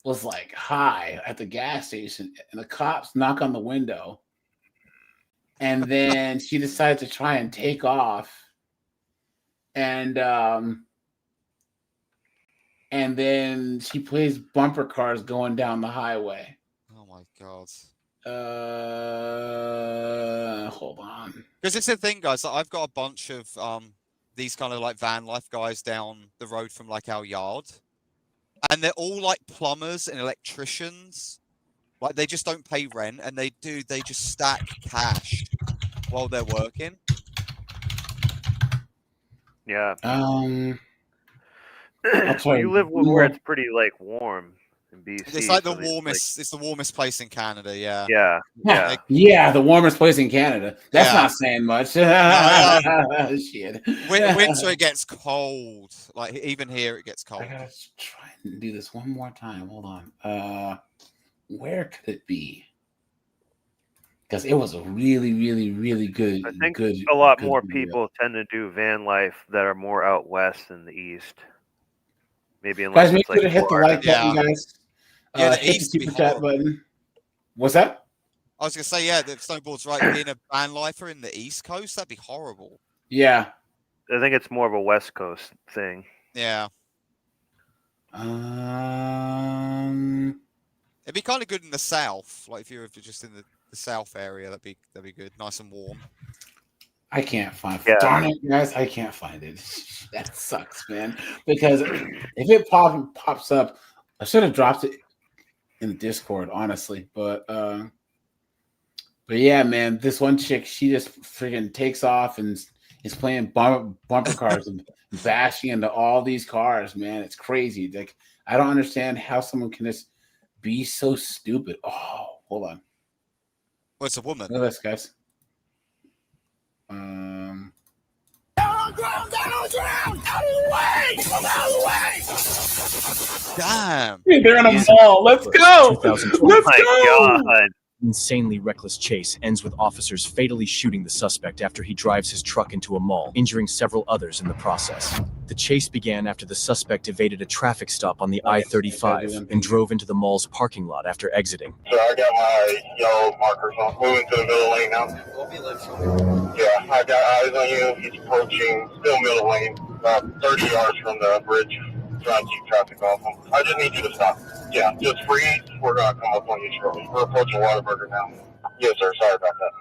was like high at the gas station, and the cops knock on the window, and then she decided to try and take off. And then she plays bumper cars going down the highway. Oh my god. Hold on. Because it's the thing, guys. Like, I've got a bunch of these kind of like van life guys down the road from like our yard, and they're all like plumbers and electricians. Like, they just don't pay rent, and they just stack cash while they're working. Yeah. You live where it's pretty like warm in BC. It's like the warmest. It's the warmest place in Canada. Yeah. Yeah, the warmest place in Canada. That's not saying much. Shit. Winter it gets cold. Like, even here it gets cold. I gotta try and do this one more time. Hold on. Where could it be? Because it was a really, really, really good. I think a lot more people tend to do van life that are more out west than the east. Maybe unless guys, make it's sure to hit the like button, guys. The hit east the super chat button. What's that? I was gonna say, the snowboard's right. Being a van lifer in the East Coast, that'd be horrible. Yeah, I think it's more of a West Coast thing. Yeah. It'd be kind of good in the South, like if you're just in the South area, that'd be good, nice and warm. I can't find it. Darn it, guys, I can't find it. That sucks, man. Because if it pops up, I should have dropped it in the Discord, honestly. But yeah, man, this one chick, she just freaking takes off and is playing bumper cars and bashing into all these cars, man. It's crazy. Like, I don't understand how someone can just be so stupid. Oh, hold on. Well, it's a woman. Look at this, guys. Down on ground, out of the way! Out of the way! Damn. They're in a mall. Let's go. Let's go. God. Insanely reckless chase ends with officers fatally shooting the suspect after he drives his truck into a mall, injuring several others in the process. The chase began after the suspect evaded a traffic stop on the I-35 and drove into the mall's parking lot after exiting. So I got my yellow markers on. Moving to the middle lane now. Yeah, I got eyes on you. He's approaching, still middle lane, about 30 yards from the bridge. Trying to keep traffic off him. I just need you to stop. Yeah, just freeze. We're going to come up on you shortly. We're approaching Whataburger now. Yes, sir. Sorry about that.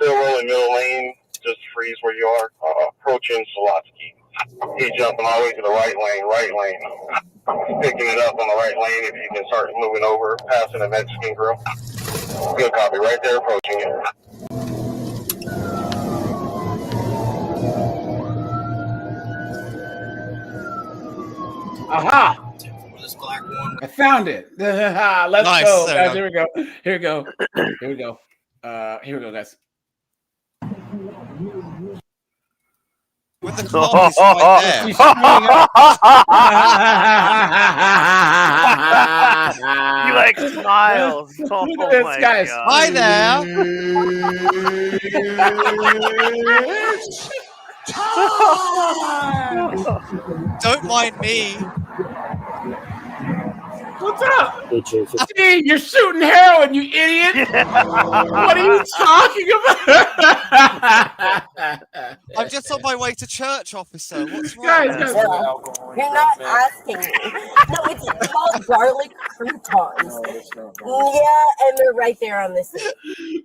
Still rolling middle lane, just freeze where you are. Approaching Salotsky. He's jumping all the way to the right lane. Picking it up on the right lane if you can start moving over, passing the Mexican grill. Good copy, right there, approaching it. Aha! I found it. Let's Nice, go, there guys. we Here we go. Here we go. Here we go. Here we go, guys. When the cop is right there. She's showing up. He like smiles. Oh Look at this, my guys. God. Hi there. Don't mind me. What's up? Steve, you're shooting heroin, you idiot. What are you talking about? I'm just on my way to church, officer. What's wrong? Guys. You're not asking me. No, it's called garlic croutons. Yeah, and they're right there on the seat.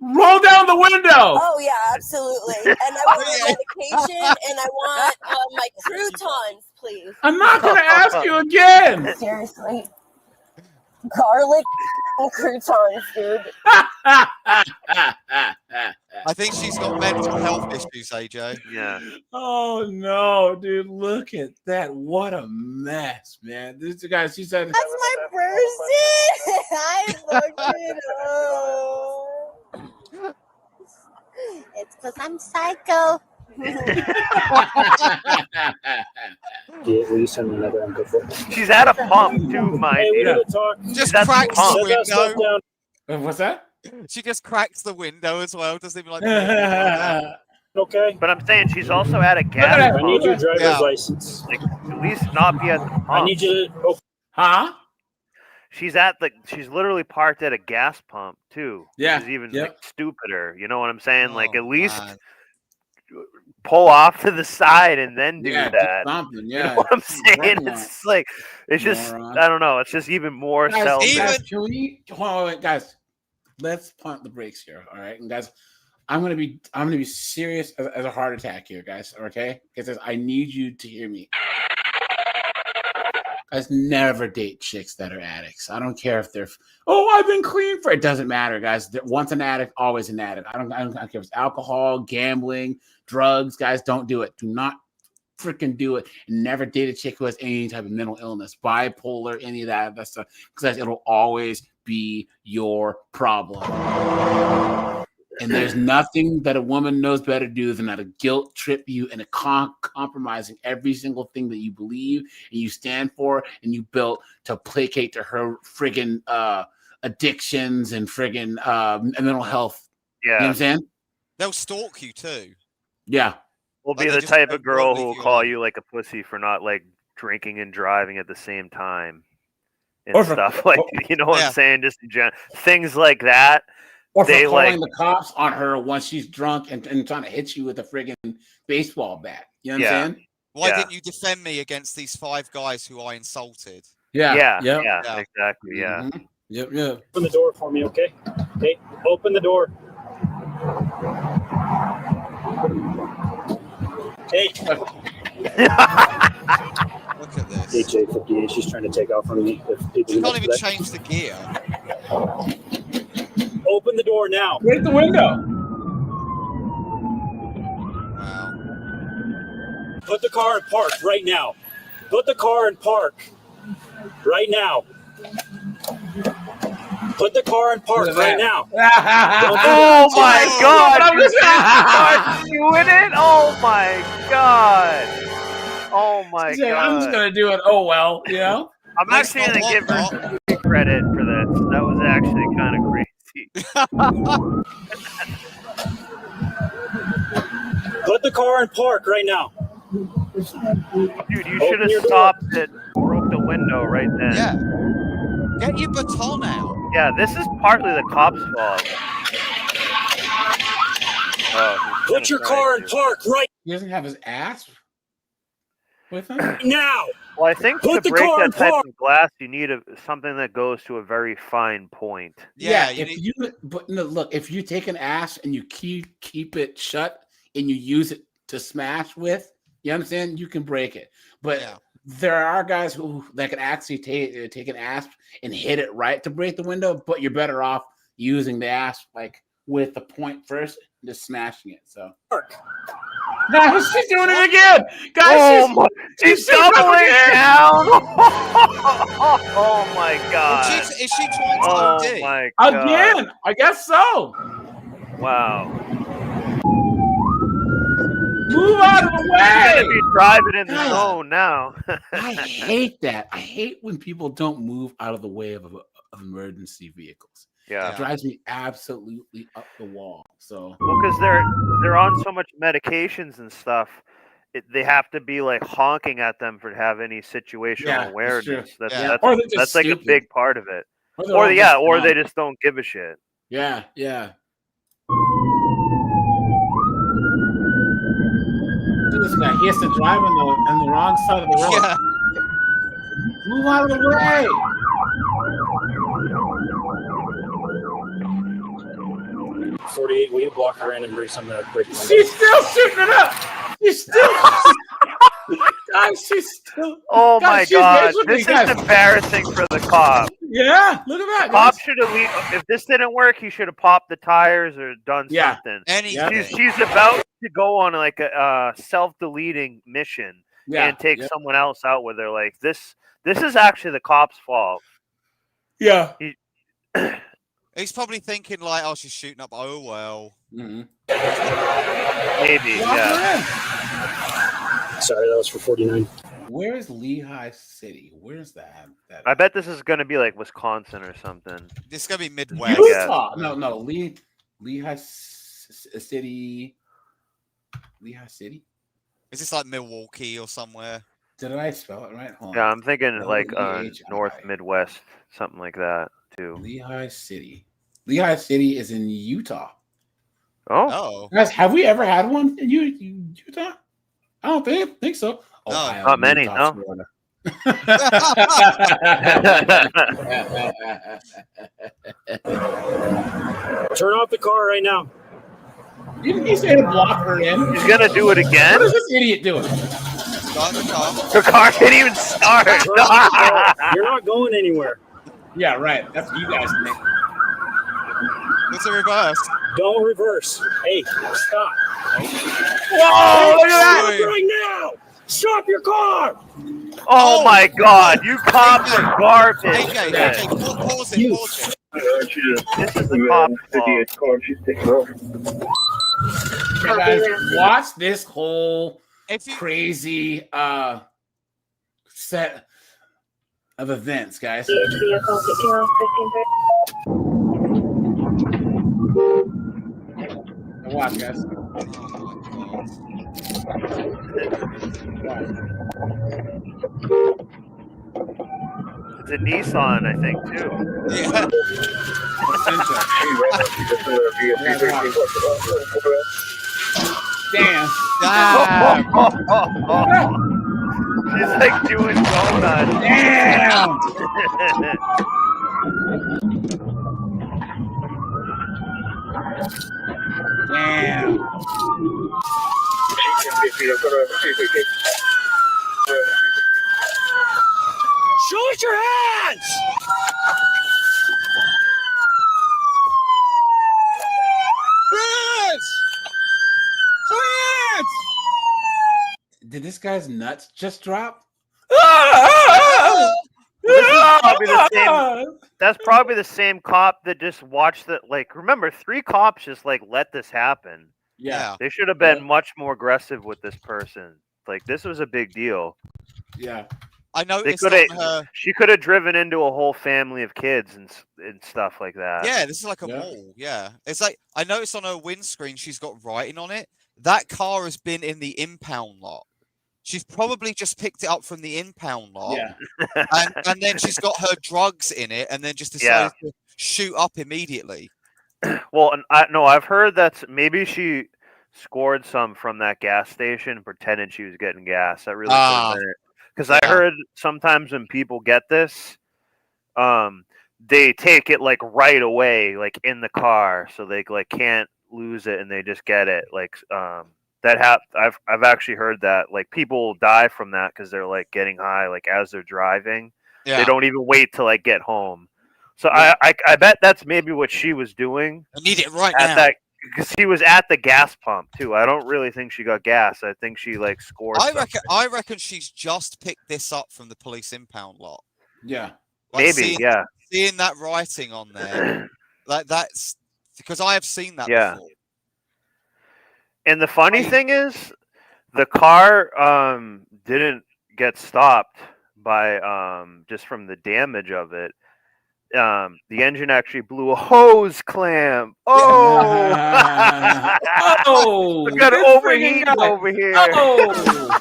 Roll down the window. Oh yeah, absolutely. And I want medication, and I want my croutons, please. I'm not going to ask you again. Seriously. Garlic croutons, dude. I think she's got mental health issues, AJ. Yeah. Oh no, dude! Look at that! What a mess, man! This guys, she said that's my person. I fucked it up. It's because I'm psycho. Will you send me another MP4? She's at a pump too, mind you. Just cracks the window. What's that? She just cracks the window as well. Doesn't even like. Okay. But I'm saying she's also at a gas pump. I need your driver's license. Like, at least not be at the pump. I need you to. Huh? She's literally parked at a gas pump too. Yeah. Which is even like stupider. You know what I'm saying? Like at least pull off to the side and then do that. Something, You know what I'm saying? It's like it's just I don't know. It's just even more selfish. Guys, can we hold on, guys? Let's pump the brakes here, all right? And guys, I'm gonna be serious as a heart attack here, guys. Okay? Because I need you to hear me. Guys, never date chicks that are addicts. I don't care if they're I've been clean for it. Doesn't matter, guys. Once an addict, always an addict. I don't care if it's alcohol, gambling, drugs. Guys, don't do it. Do not freaking do it. And never date a chick who has any type of mental illness, bipolar, any of that stuff, because it'll always be your problem. And there's nothing that a woman knows better to do than to guilt trip you and compromising every single thing that you believe and you stand for and you built to placate to her friggin' addictions and friggin' mental health. Yeah. You know what I'm saying? They'll stalk you too. Yeah. Will be the type of girl who will call you like a pussy for not like drinking and driving at the same time and stuff like you know what I'm saying? Just things like that. Or for they calling like the cops on her once she's drunk and trying to hit you with a friggin' baseball bat. You know what I'm saying? Why didn't you defend me against these 5 guys who I insulted? Yeah, exactly. Yeah. Mm-hmm. Yep. Open the door for me, okay? Okay, open the door. Hey. Look at this. HA58, she's trying to take off on me. She can't even change the gear. Open the door now. Break the window. Wow. Put the car in park right now. Put the car in park right now. Put the car in park right now. Oh my God! You start doing it? Oh my God! Oh my God! I'm just gonna do it. Oh well, you know. I'm actually gonna give her some credit for this. That was actually kind of crazy. Put the car in park right now. Dude, you should have stopped it. Broke the window right then. Yeah. Get your baton out. Yeah, this is partly the cops' fault. Put your car in park right He doesn't have his ass with him now. Well, I think Put to the break car in that type park. of glass, you need something that goes to a very fine point. Yeah, but no, look, if you take an ash and you keep it shut and you use it to smash with, you understand, you can break it. But there are guys that can actually take an asp and hit it right to break the window. But you're better off using the asp like with the point first, and just smashing it. So. No, she's doing it again, guys. She's doubling down. Oh my god! Is she trying to Oh OD? my god! Again, I guess so. Wow. Move out of the way. She's gonna be driving in the God. zone now. I hate that. I hate when people don't move out of the way of emergency vehicles. Yeah. It drives me absolutely up the wall. So well, because they're on so much medications and stuff, they have to be like honking at them for to have any situational awareness. That's like a big part of it. Or they just don't give a shit. Yeah, yeah. This guy, he has to drive on the wrong side of the road. Yeah. Move out of the way. 48, will you block her in and bring something to break? She's still shooting it up. She's still. Guys, she's still. Oh my god, this is embarrassing for the cop. Yeah, look at that. The cop should have. If this didn't work, he should have popped the tires or done something. She's about to go on like a self-deleting mission and take someone else out with her. Like this is actually the cop's fault. Yeah. He's probably thinking like, "Oh, she's shooting up. Oh well." Maybe. Yeah. Sorry, that was for 49. Where is Lehigh City? Where's that? I bet this is gonna be like Wisconsin or something. This is gonna be Midwest. Utah. No. Lehigh City. Lehigh City. Is this like Milwaukee or somewhere? Did I spell it right? Hold Yeah, on. I'm thinking like L-E-H-I. North Midwest, something like that too. Lehigh City. Lehigh City is in Utah. Oh. Guys, have we ever had one in Utah? I don't think so. No, not many. No. Turn off the car right now. Didn't he say to block her in? He's gonna do it again. What is this idiot doing? The car can't even start. You're not going anywhere. Yeah, right. That's what you guys think. It's a reverse. Don't reverse. Hey, stop. Whoa! Look at that! Right now! Stop your car! Oh my god! You cops are garbage. Okay, pause it. This is the cop's fault. Hey guys, watch this whole crazy set of events, guys. Watch, guys. It's a Nissan, I think, too. Yeah. Damn. She's like doing donuts. Damn. Damn. Show us your hands! Did this guy's nuts just drop? That's probably the same cop that just watched the remember 3 cops just let this happen. Yeah. They should have been much more aggressive with this person. Like this was a big deal. Yeah. I noticed she could have driven into a whole family of kids and stuff like that. Yeah, this is like a mall. Yeah. It's like I noticed on her windscreen she's got writing on it. That car has been in the impound lot. She's probably just picked it up from the impound lot. Yeah. and then she's got her drugs in it and then just decided to shoot up immediately. Well, and I've heard that maybe she scored some from that gas station and pretended she was getting gas. That really could have been it. Because I heard sometimes when people get this, they take it like right away, like in the car, so they like can't lose it, and they just get it. Like I've actually heard that like people die from that because they're like getting high like as they're driving. Yeah. They don't even wait to like get home. So I bet that's maybe what she was doing. I need it right at now. that because he was at the gas pump too. I don't really think she got gas. I think she like scored. I reckon she's just picked this up from the police impound lot. Yeah. Like maybe. Seeing that writing on there, like that's because I have seen that Yeah. before. And the funny thing is, the car didn't get stopped by just from the damage of it. The engine actually blew a hose clamp. Oh, oh, we got this overheat friggin' guy. over here. Oh.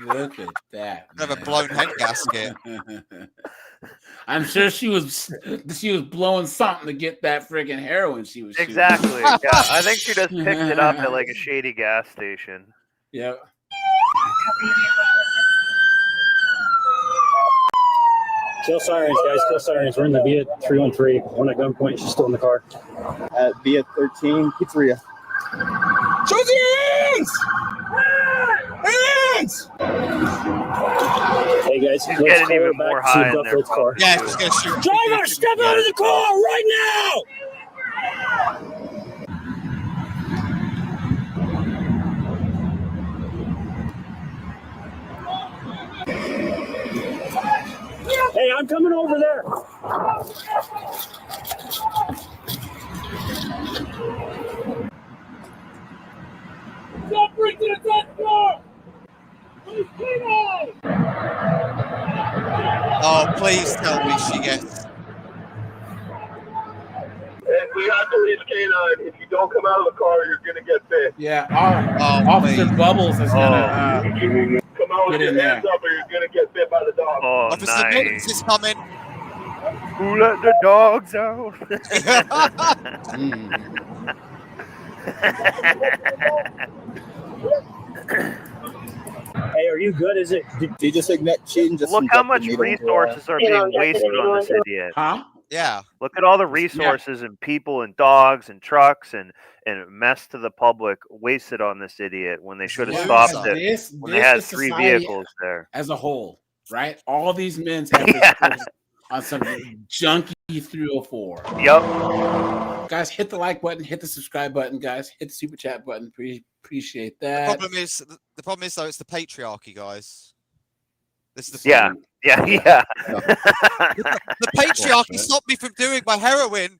Look at that. Have a blown head gasket. I'm sure she was blowing something to get that friggin' heroin she was shooting. Exactly. Yeah, I think she just picked it up at like a shady gas station. Yeah. Kill sirens, guys. Kill sirens. We're in the Via 313. One at gunpoint. She's still in the car. At Via 13 Pizzeria. Show your hands! Hands! Hey guys, She's let's getting call her even back more to see high in Duffield there. car. Yeah, she's gonna shoot. Driver, step out of the car right now! Hey, I'm coming over there. Don't bring to the 10th floor! Please, Kimmel! Oh, please tell me she gets. And we have to reach K9. If you don't come out of the car, you're going to get bit. Yeah, Officer Bubbles is gonna Come out with get in your there. hands up or you're going to get bit by the dog. Oh, Officer nice. Billings is coming. Who let the dogs out? Hey, are you good? Is it? Did you just ignite cheating? Just Look how inject the much needle into, resources are being wasted on this idiot. Huh? Yeah. Look at all the resources and people and dogs and trucks and mess to the public wasted on this idiot when they should have stopped it when they had 3 vehicles there. As a whole, right? All these men's efforts on some junky 304. Yep. Guys, hit the like button, hit the subscribe button, guys. Hit the super chat button. Appreciate that. The problem is though, it's the patriarchy, guys. This is the Yeah. The patriarchy stopped me from doing my heroin.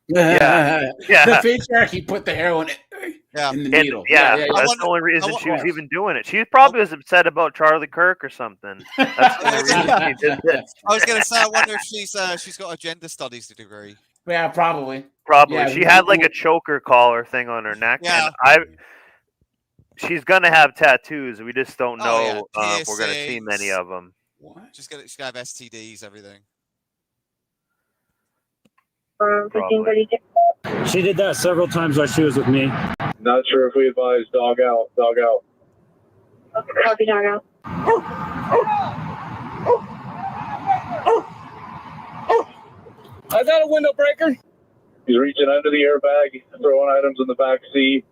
Yeah. The patriarchy put the heroin in the needle. That's the only reason she was even doing it. She probably was upset about Charlie Kirk or something. That's the only reason she did this. I was going to say, I wonder if she's got a gender studies degree. Yeah, probably. Probably. She had like a choker collar thing on her neck. Yeah. And she's gonna have tattoos. We just don't know if we're gonna see many of them. What? She's gonna have STDs, everything. 1532. She did that several times while she was with me. Not sure if we advise dog out. Dog out. Copy, dog out. I got a window breaker. He's reaching under the airbag, throwing items in the back seat,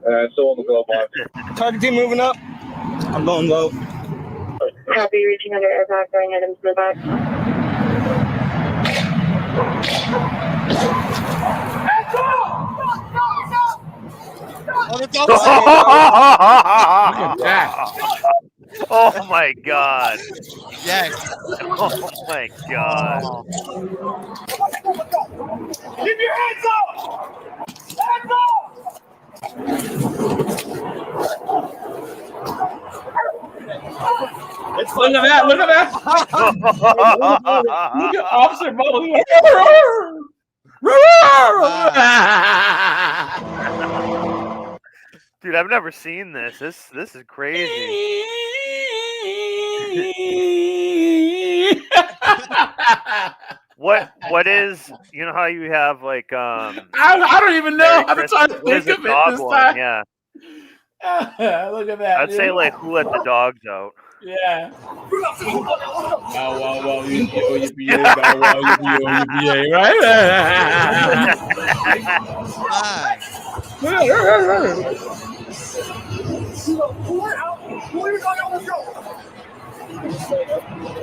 and still in the glove box. Target team moving up. I'm going low. Copy, reaching under airbag, throwing items in the back. Oh, the dog's Look at that. Oh my god. Yes. Oh my god. Keep your hands up! Hands up! Look at that! Look at that! Look at Officer Bubble. Dude, I've never seen this. This is crazy. What is, you know how you have like I don't even know. I'm trying to what is think a of it dog this one? time. Yeah. Look at that. I'd say like who let the dogs out. Yeah. Bow wow, yippee-yo, bow wow, yippee-yo, yippee-yay, right?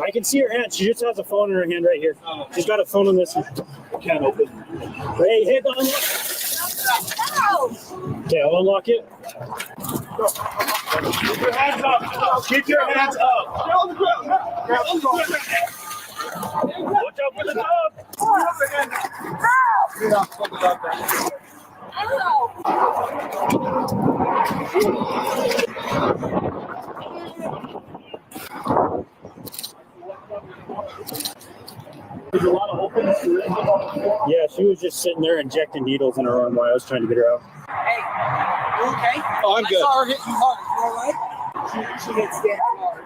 I can see her hand. She just has a phone in her hand right here. She's got a phone in this. Can't open. Hey, hit on. Okay, I'll unlock it. Keep your hands up. Keep your hands up. Watch out for the dog. There's a lot of open syringes. Yeah, she was just sitting there injecting needles in her arm while I was trying to get her out. Hey, you okay? Oh, I'm good. I saw her hitting hard. You all right? She hits that hard.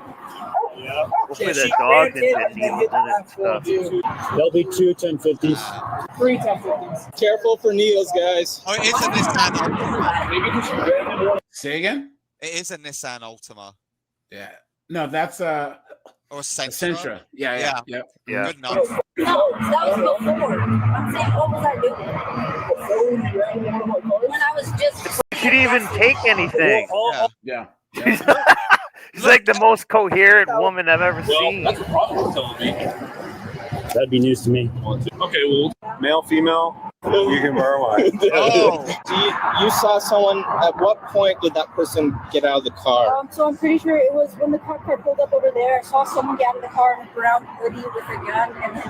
Yeah. Hopefully the dog didn't get needles in it and stuff. There'll be 2 1050s. 3 1050s. Careful for needles, guys. Oh, it is a Nissan Altima. Say again? It is a Nissan Altima. Yeah. No, that's or a Sentra. Yeah. Good enough. No, that was before. I'm saying, what was I doing? When I was just. She didn't even take anything. Yeah. She's like the most coherent woman I've ever seen. That's a problem telling me. That'd be news to me. Okay, well, male, female, you can borrow mine. Oh. You saw someone. At what point did that person get out of the car? So I'm pretty sure it was when the cop car pulled up over there. I saw someone get out of the car in a brown hoodie with a gun and then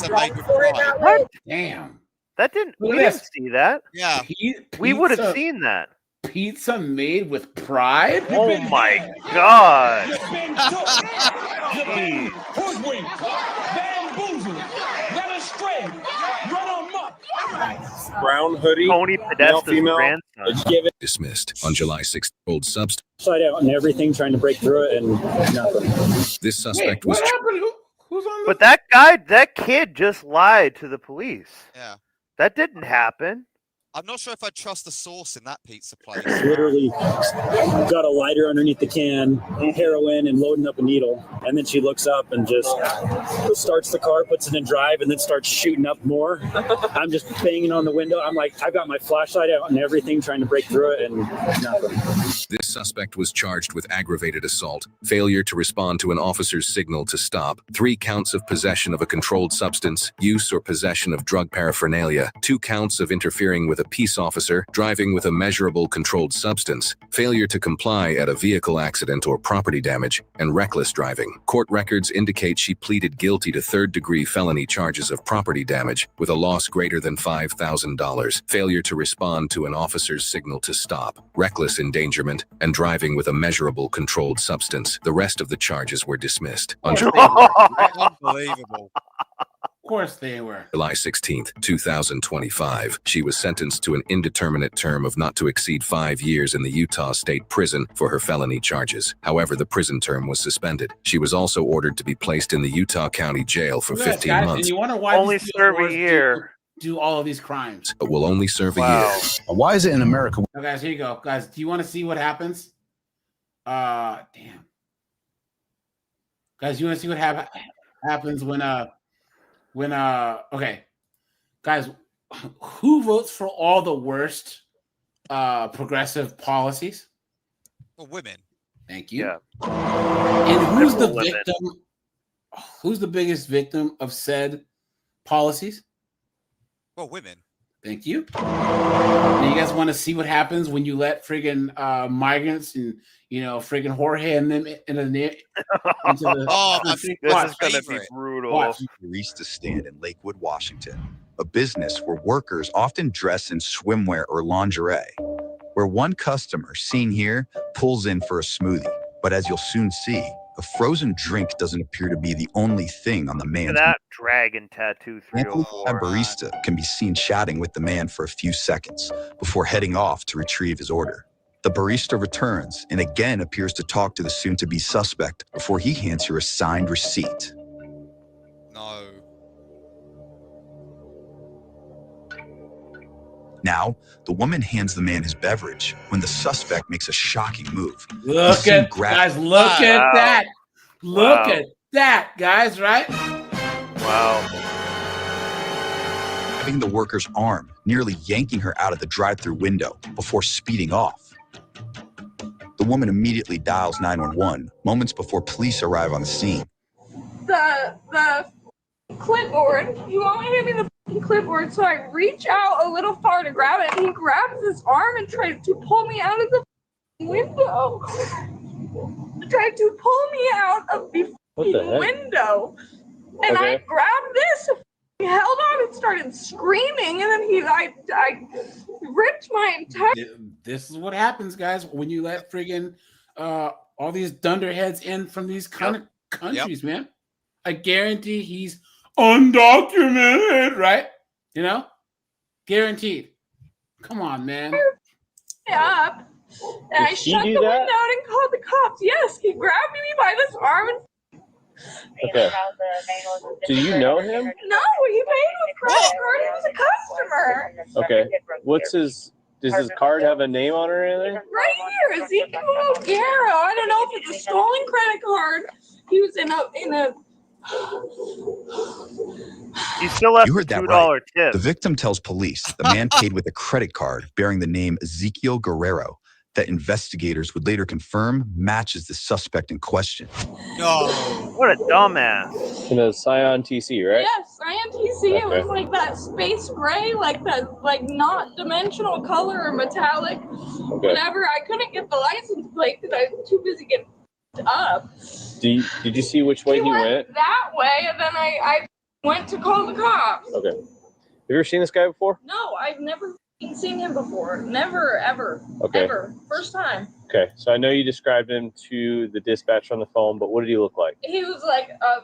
drive for it that way. Damn. That didn't. Look We at didn't this. see that. Yeah. We would have Pizza- seen that. Pizza made with pride? Oh my god. You've been hoodwinked, bamboozled, led astray, run amok. Brown hoodie. Tony Male, Podesta's female. grandson. Give it. Dismissed on July 6th. Old substance. Side out and everything, trying to break through it, and nothing. This suspect Wait, what was. happened? Who's on But that kid just lied to the police. Yeah. That didn't happen. I'm not sure if I trust the source in that pizza place. Literally got a lighter underneath the can, heroin, and loading up a needle. And then she looks up and just starts the car, puts it in drive, and then starts shooting up more. I'm just banging on the window. I'm like, I've got my flashlight out and everything, trying to break through it, and nothing. This suspect was charged with aggravated assault, failure to respond to an officer's signal to stop, 3 counts of possession of a controlled substance, use or possession of drug paraphernalia, 2 counts of interfering with a peace officer, driving with a measurable controlled substance, failure to comply at a vehicle accident or property damage, and reckless driving. Court records indicate she pleaded guilty to 3rd-degree felony charges of property damage with a loss greater than $5,000, failure to respond to an officer's signal to stop, reckless endangerment, and driving with a measurable controlled substance. The rest of the charges were dismissed. On Unbelievable. Of course they were. July 16th, 2025, she was sentenced to an indeterminate term of not to exceed 5 years in the Utah State Prison for her felony charges. However, the prison term was suspended. She was also ordered to be placed in the Utah County Jail for 15 guys, months. And you wonder why Only these serve a wars year. Do all of these crimes. But will only serve a year. Why is it in America? So guys, here you go. Guys, do you want to see what happens? Damn. Guys, you want to see what happens when okay. Guys, who votes for all the worst progressive policies? Well, women. Thank you. Yeah. And who's the Women. victim? Who's the biggest victim of said policies? Well, women. Thank you. And you guys want to see what happens when you let friggin' migrants and friggin' Jorge and them into the This is gonna be brutal. Barista stand in Lakewood, Washington, a business where workers often dress in swimwear or lingerie, where one customer, seen here, pulls in for a smoothie. But as you'll soon see, a frozen drink doesnn't appear to be the only thing on the man's That dragon tattoo Anthony, 304. a barista, can be seen chatting with the man for a few seconds before heading off to retrieve his order. The barista returns and again appears to talk to the soon-to-be suspect before he hands her a signed receipt. No. Now, the woman hands the man his beverage when the suspect makes a shocking move. Look at guys, look at that. Look at that, guys, right? Wow. Grabbing the worker's arm, nearly yanking her out of the drive-through window before speeding off. The woman immediately dials 911 moments before police arrive on the scene. The clipboard. You want me to hand me the clipboard, so I reach out a little far to grab it, and he grabs his arm and tries to pull me out of the window. Tried to pull me out of the window. And I grabbed this, held on and started screaming, and then I ripped my entire... This is what happens, guys, when you let friggin' all these dunderheads in from these kind of countries, man. I guarantee he's undocumented, right? You know? Guaranteed. Come on, man. Up. And I shut the window out and called the cops. Yes, he grabbed me by this arm and... Okay. Do you know him? No, he paid with credit card. He was a customer. Okay. Does his card have a name on it or anything? Right here, Ezekiel O'Gara. I don't know if it's a stolen credit card. He was in a You still left You a heard that $2 right. tip. The victim tells police the man paid with a credit card bearing the name Ezekiel Guerrero that investigators would later confirm matches the suspect in question. No. What a dumbass. In a Scion TC, right? Yes, INTC. It was like that space gray, like that, like not dimensional color or metallic. Okay. Whatever. I couldn't get the license plate because I was too busy getting up. Did you see which way he went? That way, and then I went to call the cops. Okay. Have you ever seen this guy before? No, I've never seen him before. Never, ever. Okay. Ever. First time. Okay, so I know you described him to the dispatcher on the phone, but what did he look like? He was like a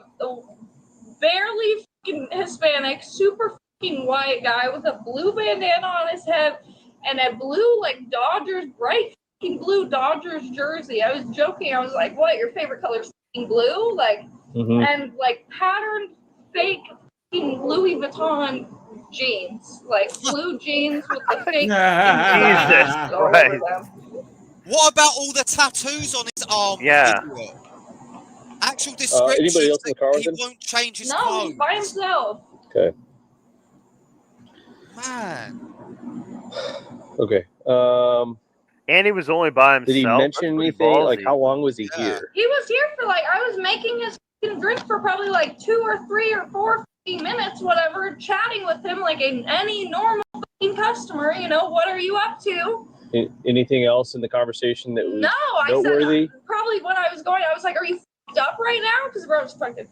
barely fucking Hispanic, super fucking white guy with a blue bandana on his head and a blue, like, Dodgers, bright fucking blue Dodgers jersey. I was joking. I was like, what, your favorite color is fucking blue? Like, and, like, patterned fake fucking Louis Vuitton jeans. Like, blue jeans with the fake Jesus Christ. What about all the tattoos on his arm? Yeah. Idiot? Actual description. Anybody else in the car with He him? won't change his No, clothes. he's by himself. Okay. Man. Okay. And he was only by himself. Did he mention anything? ballsy. Like, how long was he here? He was here for like, I was making his drink for probably like 2 or 3 or 4 minutes, whatever, chatting with him like any normal customer, you know, what are you up to? Anything else in the conversation that was noteworthy? I said, probably when I was going, I was like, are you f***ed up right now? Because bro was fucking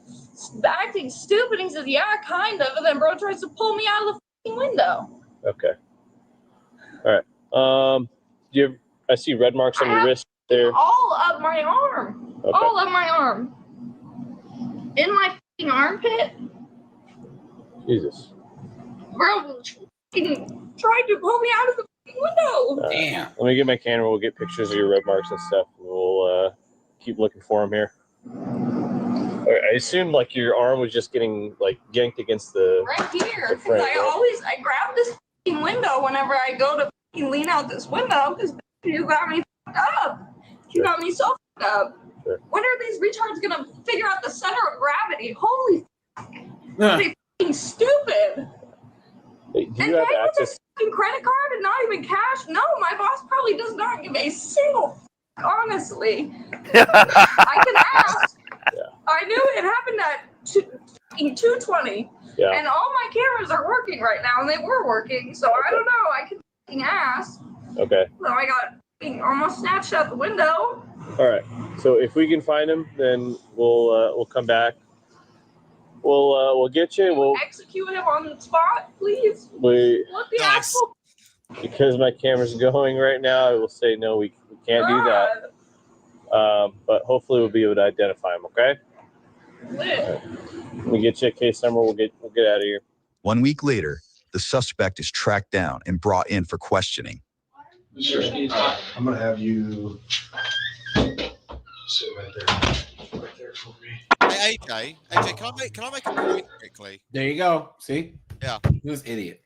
acting stupid. He says, yeah, kind of. And then bro tries to pull me out of the f***ing window. Okay. All right. I see red marks on your wrist there. All of my arm. Okay. All of my arm. In my f***ing armpit. Jesus. Bro tried to pull me out of the window. Damn. Let me get my camera. We'll get pictures of your red marks and stuff. We'll keep looking for them here. Right, I assumed like your arm was just getting like yanked against the Right here. the Because frame, I grab this window whenever I go to lean out this window because you got me fucked up. You got me so fucked up. Sure. When are these retards gonna figure out the center of gravity? Holy fuck. They fucking stupid. Do you have access? Credit card and not even cash? No, my boss probably does not give a single fuck, honestly. I can ask. Yeah. I knew it happened at 2:20. Yeah. And all my cameras are working right now, and they were working, so I don't know. I can fucking ask. Okay. So I got almost snatched out the window. All right. So if we can find him, then we'll come back. We'll get you. We'll Execute him on the spot, please. we Look the actual. because my camera's going right now. I will say no. We can't do that. But hopefully we'll be able to identify him. Okay. Right. We get you a case number. We'll get out of here. 1 week later, the suspect is tracked down and brought in for questioning. Sure. I'm gonna have you sit right there for me. Hey, AJ, can I make a point quickly? There you go. See? Yeah. This idiot.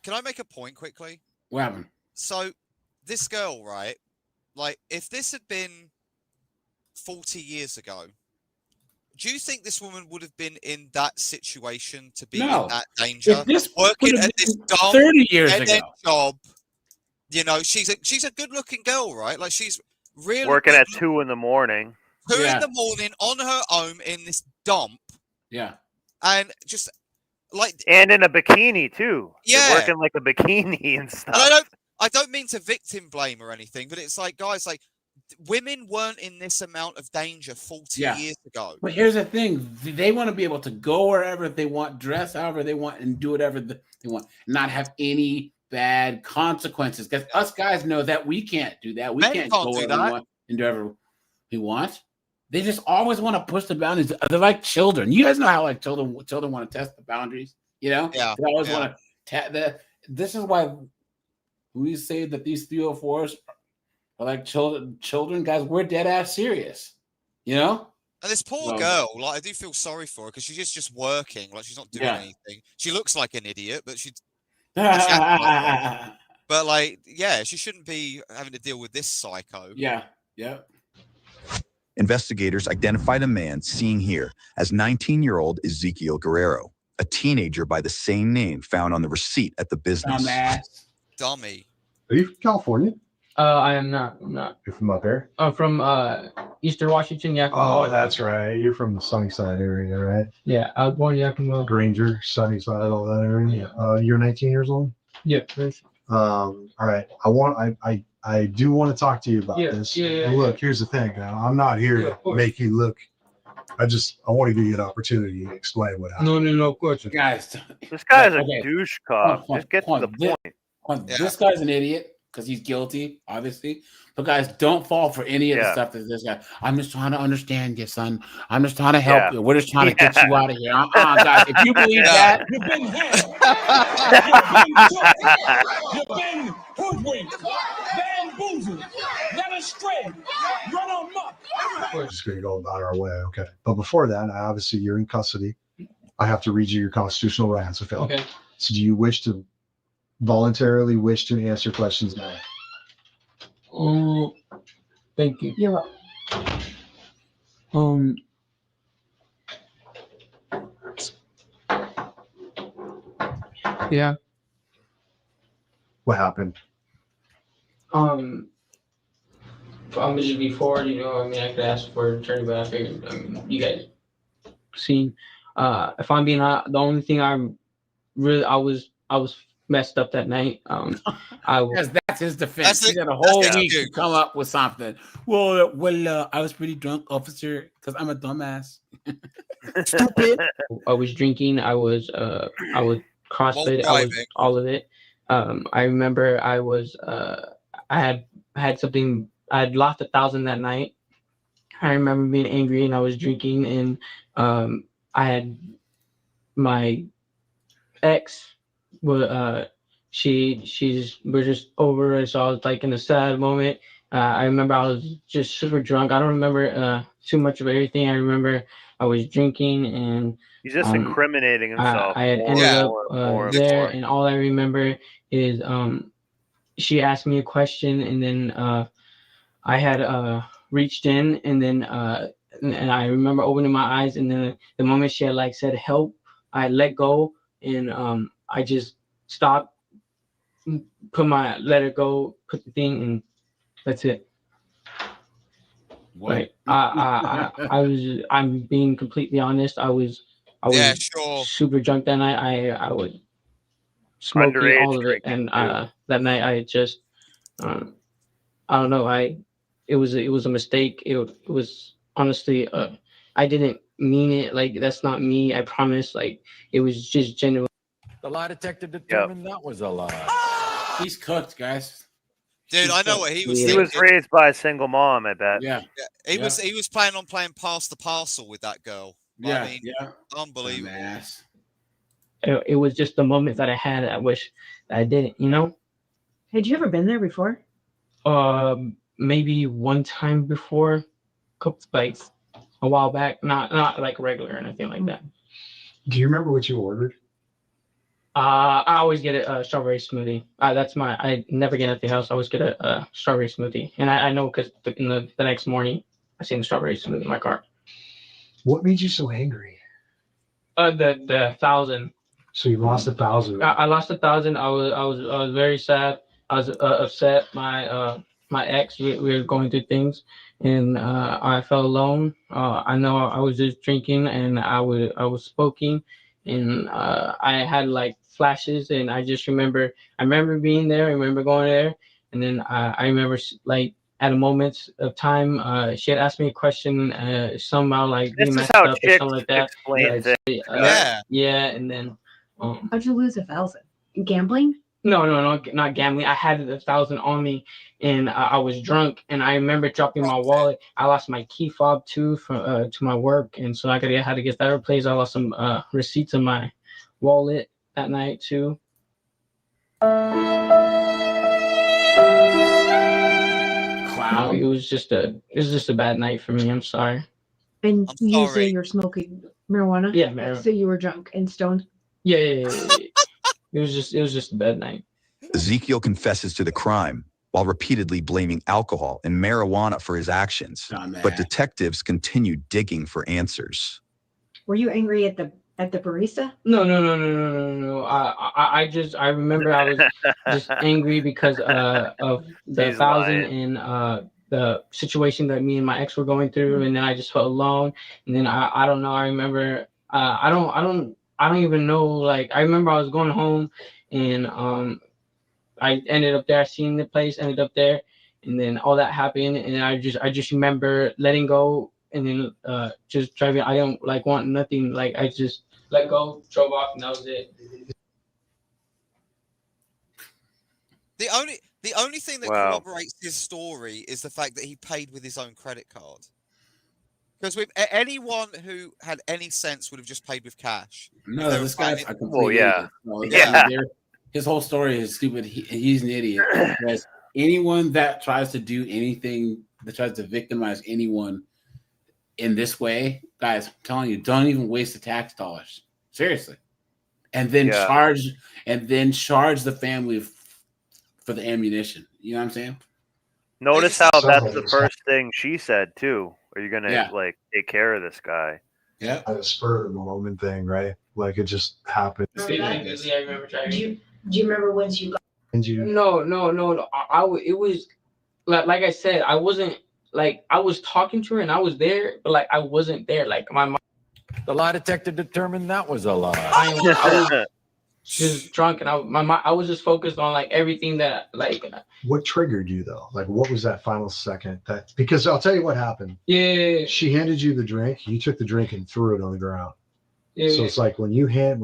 Can I make a point quickly? What happened? So this girl, right? Like, if this had been 40 years ago, do you think this woman would have been in that situation to be in that danger? If this working at this dumb 30 years dead-end ago job. You know, she's a good-looking girl, right? Like, she's really working at 2 in the morning. 2 in the morning on her own in this dump. Yeah. And just like, and in a bikini too. Yeah. They're working like a bikini and stuff. And I don't mean to victim blame or anything, but it's like, guys, like, women weren't in this amount of danger 40 years ago. But here's the thing: they want to be able to go wherever they want, dress however they want, and do whatever they want, not have any bad consequences. Because us guys know that we can't do that. We can't go wherever we want and do whatever we want. They just always want to push the boundaries. They're like children. You guys know how like children want to test the boundaries. You know, they always want to. This is why we say that these 304s are like children. Guys, we're dead ass serious. You know. And this poor girl, like, I do feel sorry for her because she's just working, like she's not doing anything. She looks like an idiot, but she's but like, yeah, she shouldn't be having to deal with this psycho. Yeah. Investigators identified a man seen here as 19-year-old Ezekiel Guerrero, a teenager by the same name found on the receipt at the business. Dummy. Are you from California? I am not. I'm not. You're from up here? I'm from Eastern Washington, Yakima. Oh, that's right. You're from the Sunnyside area, right? Yeah, I was born in Yakima. Granger, Sunnyside, all that area. Yeah. You're 19 years old? Yeah. All right. I do want to talk to you about this. Yeah. Look, here's the thing. I'm not here to make you look. I want to give you an opportunity to explain what happened. No, of course. Guys, this guy's a douche cop. Just get to the point. This guy's an idiot because he's guilty, obviously. But guys, don't fall for any of the stuff that this guy. I'm just trying to understand you, son. I'm just trying to help you. We're just trying to get you out of here. Guys, if you believe that, you've been been hoodwinked, bamboozled, led astray, run amok. We're just going to go about our way, okay? But before that, obviously you're in custody. I have to read you your constitutional rights, okay? So do you voluntarily wish to answer questions now? Thank you. You're welcome. Yeah. What happened? Just before, I could ask for an attorney, but I figured, you guys seen. If I'm being honest, the only thing I was messed up that night. That's his defense. He got a whole week to come up with something. Well, I was pretty drunk, officer, because I'm a dumbass. Stupid. I was drinking. I was CrossFit. I was all of it. I remember I had something. I had lost 1,000 that night. I remember being angry and I was drinking, and I had my ex. We're just over, and so I was like in a sad moment. I remember I was just super drunk. I don't remember too much of everything. I remember I was drinking, and he's just incriminating himself. I had ended up there, and all I remember is she asked me a question, and then I had reached in, and then and I remember opening my eyes, and then the moment she had said help, I let go, and I just stopped, let it go, put the thing, and that's it. What? I'm being completely honest. I was super drunk that night. I was smoking all of it, and that night I just I don't know. It was a mistake. It was honestly I didn't mean it. Like, that's not me. I promise. Like, it was just genuine. The lie detector determined that was a lie. He's cooked, guys. Dude, I know what he was He thinking. was raised by a single mom, I bet. He was planning on playing pass the parcel with that girl. Unbelievable. It was just the moment that I had. I wish I didn't, Had you ever been there before? Maybe one time before, like a while back. Not like regular or anything like that. Do you remember what you ordered? I always get a strawberry smoothie. That's my. I never get it at the house. I always get a strawberry smoothie, and I know because the next morning I seen the strawberry smoothie in my car. What made you so angry? The 1,000. So you lost 1,000. I lost 1,000. I was very sad. I was upset. My ex. We were going through things, and I felt alone. I know I was just drinking, and I was smoking, and I had like flashes, and I just remember. I remember being there. I remember going there, and then I remember like at a moment of time, she had asked me a question, somehow like This being is messed how up or chicks something like that. explain things. Yeah, and then. How'd you lose 1,000? Gambling? No, not gambling. I had 1,000 on me, and I was drunk. And I remember dropping my wallet. I lost my key fob too to my work, and so had to get that replaced. I lost some receipts in my wallet that night too. Wow, it was just a bad night for me. I'm sorry. And you say you're smoking marijuana? Yeah, marijuana. So you were drunk and stoned? Yeah. It was just a bad night. Ezekiel confesses to the crime while repeatedly blaming alcohol and marijuana for his actions. But detectives continue digging for answers. Were you angry at the barista? No. I remember I was just angry because of the 1,000 and the situation that me and my ex were going through, and then I just felt alone. And then I don't know. I remember I don't even know. Like I remember I was going home, and I ended up there. I seen the place, ended up there, and then all that happened, and I just remember letting go. And then just driving. I don't like want nothing. Like I just let go, drove off, and that was it. The only thing that corroborates his story is the fact that he paid with his own credit card. Because with anyone who had any sense would have just paid with cash. No, this guy's a complete idiot. His whole story is stupid. He's an idiot. Because anyone that tries to do anything that tries to victimize anyone in this way, guys, I'm telling you, don't even waste the tax dollars. Seriously. And then charge the family for the ammunition. You know what I'm saying? Notice how that's the first thing she said too. Are you gonna like take care of this guy? Yeah. At a spur of the moment thing, right? Like it just happened. I remember driving. Do you remember when you got? No. It was like I said, I wasn't like I was talking to her and I was there, but like I wasn't there. Like my mom. The lie detector determined that was a lie. I was just drunk, and I was just focused on like everything that like. What triggered you though? Like what was that final second? Because I'll tell you what happened. Yeah. She handed you the drink. You took the drink and threw it on the ground. Yeah. So it's like when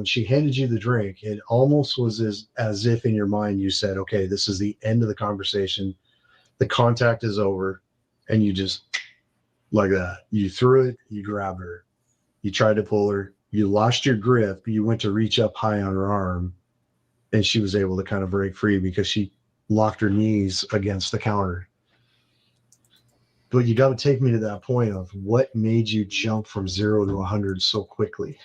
she handed you the drink, it almost was as if in your mind you said, "Okay, this is the end of the conversation. The contact is over," and you just like that. You threw it. You grabbed her. You tried to pull her. You lost your grip. You went to reach up high on her arm, and she was able to kind of break free because she locked her knees against the counter. But you got to take me to that point of what made you jump from 0 to 100 so quickly.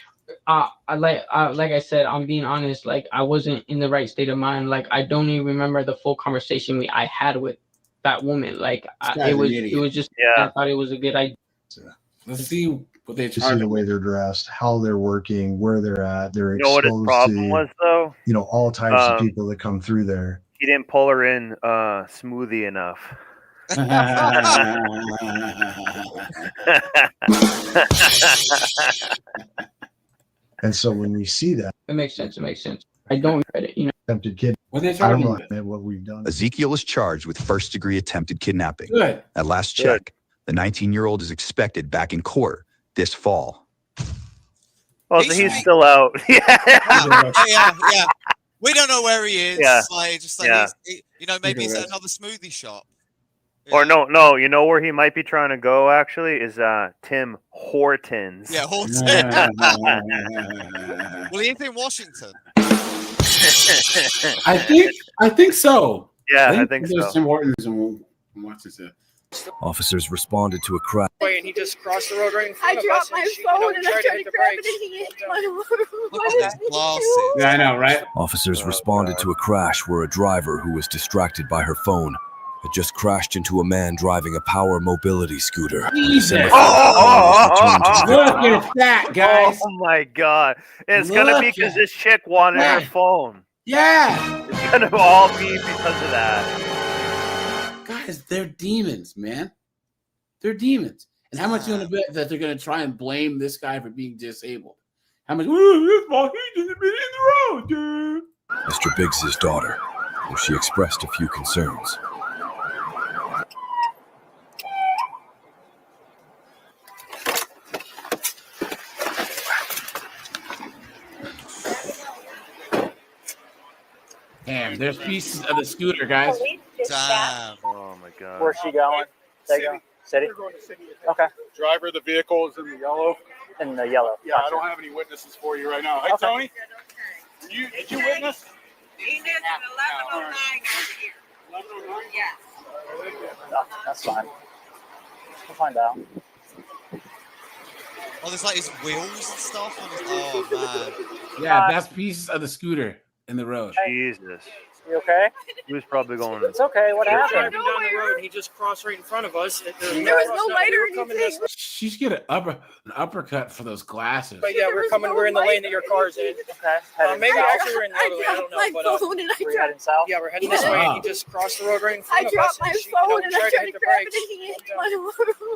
Like I said, I'm being honest. Like I wasn't in the right state of mind. Like I don't even remember the full conversation I had with that woman. Like it was just. I thought it was a good idea. Let's see what they see the way they're dressed, how they're working, where they're at. They're exposed what his problem was though? All types of people that come through there. He didn't pull her in smoothie enough. And so when we see that, it makes sense. I don't regret it, Attempted kid. What they talking about? What we've done. Ezekiel is charged with first-degree attempted kidnapping. Good. At last check, the 19-year-old is expected back in court this fall. Oh, so he's still out. Yeah. We don't know where he is. Yeah. Maybe he's at another smoothie shop. Or no, you know where he might be trying to go actually is Tim Hortons. Yeah, Hortons. Well, he's in Washington. I think so. Yeah, I think so. Tim Hortons and we'll watch this. Officers responded to a crash. And he just crossed the road right in front I of dropped us. my And she, phone and I tried tried hit to the grab it brakes. and he hit my Yeah, I know, right? Officers responded to a crash where a driver who was distracted by her phone had just crashed into a man driving a power mobility scooter. Jesus. Look at that, guys. Oh my god. And it's gonna be because this chick wanted her phone. Yeah. It's gonna all be because of that. Guys, they're demons, man. They're demons. And how much you want to bet that they're going to try and blame this guy for being disabled? How much? His fault. He shouldn't have been in the road, dude. Mr. Biggs's daughter, though she expressed a few concerns. Damn, there's pieces of the scooter, guys. Damn. Oh my god. Where's she going? They go. City? Okay. Driver of the vehicle is in the yellow. In the yellow. Yeah, I don't have any witnesses for you right now. Hey, Tony, did you witness? He lives in 1109 over here. Yes. That's fine. We'll find out. Oh, there's like his wheels and stuff on his. Oh man. Yeah, that's pieces of the scooter in the road. Jesus. You okay? He was probably going. It's okay. What happened? Driving down the road, and he just crossed right in front of us. There was no light or anything. She's get an uppercut for those glasses. But yeah, we're in the lane that your car's in. Okay. Maybe south. actually we're in the other lane. I don't know. My But phone and I We're dropped. heading south? yeah, we're heading this way, and he just crossed the road right in front I of us. dropped my and she, phone and I tried tried hit to the grab it brakes. and he hit my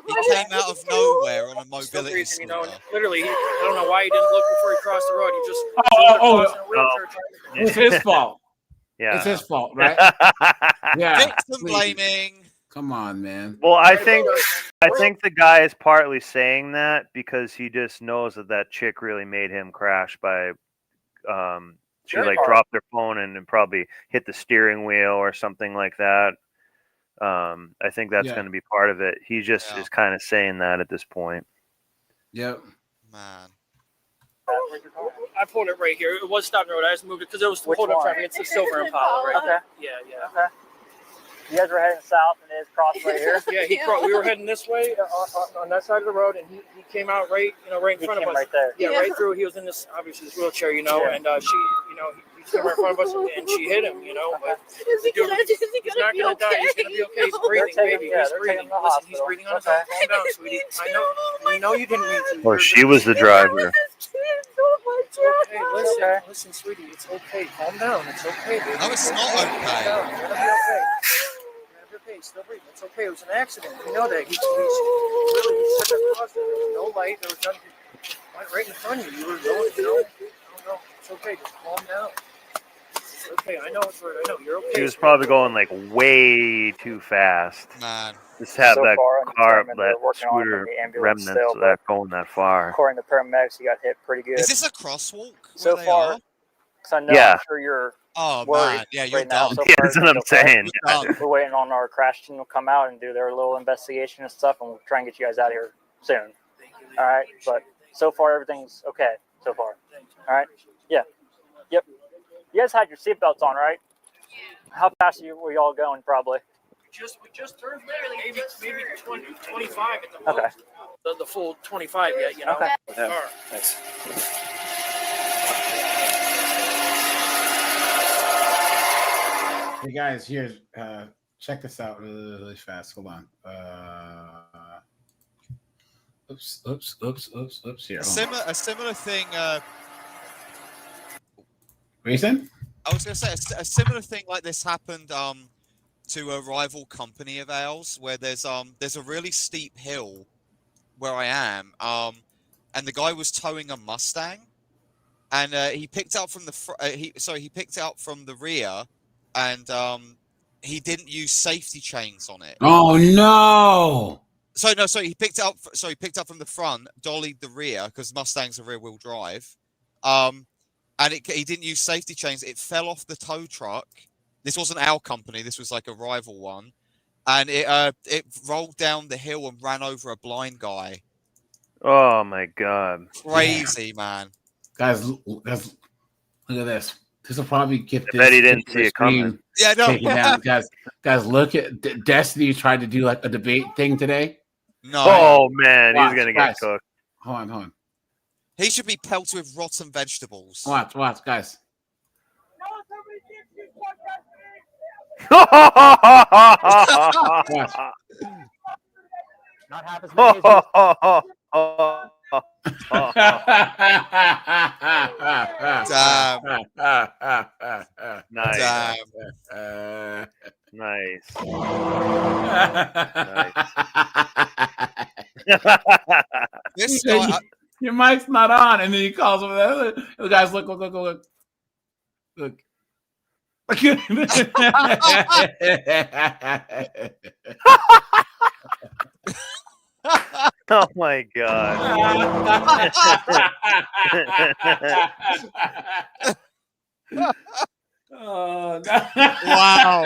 He came out of nowhere on a Still mobility breathing, scooter. literally, I don't know why he didn't look before he crossed the road. He just It's his fault. Yeah. It's his fault, right? Yeah. Victim blaming. Come on, man. Well, I think the guy is partly saying that because he just knows that chick really made him crash by she Very like hard. dropped her phone and probably hit the steering wheel or something like that. I think that's Yeah. going to be part of it. He just is kind of saying that at this point. Yep. Man. I pulled it right here. It was stopped road. I just moved it because it was Which hold up one? traffic. It's the silver Impala right Okay. there. Yeah. Okay. You guys were heading south and it is crossed right here? Yeah, we were heading this way on that side of the road, and he came out right in He front of came us. right there. Yeah, right through. He was in this wheelchair, and she, he came right in front of us, and she hit him, But Is he gonna he's not be gonna die. okay? He's gonna be okay. He's No. breathing, baby. He's they're breathing. taking him to the Listen, he's hospital. breathing on his own. Calm down, sweetie. We know you didn't mean to. Or she was the driver. Hey, listen, sweetie. It's okay. Calm down. It's okay, baby. No, it's not Calm okay. down. You're gonna be okay. Okay, still breathing. It's okay. It was an accident. You know that. He took across. There was no light. There was nothing right in front of you. You were going, No. It's okay. Just calm down. It's okay. I know it's right. I know. You're okay. He was probably going like way too fast. Man. Just have So that far, car, undetermined, that they're working on him in scooter the ambulance remnants still, of that going that far. According to paramedics, he got hit pretty good. Is this a crosswalk? So where they far, are? because I know Yeah. I'm sure you're Oh worried man, yeah, you're right now. done. So Yeah, far, that's what I'm everything's okay. saying. You're done. We're waiting on our crash team to come out and do their little investigation and stuff, and we'll try and get you guys out of here soon. All right, but so far everything's okay. So far, all right. Yeah. Yep. You guys had your seatbelts on, right? How fast were y'all going? Probably. We just turned maybe 20, 25 at the Okay. most. The full 25 yet, Okay. All right. Thanks. Hey guys, here, check this out really fast. Hold on. Oops. Here. A similar thing. Reason? I was going to say a similar thing like this happened to a rival company of ours, where there's a really steep hill where I am, and the guy was towing a Mustang, and he picked out from he picked out from the rear, and he didn't use safety chains on it. Oh no! So he picked up from the front, dollied the rear because Mustangs are rear wheel drive, and he didn't use safety chains. It fell off the tow truck. This wasn't our company. This was like a rival one, and it rolled down the hill and ran over a blind guy. Oh my god! Crazy, man. Guys, look at this. This will probably get I bet he didn't see it coming. Yeah, no. Take it down, guys. Guys, look at Destiny tried to do like a debate thing today. No. Oh man, Watch, he's gonna guys. get cooked. Hold on. He should be pelted with rotten vegetables. Watch, guys. Not half as many as you. Nice. Nice. This He said, guy, your mic's not on, and then he calls over there. The guys look. Oh my god. Oh, God. Wow.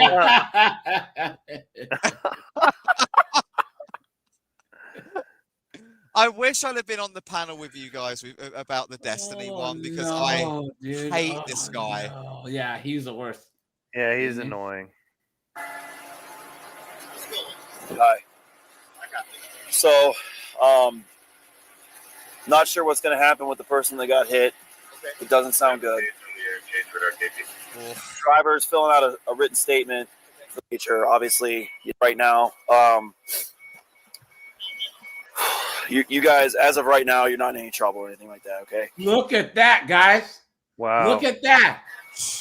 I wish I'd have been on the panel with you guys about the Destiny one because I hate this guy. No. Yeah, he's the worst. Yeah, he's annoying. Hi. So, not sure what's going to happen with the person that got hit. It doesn't sound good. Driver is filling out a written statement for the future, obviously, right now. You guys, as of right now, you're not in any trouble or anything like that, okay? Look at that, guys. Wow. Look at that.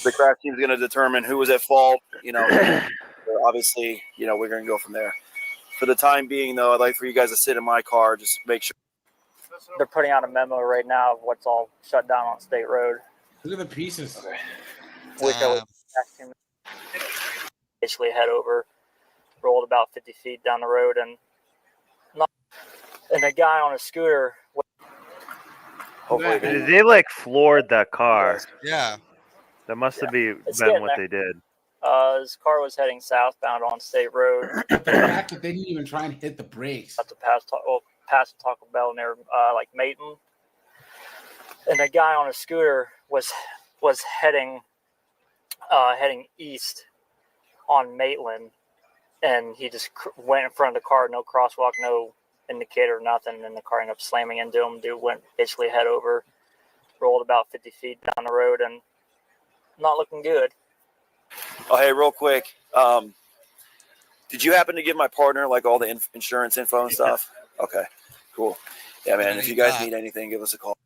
The crash team is going to determine who was at fault. Obviously, we're going to go from there. For the time being, though, I'd like for you guys to sit in my car, just make sure. They're putting out a memo right now of what's all shut down on State Road. Look at the pieces. Okay. Which I was basically head over, rolled about 50 feet down the road, and a guy on a scooter. Hopefully they like floored that car. Yeah. That must have been getting what there. they did. His car was heading southbound on State Road. The fact that they didn't even try and hit the brakes. About to past Taco Bell near like Maton, and a guy on a scooter was heading east on Maitland, and he just went in front of the car, no crosswalk, no indicator, nothing, and the car ended up slamming into him. Dude went basically head over, rolled about 50 feet down the road, and not looking good. Oh, hey, real quick. Did you happen to give my partner like all the insurance info and stuff? Okay, cool. Yeah, man. If you guys need anything, give us a call.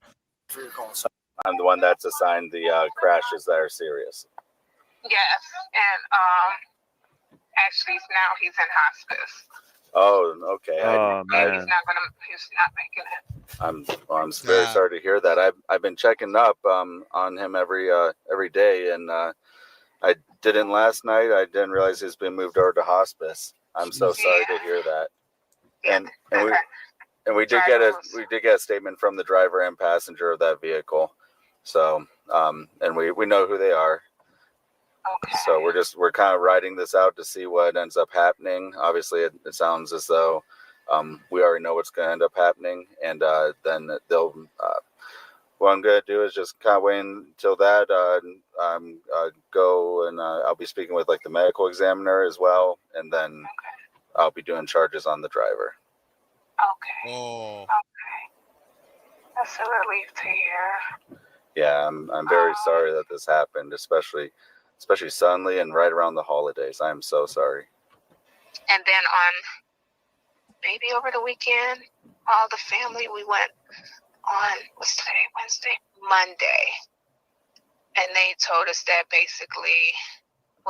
I'm the one that's assigned the crashes that are serious. Yes, and actually now he's in hospice. Oh, okay. Oh man. He's not making it. I'm very sorry to hear that. I've been checking up on him every day, and I didn't last night. I didn't realize he's been moved over to hospice. I'm so sorry to hear that. And we did get a statement from the driver and passenger of that vehicle. So and we know who they are. Okay. So we're kind of riding this out to see what ends up happening. Obviously, it sounds as though we already know what's going to end up happening, and then they'll. What I'm going to do is just kind of wait until that. Go and I'll be speaking with like the medical examiner as well, and then I'll be doing charges on the driver. Okay. Oh. Okay. That's a relief to hear. Yeah, I'm very sorry that this happened, especially suddenly and right around the holidays. I am so sorry. And then on maybe over the weekend, all the family, we went on, what's today, Wednesday? Monday. And they told us that basically,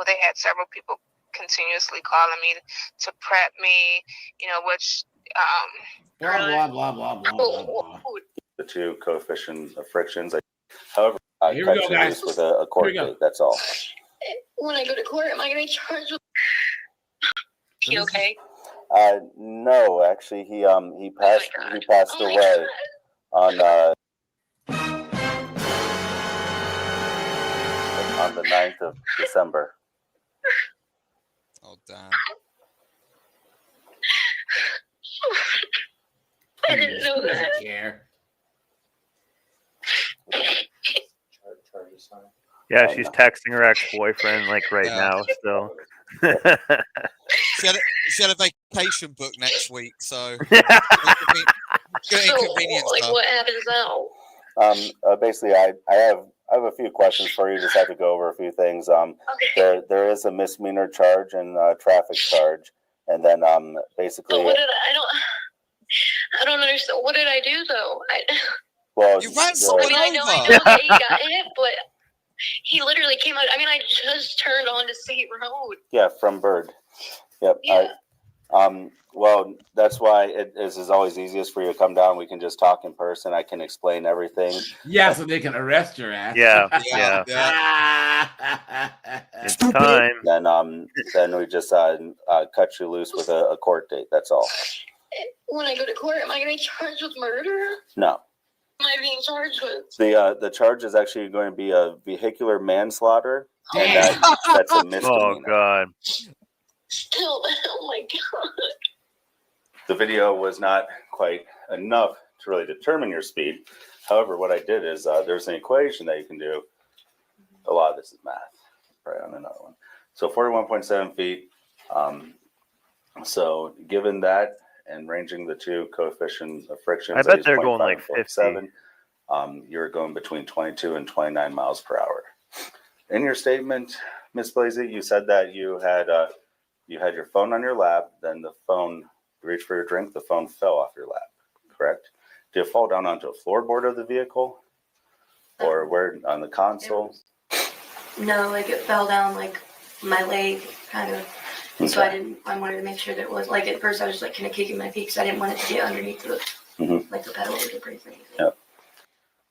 they had several people continuously calling me to prep me, which Blah, blah, blah, blah, blah, blah. The two coefficient of frictions. However, I Here we go, cut guys. with a court Here we go. date. That's all. when I go to court, am I going to be charged with? He okay? No, actually, he passed. He passed away on the 9th of December. Oh damn! I didn't know that. Care. Yeah, she's texting her ex-boyfriend like right now still. She had a vacation book next week, so So, like, what happens now? Basically, I have a few questions for you. Just have to go over a few things. There is a misdemeanor charge and a traffic charge, and then basically. But what did I don't understand. What did I do though? Well, you ran someone I know that he got hit, but he literally came out. I mean, I just turned onto State Road. Yeah, from Bird. Yep. Yeah. Well, that's why it is always easiest for you to come down. We can just talk in person. I can explain everything. Yeah, so they can arrest your ass. Yeah. It's time. Then we just cut you loose with a court date. That's all. When I go to court, am I going to be charged with murder? No. Am I being charged with? The charge is actually going to be a vehicular manslaughter, and that's a misdemeanor. Oh God. Still, oh my God. The video was not quite enough to really determine your speed. However, what I did is there's an equation that you can do. A lot of this is math, right, on another one. So 41.7 feet. So given that and ranging the two coefficients of friction, I bet they're going like 50. You're going between 22 and 29 miles per hour. In your statement, Ms. Blasey, you said that you had your phone on your lap, then the phone, you reached for your drink, the phone fell off your lap, correct? Did it fall down onto a floorboard of the vehicle or where on the console? No, like it fell down like my leg, kind of. Okay. So I wanted to make sure that it was, like at first I was like kind of kicking my feet because I didn't want it to get underneath the, like the pedal or the brake or anything. Yep.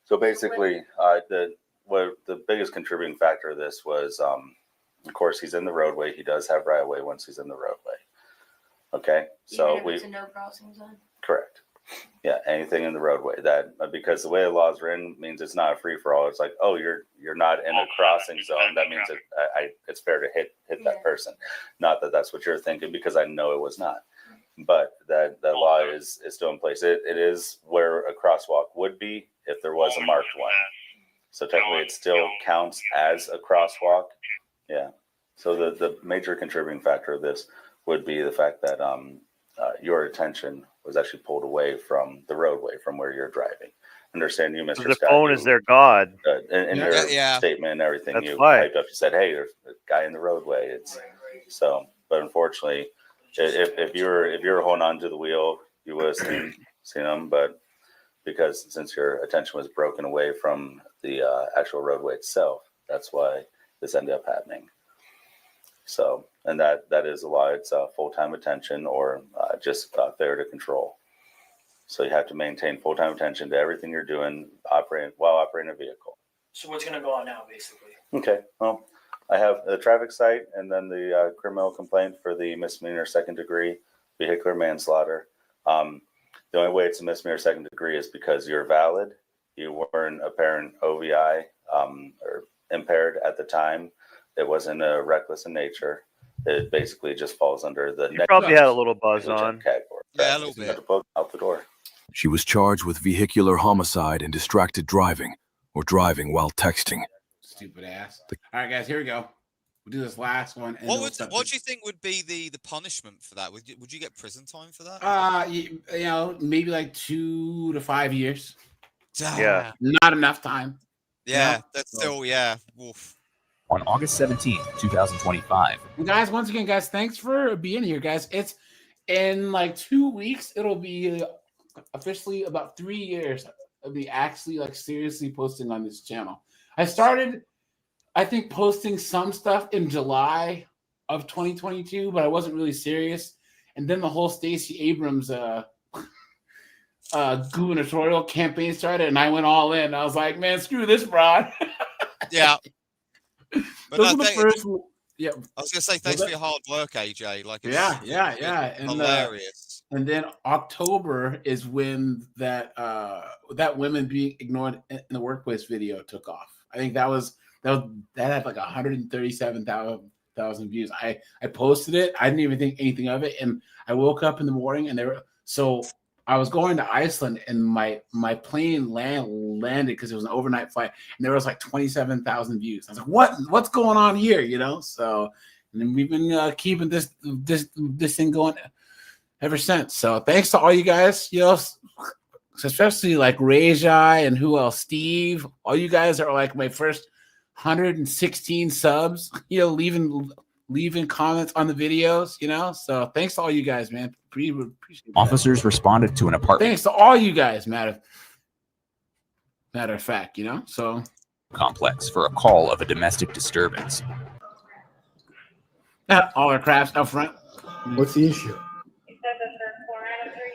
So basically, the biggest contributing factor of this was, of course, he's in the roadway. He does have right of way once he's in the roadway. Okay, so Even if it's a no crossing zone. Correct. Yeah, anything in the roadway that because the way the law is written means it's not a free for all. It's like, oh, you're not in a crossing zone. That means it's fair to hit that person. Not that that's what you're thinking, because I know it was not. But that law is still in place. It is where a crosswalk would be if there was a marked one. So technically, it still counts as a crosswalk. Yeah. So the major contributing factor of this would be the fact that your attention was actually pulled away from the roadway from where you're driving. Understand you, Mr. The Scott, phone is their god. In your statement and everything, That's you right. piped up. You said, "Hey, there's a guy in the roadway." It's so, but unfortunately, if you're holding on to the wheel, you would have seen him. But because since your attention was broken away from the actual roadway itself, that's why this ended up happening. So, and that is a lot. It's full-time attention or just failure to control. So you have to maintain full-time attention to everything you're doing while operating a vehicle. So what's going to go on now, basically? Okay. Well, I have the traffic cite and then the criminal complaint for the misdemeanor second-degree vehicular manslaughter. The only way it's a misdemeanor second degree is because you're valid. You weren't apparent OVI or impaired at the time. It wasn't reckless in nature. It basically just falls under the. You probably had a little buzz on. Category. Yeah, a little bit. Out the door. She was charged with vehicular homicide and distracted driving, or driving while texting. Stupid ass. All right, guys, here we go. We'll do this last one. And What do you think would be the punishment for that? Would you get prison time for that? You know, maybe like 2 to 5 years. Yeah. Not enough time. Yeah, that's still, yeah. Oof. On August 17th, 2025. Well, guys, once again, guys, thanks for being here, guys. It's in like 2 weeks. It'll be officially about 3 years of me actually like seriously posting on this channel. I started, I think, posting some stuff in July of 2022, but I wasn't really serious. And then the whole Stacey Abrams gubernatorial campaign started, and I went all in. I was like, man, screw this, broad. Yeah. But Those were the first. Yeah, I was gonna say thanks for your hard work, AJ. Like, it's and hilarious. And then October is when that women being ignored in the workplace video took off. I think that had like 137,000 views. I posted it. I didn't even think anything of it, and I woke up in the morning and there were so I was going to Iceland, and my plane landed because it was an overnight flight, and there was like 27,000 views. I was like, what's going on here? You know. So, and then we've been keeping this thing going ever since. So thanks to all you guys. You know, especially like Rajai and who else? Steve. All you guys are like my first 116 subs. You know, leaving comments on the videos. You know, so thanks to all you guys, man. Appreciate that. Officers responded to an apartment Thanks to all you guys, matter of fact, you know. So complex for a call of a domestic disturbance. All our crafts out front. What's the issue?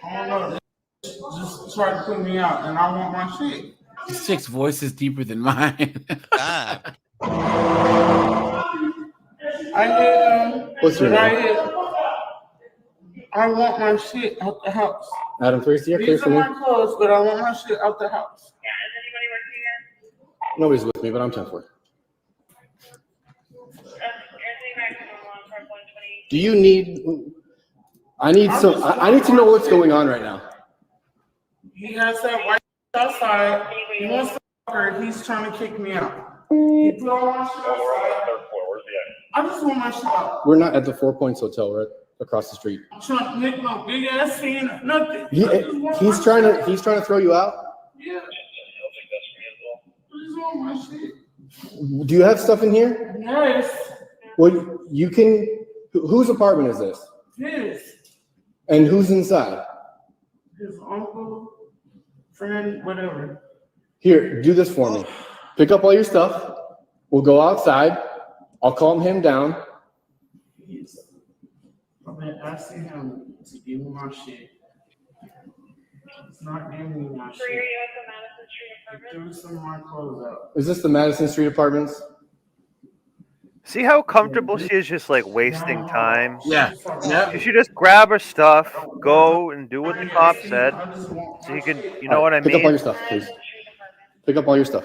I don't know. Just tried to put me out, and I want my shit. 6 voices deeper than mine. I did. What's your name? I want my shit out the house. Adam 3, yeah, clear These for are me. my clothes, but I want my shit out the house. Nobody's with me, but I'm 10-4. Do you need? I need some. I need to know what's going on right now. He has that white outside. He wants to fuck her. He's trying to kick me out. He put all my shit outside. I just want my shit out. We're not at the 4 Points Hotel. We're across the street. I'm trying to make no big ass scene. Nothing. He's trying to throw you out. Yeah. I just want my shit. Do you have stuff in here? Yes. Well, you can. Whose apartment is this? His. And who's inside? His uncle, friend, whatever. Here, do this for me. Pick up all your stuff. We'll go outside. I'll calm him down. I've been asking him to give me my shit. It's not giving me my shit. He threw some of my clothes out. Is this the Madison Street Apartments? See how comfortable she is just like wasting time? Yeah. You should just grab her stuff, go and do what the cop said. So you can, you know what I mean? Pick up all your stuff, please. Pick up all your stuff.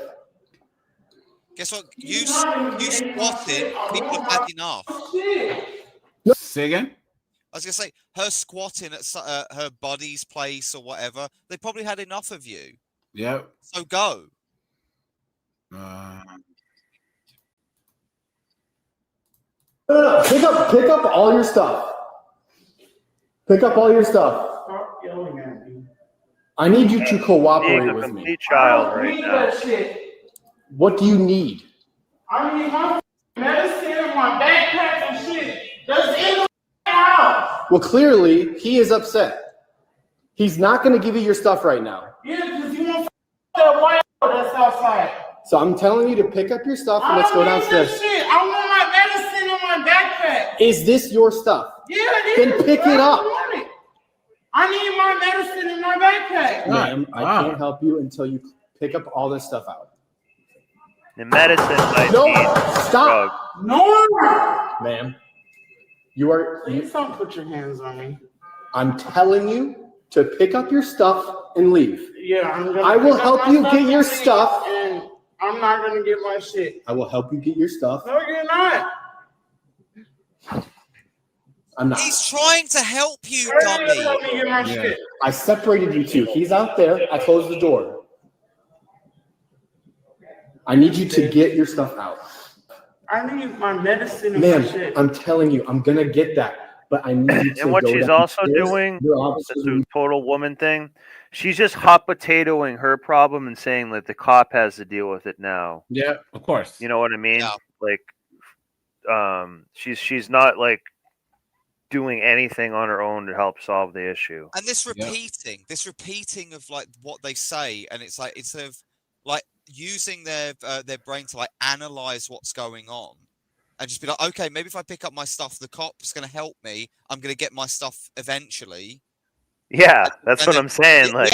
Guess what? You squatted. People have had enough. Say again? I was gonna say her squatting at her buddy's place or whatever. They probably had enough of you. Yep. So go. No. Pick up all your stuff. Pick up all your stuff. Stop yelling at me. I need you to Being cooperate a with me. complete child right I need now. that shit. What do you need? I need my medicine and my backpack and shit. That's in the house. Well, clearly, he is upset. He's not going to give you your stuff right now. Yeah, because you want that white that's outside. So I'm telling you to pick up your stuff and let's go downstairs. Shit. I want my medicine and my backpack. Is this your stuff? Yeah, it is. Then pick it up. I need my medicine and my backpack. Ma'am, I can't help you until you pick up all this stuff out. The medicine might No, be stop. No. Ma'am, you are. Please don't put your hands on me. I'm telling you to pick up your stuff and leave. Yeah, I'm gonna. I will pick up help my you stuff get your and leave, stuff. and I'm not gonna get my shit. I will help you get your stuff. No, you're not. I'm not. He's trying to help you, Why are you helping me get my dummy. shit? I separated you two. He's out there. I closed the door. I need you to get your stuff out. I need my medicine and my Ma'am, shit. I'm telling you, I'm going to get that. But I need you to And what go she's also downstairs. doing, Your officers this total woman thing, she's just hot potatoing her problem and saying that the cop has to deal with it now. Yeah, of course. You know what I mean? Like, she's not like doing anything on her own to help solve the issue. And this repeating of like what they say, and it's like instead of like using their brain to like analyze what's going on, and just be like, okay, maybe if I pick up my stuff, the cop's going to help me. I'm going to get my stuff eventually. Yeah, that's what I'm saying. Like,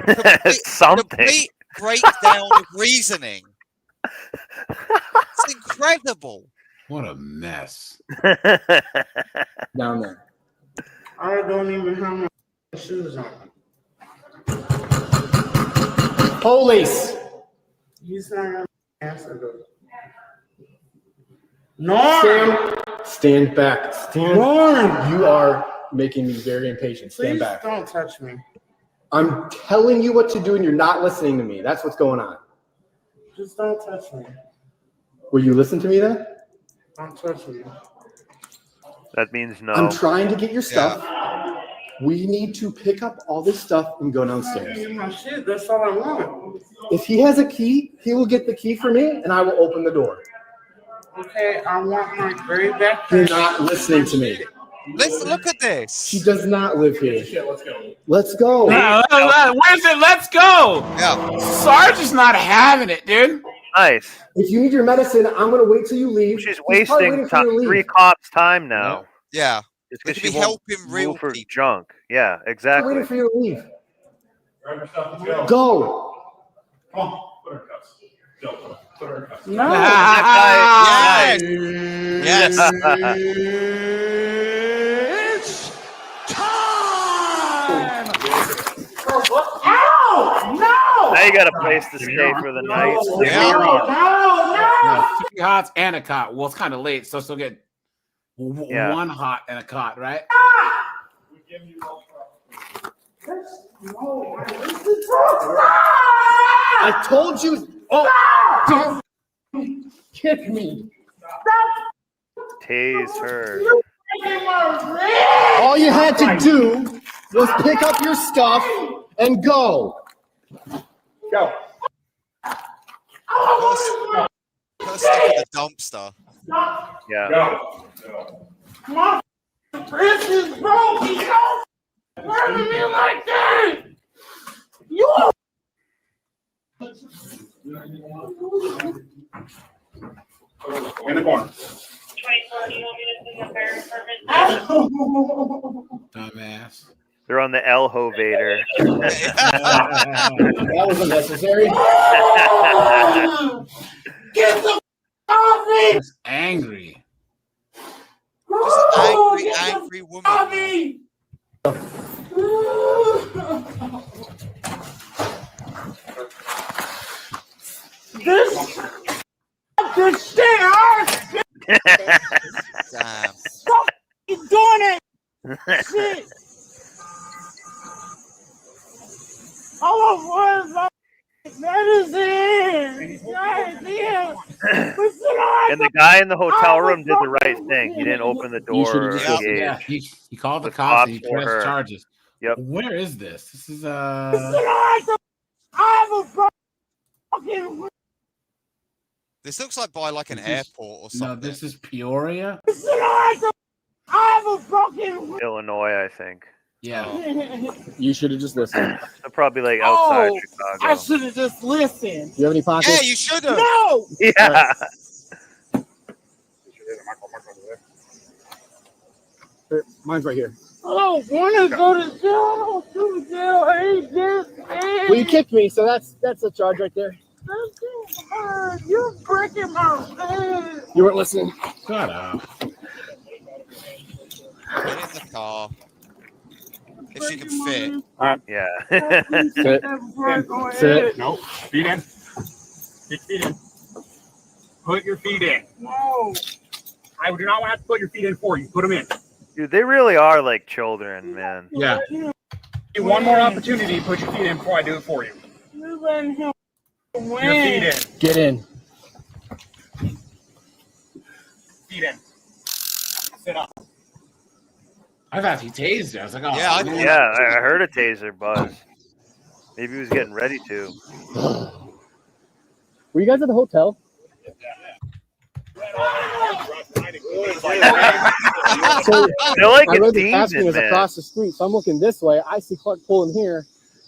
it's something. Complete breakdown of reasoning. It's incredible. What a mess. Down there. I don't even have my shoes on. Police. He's not gonna answer those. No. Stand back. Stand. Norm. You are making me very impatient. Stand Please back. don't touch me. I'm telling you what to do and you're not listening to me. That's what's going on. Just don't touch me. Will you listen to me then? Don't touch me. That means no. I'm trying to get your stuff. We need to pick up all this stuff and go I'm downstairs. getting my shit. That's all I want. If he has a key, he will get the key for me and I will open the door. Okay, I want my gray back. You're not listening to me. Let's look at this. She does not live here. Let's go. Let's go. Where's it? Let's go. Yeah. Sarge is not having it, dude. Nice. If you need your medicine, I'm going to wait till you leave. She's He's probably wasting waiting for you to leave. 3 cops' time now. Yeah. It's We because could she be won't helping real move her people. junk. Yeah, I'm exactly. waiting for you to leave. Grab your stuff, let's go. Go. Come on, put her in cuffs. Go, put her in cuffs. No. Yes. Yes. It's time! Ow! No! Now you got a place to stay for the night. No! 3 hots and a cot. Well, it's kind of late, so still get one hot and a cot, right? I told you. Oh, don't kick me. Tase her. All you had to do was pick up your stuff and go. Go. Put a stick in the dumpster. Yeah. Go. My wrist is broken. Don't hurt me like that. You. In the corner. Dumbass. They're on the Elhovator. That was unnecessary. Get the off me. That's angry. Just an angry woman. Off me. This shit hurts. Damn. Stop doing it. Shit. Oh, where's my medicine? God damn. And the guy in the hotel room did the right thing. He didn't open the You should door or have just, engage. yeah, he called the The cops and he cops were pressed her. charges. Yep. Where is this? This is I have a fucking. This looks like by like an airport or something. no, this is Peoria. I have a broken. Illinois, I think. Yeah. You should have just listened. They're probably like outside I Chicago. should have just listened. Do you have any pockets? Yeah, you should have. No. Yeah. Here, mine's right here. I don't want to go to jail. I don't do jail. I hate this. Well, you kicked me, so that's a charge right there. You're breaking my face. You weren't listening. Shut up. Get in the car. If she can fit. Yeah. Sit. Sit. No. Feet in. Get feet in. Put your feet in. No. I do not want to have to put your feet in for you. Put them in. Dude, they really are like children, man. Yeah. One more opportunity to put your feet in before I do it for you. You letting him Put your feet in. Get in. Feet in. Sit up. I thought he tased her. I was like, oh, Yeah, Yeah, I heard a taser buzz. Maybe he was getting ready to. Were you guys at the hotel? So, They're like I a read the demon, asking is man. across the street, so I'm looking this way. I see Clark pulling here,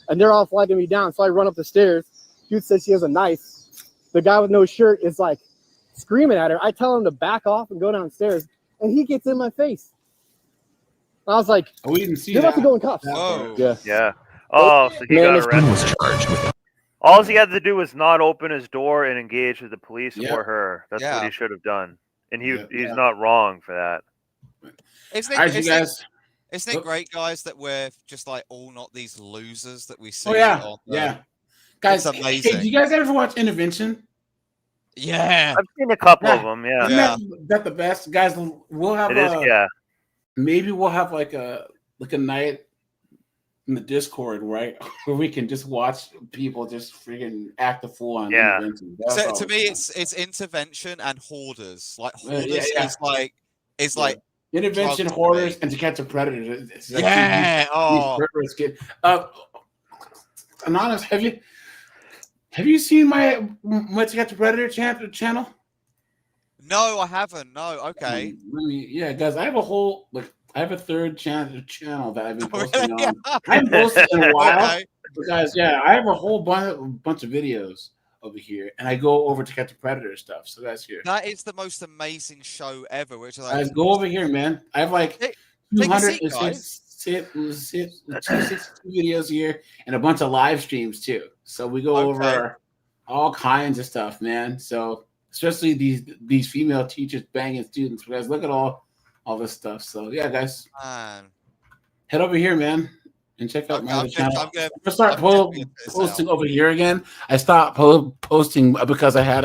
and they're all flagging me down. So I run up the stairs. Dude says she has a knife. The guy with no shirt is like screaming at her. I tell him to back off and go downstairs, and he gets in my face. I was like, we didn't see "You're about to that. go in cuffs." Whoa. Yeah. Yeah. Oh, so he Man, got this arrested. was charged with All he had to do was not open his door and engage with the police Yeah. or her. That's Yeah. what he should have done. And he's Yeah. not wrong for that. Isn't All right, you it, guys. isn't it great, guys, that we're just like all not these losers that we see? Oh yeah, on the- yeah. Guys, It's hey, amazing. do you guys ever watch Intervention? Yeah. I've seen a couple Yeah. of them, yeah. Isn't that the best, guys? We'll have It is, yeah. maybe we'll have like a night in the Discord, right? Where we can just watch people just freaking act a fool on Yeah. intervention. So That's to all. me, it's intervention and hoarders. Like Yeah, hoarders yeah. is like intervention, drugs to hoarders, me. and to catch a predator. It's like Yeah. these Oh. perverts get. Anonymous, have you seen my To Catch a Predator channel? No, I haven't. No. Okay. Yeah, guys, I have a third channel that I've been posting on. I haven't posted in a while, Okay. but guys, yeah, I have a whole bunch of videos over here, and I go over To Catch a Predator stuff. So that's here. That is the most amazing show ever. Which like, Guys, go over here, man. I have like take a seat, guys. 262 videos here and a bunch of live streams too. So we go over all kinds of stuff, man. So especially these female teachers banging students. Guys, look at all this stuff. So yeah, guys, head over here, man, and check out my other channel. I'm gonna start posting over here again. I stopped posting because I had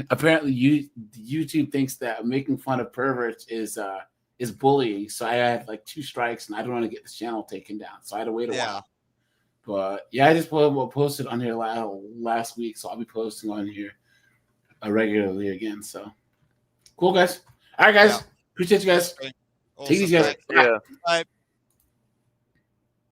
apparently YouTube thinks that making fun of perverts is bullying. So I had like 2 strikes, and I don't want to get this channel taken down. So I had to wait a while. But yeah, I just posted on here last week, so I'll be posting on here regularly again. So cool, guys. All right, guys. Appreciate you guys. Awesome. Take these guys. Yeah. Bye.